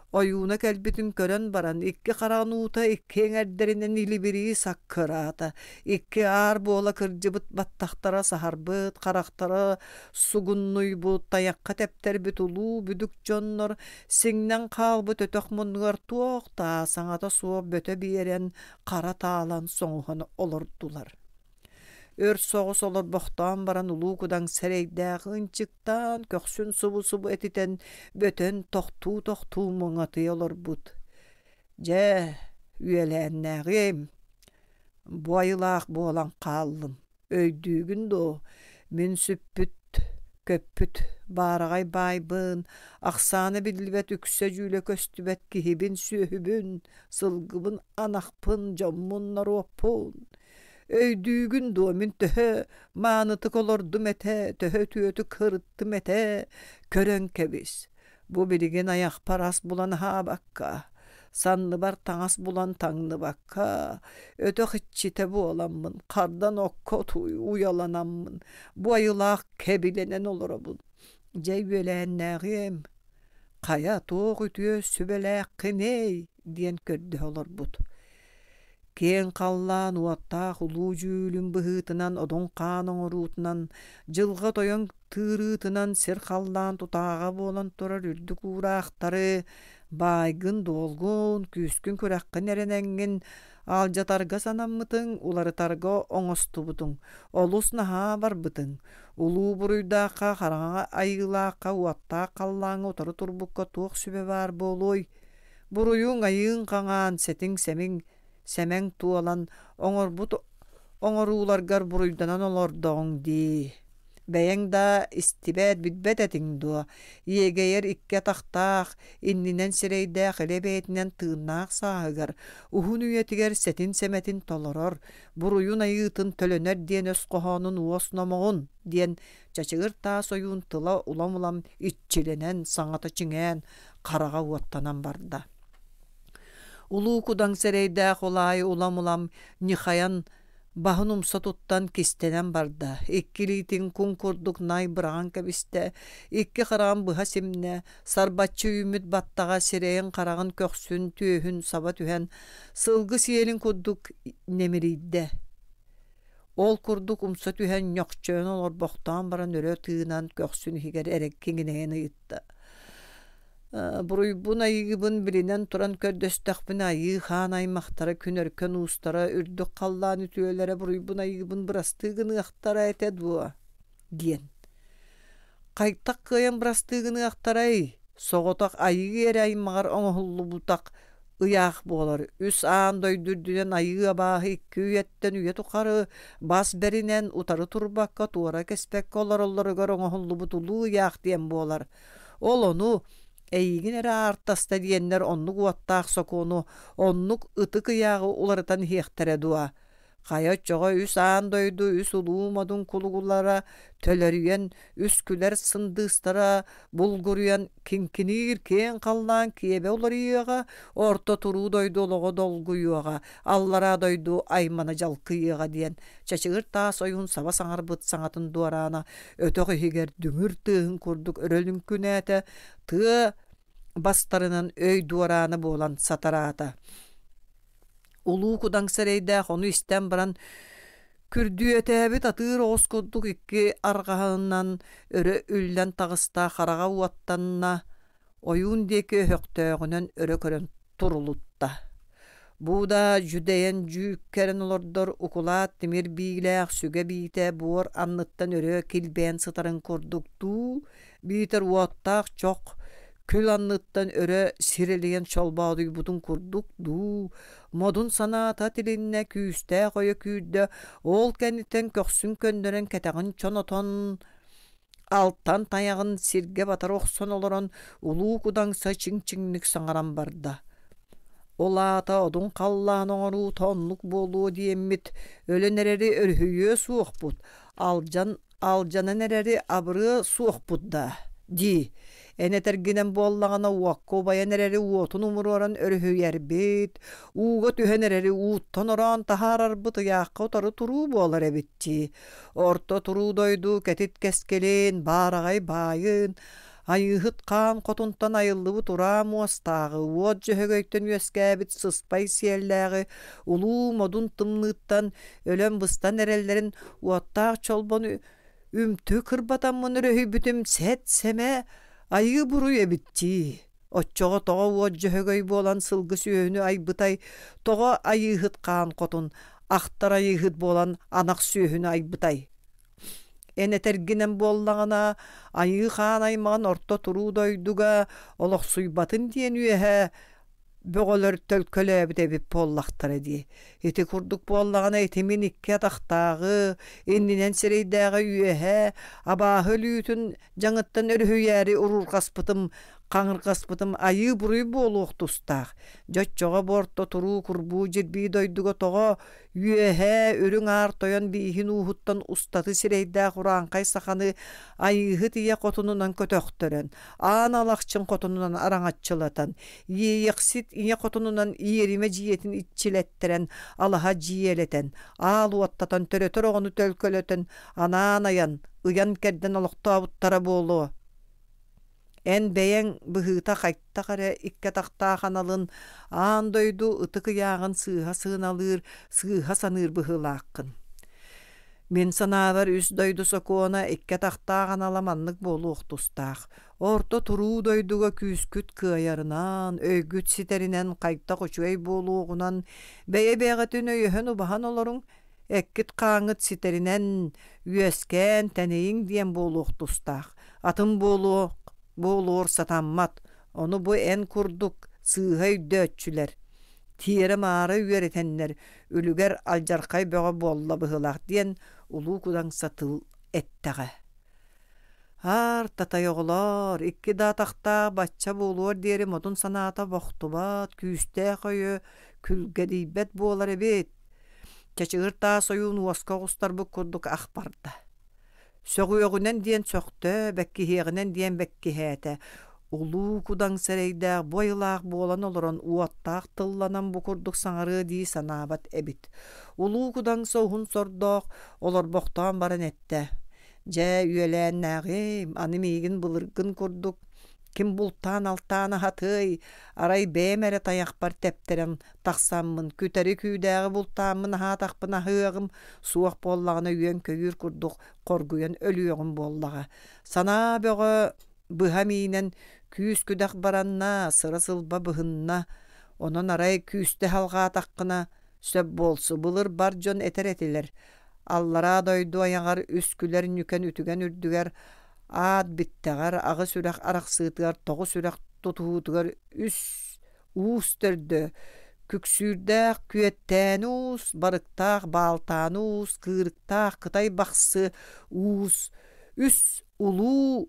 оюуна кэлбитин көрөн баран икки карануута икки эңердеринен илибири саккыраата, икки аар буола кыржыбыт баттахтара сахарбыт, карактара сугуннуйбут, таякка тептербит улуу бүдүк жоннор сиңнен каалбыт өтөк муннугар туокта саңата суо бөтө биерен кара таалан соңухан олордулар. Өр соғыс олар боқтан баран улуу кудаң серейдәқ ынчыктан көксүн субу-субу этитен бөтөн тоқту мұңаты олар бұд. Жә, үйеләннәғем, буайылақ болан қалым. Өйдігін до, мен сүппүт, көппүт, барағай байбын, ақсаны білбет үксе жүлі көстібет кихибін сүйібін, сылғыбын анақпын, жоммуннар оппын. Өйдүүгүн дуомин төһө maaныты колордум эте, төһө түйөтү кырыттым эте, көрөн кебис. Бу билиген аяк парас булан хаабакка, санны бар таңас булан таңны бакка, өтө хитчите буоламмын, кардан окко уяланаммын, бу айылаак кебиленен олоробун. Жей бөләннәгем, кая тоқ үтүө сүбеләк кеней, диен көрдө олор бут. Кен қаллан уаттақ улуу жүлін бұхытынан, одон қаның оруутынан, жылға тойон тырытынан сер қаллан тұтаға болан тұрар үрдік урақтары, байгын долгун, күскін көрәққін әренәңгін, алжатарға санаммытың, улары тарга оңосту бұтың, олус наха бар бұтың, улуу бұруйдаққа, қараңа айылаққа, уаттақ қаллаңы отары турбукка туық сүбе бар болой, бұруйың айын қаңан, сетің Сәмәң туалан оңоруларгар буруйданан олордоң ди. Бәйәң да истибәт битбәт әтің дуа. Егейер икке тақтақ, иннинен сирейдәқ әлебәйтінен тыыннақ сағығар. Ухун үйетігер сәтін сәмәтін толорор. Буруйын айытын төлөнер диен өс қоғанын уос номоғын диен чачығыр таас ойын тыла улам-улам итчеленен, саңаты чіңән, қараға уаттанан барда. Улуу кудаң серейдәқ олай улам-улам нихаян бахын умсатуттан кистенен барда. Иккилитин кун курдук най быраған кәбісті, икки қараған бұға семне, сарбатчы үміт баттаға серейін қарағын көксүн түйін саба түйен, сылғы сиелін курдук немерейді. Ол курдук умса түйен нөкчөн олар боқтан баран өрі тыынан көксүн хигер әрек кеңінен ыйтты. Буруйбун айыгыбын билинен туран көрдөстөхпүн айы хан аймактары күнөркөн устара үрдүк қаллан үтүөлөрө буруйбун айыгыбын бырастыгыны актара этед буа диен. Кайттак кыйын бырастыгыны актарай, соготак айыгы эре аймагар оңохуллу бутак ыяк болар. Үс аан дойдүрдүнен айыга баахы икки үйеттен үйе тукары бас беринен утары турбакка туара кеспек олар-оларыгар оңохуллу бутулуу ыяк диен болар. Ол ону Эйгин эре артаста диеннер оннук уаттаах сокуну, оннук ытык ыяғы уларытан хиэхтере дуа. Хая чоға үс андойду, үс улуумадун кулугулара, төлөрүйен, үс күлер сындыстара, булгурuyан кинкинир кен қаллан киебе оларыйыға, орто туру дойду олығы долгуйуға, аллара дойду аймана жалкыйыға диен. Чачығыр тас ойын саба саңар бұт саңатын дуарана, өтіғі хигер дүңір тыхын күрдік өрөлін күнәті, тыы бастарынан өй дуараны болан сатарата. Улуу кудаң сәрейдә хону истән баран күрдү әтәбит атыр оғыз күрдік икки арғағынан өрі үллән тағыста қараға уаттанна ойун декі höқтөғінен өрі көрін турулутта. Буда жүдәйен жүккәрін олордор укулат тимир бийләқ сүге бейте буор анныттан өрі килбән сытарын күрдік ту бейтер уаттақ чоқ күл анныттан өрі сирелеген чолбауды бұтын күрдік ду модун саната тилинне күүстэ қойы күүдді ол кәнітен көксүн көндөрен кәтәғын чонотон алттан таяғын сирге батар оқсон олорон улуу кудаңса чиң-чиңнік саңаран барда. Олата одун қаллан оңыру тонлук болуы диеммит өлөнерери өрхүйе суық бұд. Алжаны нерери абыры суық бұдда. Ди. Энетергинен боллағана уаққо баянерери уотун умуроран өрхүйер бит. Уға түхенерери уттан оран тахарар бұты яққа отары туру болар әбітті. Орто туру дойду кәтит кәскелен барағай байын. Айыхыт қан қотунтан айыллыбы тура муастағы, уот жөхөгөйтен өскәбіт сыспай сиелләғы, улуу модун тымныттан, өлен быстан әреллерін уаттақ чолбон үмті кырбатамын өрөй бүтім сәт сәмә айы бұру әбітті. Отчоға тоға уот жөхөгөй болан сылғы сүйөні айбытай, тоға айыхыт қан қотун, ақтар айыхыт болан анақ сүйөні айбытай. Энетергинен боллағана айы хан аймаған орто туру дойдуга олық суйбатын диен үйәхә бөғөлөр төлкөлі әбітебіп боллақтар әді. Еті күрдік боллағана етімен икке атақтағы, еннінен серейдағы үйәхә, абағы лүйтін жаңыттан өрхүйәрі ұрыр қаспытым, қаңыр қаспытым айы бұрый болуық тұстақ. Жотчоға борто туру күрбу жербей дойдуға тоға үйәхә өрің артойан бейхін уғыттан ұстаты серейді құранқай сақаны айығы тие қотынынан көтөқтірін. Ан алақчын қотынынан араңатчылатан. Ейексит ине қотынынан иериме жиетін итчилеттірен, алаға жиелетен. Ал уаттатан төрөтір оғыны төлкөлетен, анан аян, ұян кәрден олықты абыттара болуы. Эн бәйен бұғыта қайтта қара икке тақта қаналын, ан дойду ұтықы яғын сыға сыналыр, сыға саныр бұғылаққын. Мен санабар үс дойду сокуона икке тақта қаналаманлық болу ұқтыстақ. Орто туру дойдуға күйіскүт күйарынан, өйгүт ситерінен қайтта қочуай болуғынан, бәйе-бәйгәтін өйіхін ұбахан оларың, әккіт қаңыт ситерінен үйескен тәнейін диен болу ұқтыстақ. Атын болуыр сатаммат, оны bu en kurduk, sığay dötçüler. Tiyere mağara üyeretenler, ölüger alcarkay böğe bolla bıhılaq diyen ulu kudan satıl etteğe. Har tatay oğular, ikki da taqta batça bolur deri modun sanata boxtubat, küste koyu, külgediybet bolar ebet. Keçiğir ta soyun uaska gustar bu kurduk akbarda. Sögüyögünen diyen söktö, bekkiheğinen diyen bekkihete. Ulu kudan sereyde boylaq bolan oloron uattaq tıllanan bu kurduk sanarı di sanabat ebit. Ulu kudan soğun sordoq, olor boqtan baran ette. Je üyelen nağim, anım egin bılırgın kurduk. Kim bultan altana hatıy, aray bemere tayakbar tepteren taqsamın, küteri küydägi bultamın hataqpına hığım, suaq bollağına üyen köyür kurduk, korguyen ölüyögün bollağa. Sana böğü bıhaminen küs küdaq baranna, sırasılba bıhınna, onun aray küste halga taqqına, söp bolsu bılır barjon eter etiler. Allara doydu ayağar üsküler nüken ütügen ürdüger, ad bittegar, ağı sürek arak sığıtıgar, toğu sürek tutuğutugar, üstürdü. Küksürdäq, küetten us, barıktaq, baltan us, kırıktaq, kıtay baksı us, üs ulu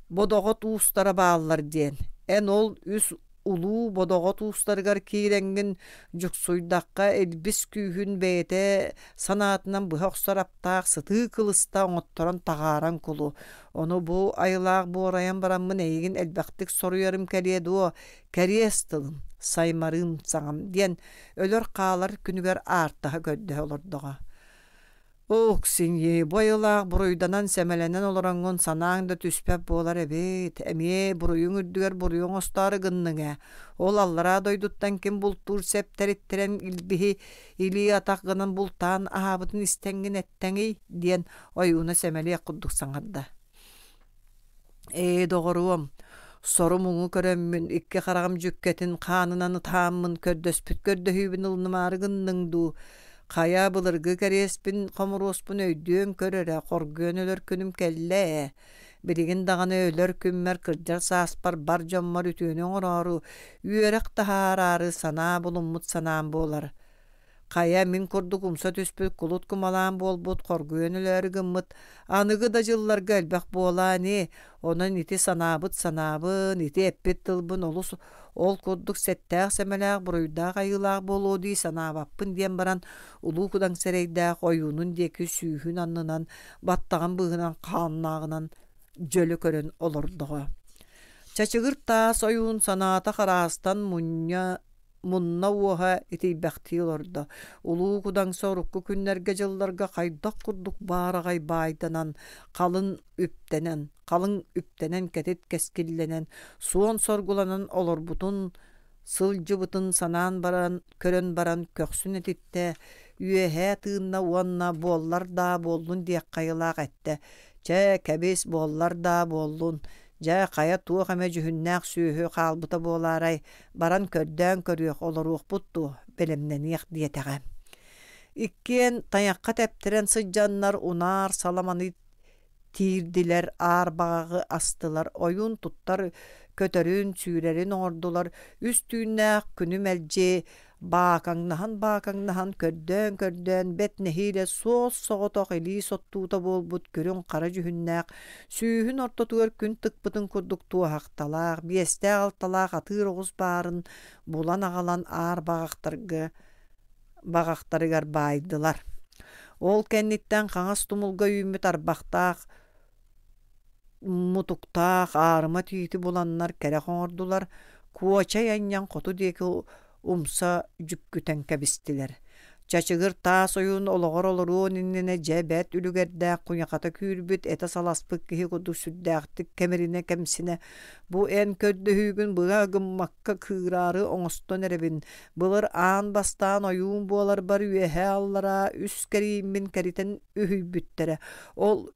bodogot ustara bağlılar diyen. En ol üs ulu bodogo tuустарыгар кииреңгин жуксуйдакка элбис күүһүн бэйэте санаатынан быһа аптаах сытыы кылыста оҥотторон тағааран кулу. Ону бу айылаах буорайан бараммын эйигин элбэхтик соруйарым кэлие дуо кэриэс тылым саймарым саҥам диэн өлөр хаалар күнүгэр аартаһа көддөһө олордоҕо. Ох, синьи, бойылаах буруйданан сэмэленен олораңҥон санааң да түспэп буолар эбит. Эмие буруйуң үрдүгэр буруйуң остаары гынныҥа. Ол аллара дойдуттан ким бултуур септериттерен илбиһи илии атах гынан бултаан аһаабытын истэҥҥин эттэҥий диэн ойууна сэмэлиэ курдук саҥарда. Доҕоруом, сору муҥу көрөммүн, икки харагым жүккетин хаанынан ытааммын көрдөспүт көрдөһүүбүн ылнымаары гынныҥ дуу. Хая былыргы кәреспин қомуруоспун өйдүөн көрөрө хоргуөн өлөр күнүм келле. Билигин даганы өлөр күммер кырдьар сааспар бар жоммар үтүүнүн орору үөрек тахаарары санаа булуммут санаан болар. Хая мин курдук умса түспүт кулут кумалаан болбут хоргуөн өлөрү гыммыт аныгы да жылларга элбэх буолаани онон ити санаабын ити эппит тылбын олус ол курдук сеттээх сэмэлээх буруйдаах айылаах болуу дии санаабаппын диэн баран улуу кудаң серейдээх ойуунун диэки сүүһүн аннынан баттаган быһынан хааннаагынан жөлө көрөн олордоҕо. Чачыгыр таас ойуун санаата хараастан munna uoha itiibähti olorda. Uluu kudan sorukku künnärge jıllarga kaydak kurduk baaragay baydanan, kalın üptenen ketit keskillenen, suon sorgulanan olorbutun, sılcıbıtın sanan baran, körön baran köksün etitte, üehe tığınna uanna bollar da bollun diye kayılaq ette. Çe kebis bollar da bollun. Ja kaya tuğ heme cühünnäq sühü qalbıta bolaray baran köddän körüөх oloruq buttu belemneniq diyeteğe. İkken tayaqqa teptiren sıccanlar unar salamanı tiirdiler arbağı astılar oyun tuttar kötörün süürerin ordular üstünnäq günüm elje Bakangnahan kördön bet nehile soğut soğutok eli sottuuta bolbut görün kara cühünnäq süühün ortotuğer gün tıkpıtın kurduk tuğaxtalaq bieste altalaq atır oğuz barın bulan ağalan ağır bağaqtarıgar baydılar. Ol kennitten kaŋas tumulga ümmüt arbaqtaq mutuktaq ağrıma tüyti bulanlar kerek ordular kuaça yanyan kotu deki umsa jükküten kebistiler. Çaçıgır taas oyun oloğor oluruun innene cebet ülügerde kunyakata kürbüt eta salaspık kihi kudu süddäqtik kemerine kemsine bu en köddühügün bığa gımmakka kıyrarı oňoston erebin bılır an bastan oyun bolar bar üehe allara üskerimin keriten ühübüttere ol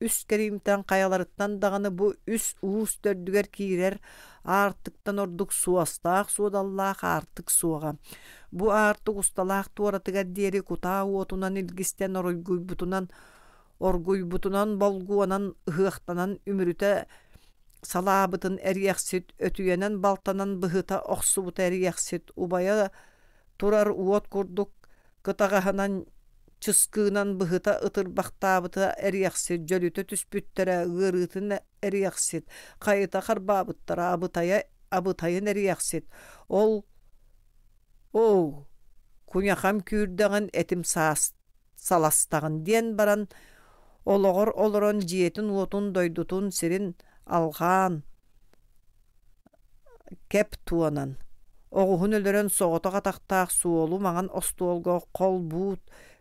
üskerimten kayalarıttan dağını bu uus dördüger kirer artıktan orduk suastaq suodallaq artık suaga. Bu artık ustalaq tuaratıga dieri kutağı otunan ilgisten orguybutunan bolguanan ıhıqtanan ümürüte salabıtın eriyaksit ötüyenen baltanan bıhıta oqsubuta eriyaksit ubaya turar uot kurduk kıtağahanan çıskığınan bıhıta ıtır baktabıta eriyaksit jölüte tüspüttere ığırıtın eriyaksit kayıta karbabıttara abıtayın eriyaksit ol kunyakam kürdağın etim salastağın diyen baran oloğor oloron jiyetin uotun doydutun sirin alğan kep tuanan oğuhun ölörön soğuta qataqtaq suolu maňan ostuolga kol buut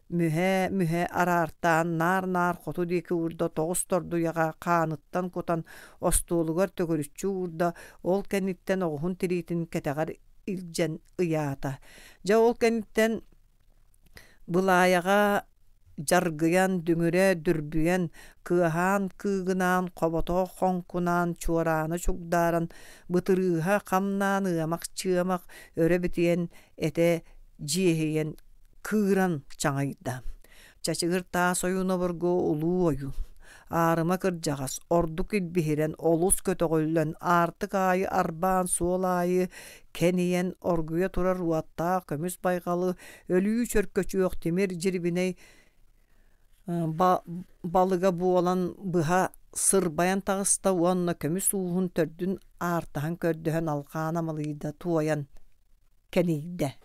mühe arartan nar qotu deki urda toğus tordu yaga kanıttan kotan ostuolugar tögörüççü urda ol kenitten oğuhun tiritin ketegar iljen ıyata. Ja ol kenitten bulayaga jargıyan düngüre dürbüyen kıhan kıgınan qoboto xonkunan çuarаны çugdaran bıtırıha kamnan ıyamak çığamak öre bitiyen ete jiheyen kıran çaŋayda. Çaçıgır taas oyuna borgo ulu oyun. Arıma kırjagas orduk ilbihiren olus kötögöllen artık ayı arban sol ayı keniyen orguya turar ruatta kömüs baygalı ölüyü çörköçü yok timir cirbiney balıga bu olan bıha сырбаян тағыста уонна көмүс уухун төрдүн аартаһан көрдөһөн алгаан амалыйда туоян кэнийдэ.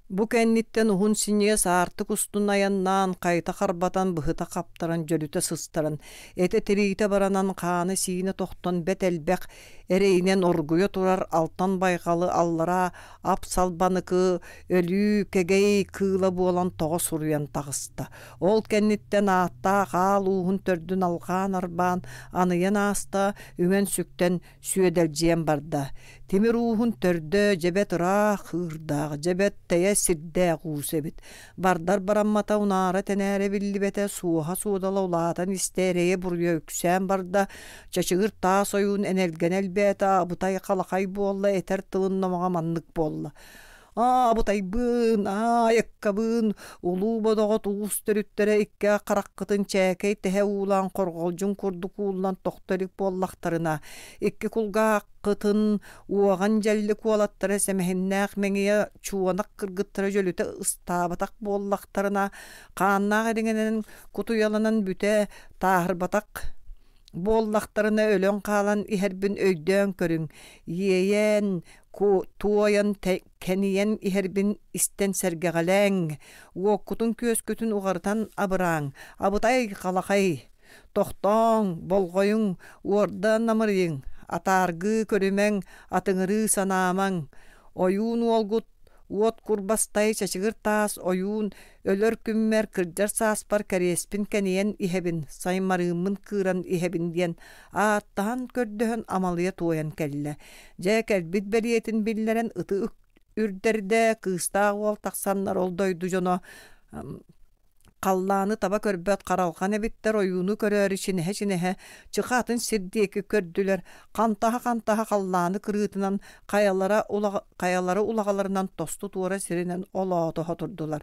Бу кэнниттен ухун синье саарты кустун аяннаан кайта харбатан быһыта каптаран жөлүтэ сыстаран эте тириите баранан хааны сиине тохтон бет элбек эрейинен оргуя турар алтан байгалы аллара ап салбаныкы өлүү кегей кыыла буолан тоҕо суруян тагыста. Ол кэнниттен аатта хаал уухун төрдүн алгаан арбаан аныйан ааста үҥөн сүктен сүйөдэлжиэн барда. Тимир уухун төрдө жебет ыраах хыырдаах, жебет тэйэ сирдээ гуусэбит. Бардар бараммата унаара тэнээре биллибэтэ суоха суодала улаатан истээрее буруя үксээн барда чачыгыр таа союун энелгенел бэта абытай халахай буолла этер тылын номаға маннык буолла. Абытайбын, яккабын, улуу бодоҕот уус төрүттөрө икке караккытын чээкей тэһэ уулаан корголжун курдук уулан тохторик буоллахтарына, икки кулгааккытын уаган жаллик уолаттара сэмэһиннээх мэҥиэ чуанак кыргыттара жөлүтэ ыстаабатак буоллахтарына, хааннаах эриҥэнэн кутуяланан бүтэ тааһырбатак буоллахтарына өлөн хаалан иһэрбин өйдөөн көрүң, иэйэн туоян кэниен иһэрбин истен сэргэҕэлээҥ, уоккутун күөскүтүн уҕартан абырааҥ, абытай халахай, тохтооҥ, болҕойуҥ, уорда намырыйыҥ, атааргыы көрүмэҥ, атыҥырыы санаамаҥ, ойуун уолгут уот курбастай чачыгыр таас ойуун өлөр күммэр кырдьар сааспар кэриэспин кэниен иһэбин, саймарыыммын кыыран иһэбин диэн ааттаһан көрдөһөн амалыйа туойан кэллэ. Дьэ кэлбит бэриэтин биллэрэн ыты үрдэрдэ кыыстаах уол тахсаннар олдойду дьоно қаллааны таба көрбөт қаралған эбиттер ойууну көрөөрү чинэһэ чыхаатын сирдиэки көрдүлэр кантаха қаллааны кырыытынан каялара улагаларынан тосту туора сиринен олоотоһо турдулар.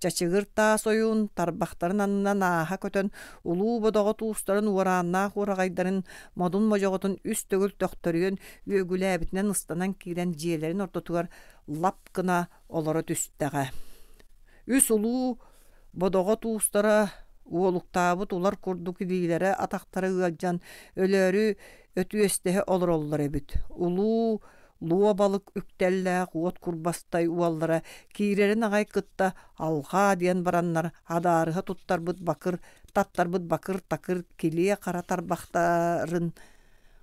Чачыгыр таас ойуун тарбахтарын анынан ааха көтөн улуу бодоҕо туустарын уорааннаах уорагайдарын модун можоҕотун үс төгүл төхтөрүөн үөгүлээбитинен ыстанан киирэн дьиэлэрин ортотугар лап гына олоро түстэҕэ. Үс улуу бодоҕо туустара уолуктаабыт улар курдук илиилэре атахтара ыалдьан өлөөрү өтүөстэһэ олороллор эбит. Улуу луо балык үктэллээх уот курбастай уаллара киирэрин аҕай кытта алҕаа диэн бараннар адаарыһа туттарбыт бакыр таттарбыт бакыр такыр килие кара тарбахтарын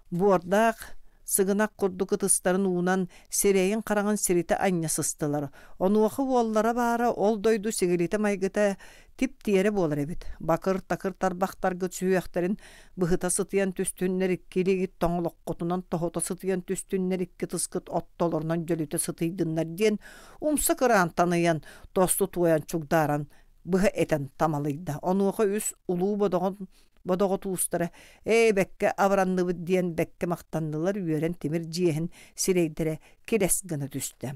буордаах сыгынак курдук ытыстарын уунан сирэйин караҕын сирите аньа сыстылар. Онуоху уоллара баара ол дойду сигилите майгыта тип тиэре буолар эбит. Бакыр такыр тарбахтаргы сүүэхтерин быһыта сытыян түстүннэр иккилигит тоҥолоккотунан тоһото сытыян түстүннэр икки тыскыт оттолорунан жөлүтэ сытыйдыннар диэн умса кыраан таныян тосту туоян чугдааран быһа этен тамалыйда. Онуоху үс улуу бодоҕо туустара бэкке абаранныбыт диэн бэкке мактаннылар үөрэн тимир дьиэһин сирэйдэрэ килэс гына түстэ.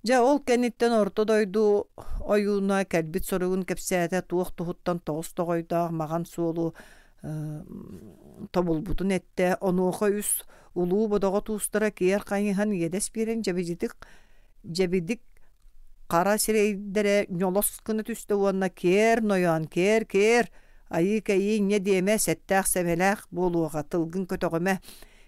Дьэ ол кэнниттен орто дойду ойууна кэлбит соругун кэпсээте туох туһуттан тоҕус тоҕойдаах маҕан суолу тобулбутун этте. Онуохо үс улуу бодоҕо туустара киэр хайыһан иэдэс биэрэн жэбидик кара сирэйдэрэ ньолос гына түстэ уонна кээр ноёан кээр айы-кайы не деме сәттәк сәбеләк болуға тылгын көтөгөмә.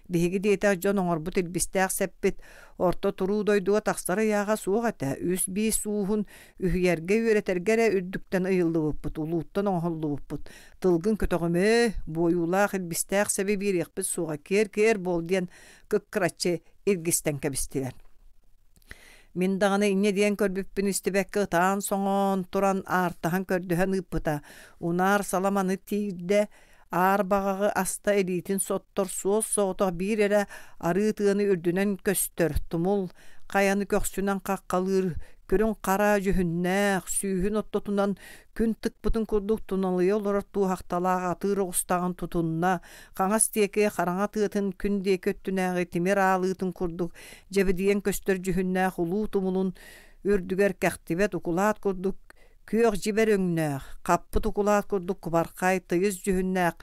Биһиги диэтэ дьон оҥорбут илбистәк сәппит орто туруу дойдуга тахсары яага суоҕата үс бии суухун үһүйэргэ үөретэргэрэ үрдүктэн ыйыллыбыппыт, улууттан оҥоллубыппыт. Тылгын көтөгөмө буойуулаах илбистәк сәби бириэхпит суоҕа кээр бол диэн кыккыраччы иргистэн кэбистилэр. Мин дағаны инне диэн көрбүппүн истибэкке ытаан соҥоон туран аартаһан көрдөһөн ыппыта. Унаар саламаны тиирдэ аар бағағы аста элитин соттор суос соҕотох биир эрэ арыытыаны үрдүнэн көстөр тумул каяны көксүнэн каккалыыр көрүн кара жүһүннээх сүүһүн оттотунан күн тыкпытын курдук туналыйа олорор туухакталаах атыыр оҕустаҕын тутунна хаҥас тиэки хараҥа тыатын күн диэки өттүнээҕи тимир аалыытын курдук дьэбидиэн көстөр жүһүннээх улуу тумулун үрдүгэр кэхтибэт укулаат курдук күөх жибер өҥнөөх каппыт укулаат курдук кубархай тыйыс жүһүннээх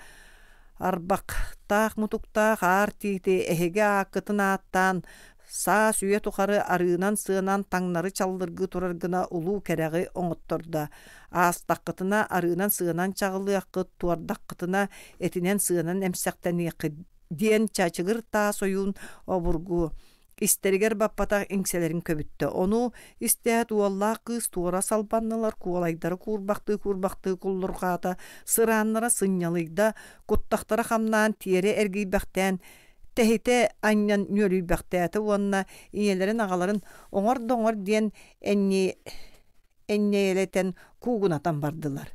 арбактаах мутуктаах аар тиити эһиге ааккытын ааттаан Saa süye tukarı arığынан sığınan taңнары çalдырgı turargına ulu kerägi oňottorda. Aas taqqıtına arığынан sığınan çağılıaqıt tuardaqıtına etinen sığınan emsekten yaqı diyen çaçıgır ta soyun oburgu. İsteriger bappata iňselerin köbüttü. Onu istehat ualla kız tuğra salbannalar kuolaydары kurbaqtı kullurqata sıranlara sınyalıйда kuttaqtara hamnan tiyere ergiybäkten tehite anyan nörüybäktäti onna iýelerin agaların oňar doňar diyen enneyeleten kugunatan bardylar.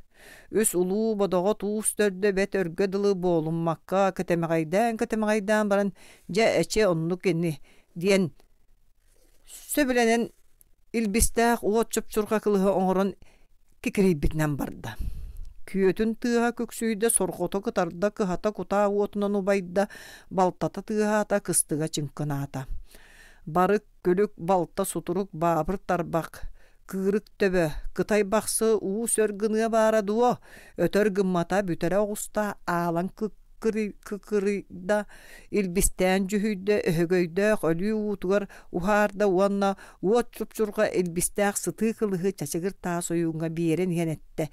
Üs ulu bodogo tuus törde bet örgö dılı bolunmakka ketemeğaydan baran ja eçe onnuk enni diyen söbülenen ilbistaq uot çöpçurqa kılığı oňoron kikiriybitnen barda. Küyötün tığha köksüyde sorgoto kıtarda kıhata kuta uotunan ubayda baltata tığhata kıstıga çınkınata. Barık gölük balta suturuk babır tarbak kırık töbö kıtay baksı uğu sörgünüge bara duo ötör gımmata bütere oğusta ağlan kıkırıda ilbisten cühüde öhögöydö ölü utugar uharda uanna uot çupçurga ilbistaq sıtı kılığı çaçıgır ta soyunga biren yenette.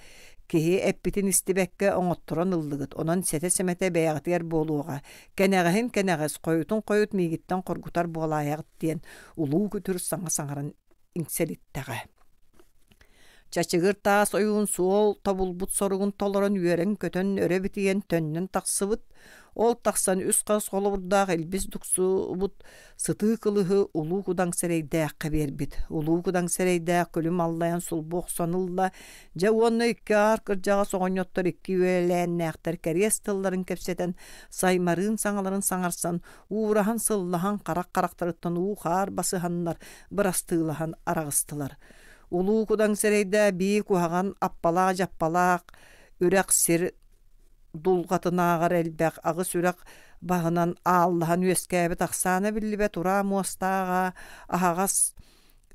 Kihi eppitin istibekke oňottoran ıldıgıt. Onan sete semete beýagtyar boluga. Kenägehin kenäges koyutun koyut migitten korgutar bolaýagyt diyen ulu kütür saňa-saňaran iňselittige. Çaçıgır ta soyun suol tabulbut sorugun tolaran üeren kötön öre bitiyen tönnün taqsıbıt. Ol taqsan üs qas qoluburdaq elbis duksu but sıtı kılığı ulu kudan sereydaq berbit. Ulu kudan sereydaq kölüm allayan sulbuq sonılla ja onu iki arkırjağa soğonyottor iki üelen näqtar keres tılların kepseten saymarın saňaların saňarsan uğrahan sıllahan qarak-qaraktarıttan uğar basıhanlar bırastığılahan arağıstılar. Ulu kudan sereyde bir kuhagan appala jappalaq ürek sir dulgatınağar elbek ağı sürek bağınan Allah'ın üeskebe taqsana billibe tura muastağa ahağas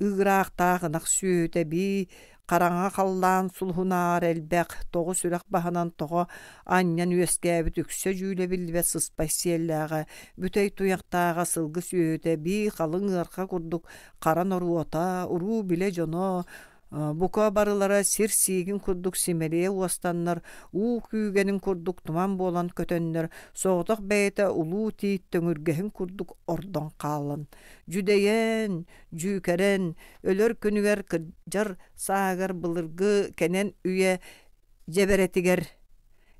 ıgraqtağınak süyüte bir qaraňa qallan sulhunar elbek toğu sürek bağınan toğu anyan üeskebe tükse jüyle billibe sıspay siyellağa bütey tuyaqtağa sılgı süyüte bir qalın ırqa kurduk qaran oruota uru bile jono buka barılara sir sigin kurduk simeliye uastanlar, kügenin kurduk tuman bolan kötönler, soğutak beyte ulu tiit töngürgehin kurduk ordan qalan. Jüdeyen, jükeren, ölör künüger kırjar sağar bılırgı kenen üye jeberetiger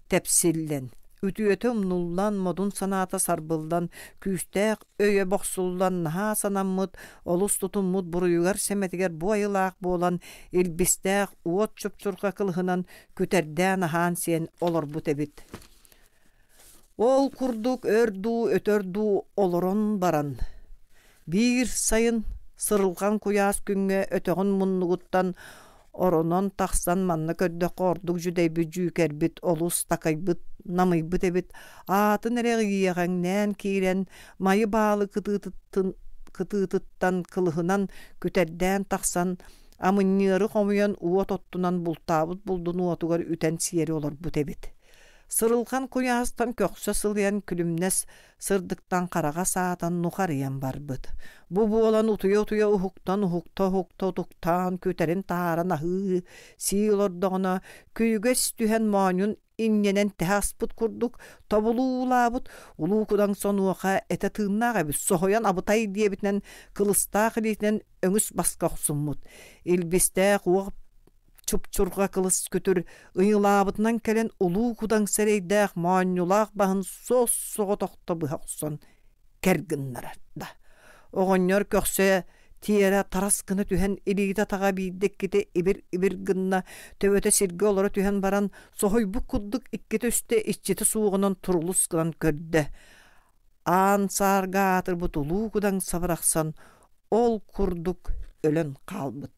tepsillen. Ütüyetim nullan modun sanata sarbıldan, küstek öye boqsuldan naha sanammıd, olus tutummud buruyugar semetiger bu ayılaq bolan, ilbistek uot çupçurqa kılhınan küterden ahan sen olor bu tebit. Ol kurduk ördü ötördü oloron baran. Bir sayın sırılgan kuyas günge ötöğün munnuguttan oronon taqsan manna ködde qorduk jüdeybi jükerbit olus takaybıt namıybıt ebit atın ereğiyeğen kiren mayı bağlı kıtıtıttan kılıhınan küterden taqsan amınnırı qomuyan uot ottunan bultabıt buldun uotugar üten siyeri olur bu tebit. Sırılgan kuyastan kökse sılyan külümnes sırdıktan qarağa saatan nuqariyan barbıt. Bu olan utuya uhukta tuktan köterin taharan ahı silordağına küyüges tühen manyun innyenen tehaspıt kurduk tabulu labıt ulu kudan sonuqa ete tığınnağa biz sohoyan abıtay diye bitnen kılыстağ ilitnen öngüs baska xusummut. İlbiste kuğup çupçurga kılыс kötür ıyılabıtынан kelen ulu kudan sereydaq manyulaq bahın sos soğa toqta bıhaqson kerginnar artda. Oğonyor kökse tiyere taraskını tühen ilide tağa bidekkite ibir gınna tövöte sirge olara tühen baran sohoy bu kudduk ikkite üste iççeti suğunan turulus kılan körde. An sarga atır bu ulu kudan savraqsan ol kurduk ölen qalbıt.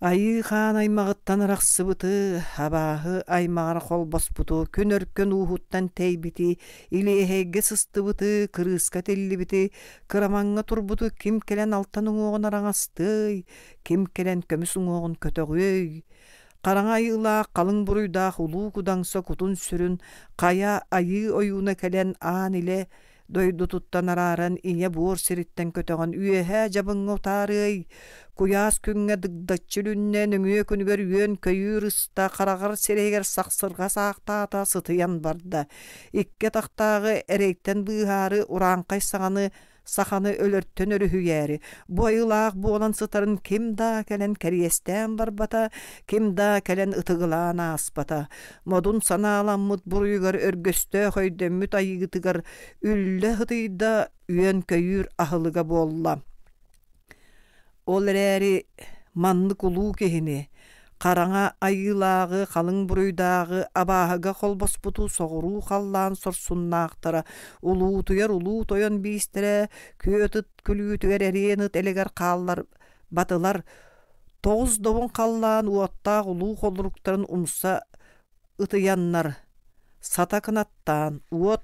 Ayı xan aymağıttan raqsıbıtı, habahı aymağara qol basputu, könörkön uhuttan teybiti, ilehege sıstıbıtı, kırıska tellibiti, kıramanga turbutu, kim kelen altanın oğun arağastıy, kim kelen kömüsün oğun kötögüy. Qaraň ayıla qalın buruyda ulu kudansa kutun sürün, qaya ayı oyuna kelen an ile Doydu tuttan araran iňe buor siritten kötögen üehe jabıňa utarıy. Kuyas küňe dıgdaççylünne nöňe künüger üen köýür ısta karagar sereger saksırga saaqtaata sıtıyan barda. Ikke taqtağı ereýten bıhary urankay saxany ölörtten örühüýäri. Bu ayılaaq bu olan sıtarın kim da kelen keriyestem barbata, kim da kelen ıtıgılan aspata. Modun sanalammıt buruygar örgöstö höýdemmüt ayıgıtıgar ülle hıtıyda üen köýür ahılıga bolla. Ol eri manlık uluu kehini, Karaňa ayılağı, kalyň buruydağı, abahaga kolbosputu soğuru kallan sorsunnaaqtara, uluu toyan biistere, köötıt külütüger eriyenit eleger kallar, batılar, 9 dobun kallan uattaq uluu koluruktarın umsa ıtıyanlar, satakınattan, uat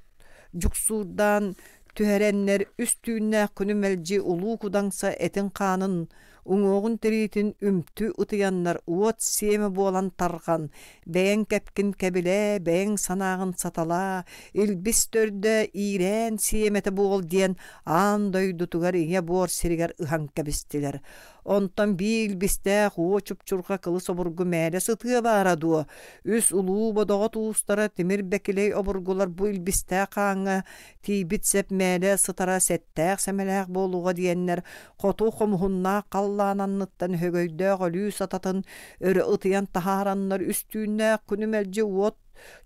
juksurdan, tüherenler üstüne künümelci uluu kudansa etin kanın, Uňoğun teritin ümtü utıyanlar uot seme bolan targan, beň kepkin kebile, beň sanagın satala, ilbis törde iren semete bol diyen an doydutugar iňe bor siriger ıhan kebistiler. Ondan bilbiste o çupçurga kılı soburgu mäle sıtığı baradu. Üs uluu bodoğa tuğustara timir bekiley oburgular bu ilbiste kaňa tibit sep mäle sıtara settäq semelek boluğa diyenler kotu komuhunna kallananlıttan högöydög ölü satatın örü ıtıyan taharanlar üstüne künümelci uot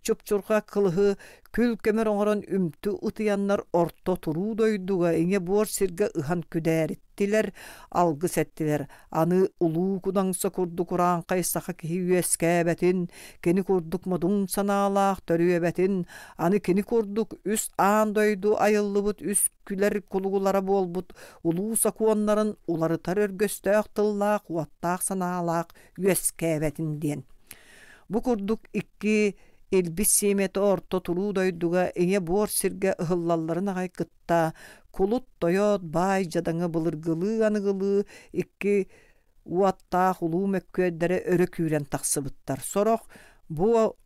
çupçurga kılığı kül kemer oňoran ümtü utıyanlar orta turu doyduga iňe bor sirge ıhan küdärittiler, algыс ettiler. Anı uluu kudaňsa kurduk urankay saha kihiüeskäbetin, keni kurduk modun sanalaq törüebetin, anı keni kurduk üs an doydu ayıllыбıt üs küler kulugulara bolbut, uluu sakuanların ulary tar örgöstök tyllaq, uattaq sanalaq üeskäbetin diyen. Bu kurduk iki elbis semeti orta turu doyduga eňe bor sirge ıhıllallaryna gaýkytta kulut doyot bay jadaňa bılyrgyly anygyly iki uatta uluu mökküdere örö küren taksybyttar. Sorok bu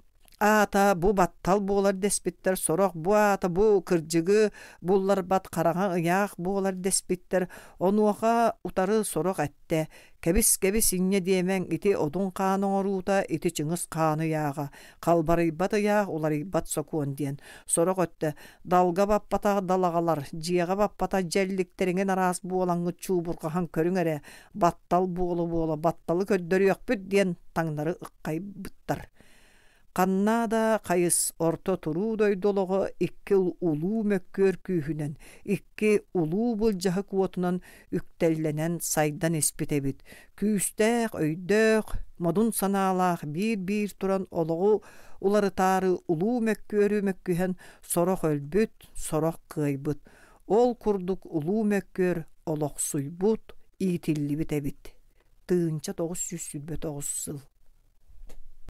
ata bu battal bolar despitler, sorok bu ata bu kırjıgı bullar bat karaga ıyak bolar despitler. Onuğa utary sorok ette. Kebis iňe diýemen iti odun kany oruta iti çyňys kany ýaga. Kalbary bat ýag olary bat sokuon diýen. Sorok ötte dalga bappata dalagalar, jiýaga bappata jellikteriňe naras bolaňy çuburgahan körüňere battal bola battaly köddörýekbüt diýen taňlary ykky byttar. Kannada kayıs orta turu doydoloğu iki uluu mökkör kühünen, iki uluu buljağı kuotunan üktellenen saydan espitebit. Küstek, öydök, modun sanalaq bir turan oloğu ulary tarı uluu mökkörü mökkühen sorok ölbüt, sorok kıybyt. Ol kurduk uluu mökkör oloq suybut, itilli bitebit. Tığınça 909 yıl.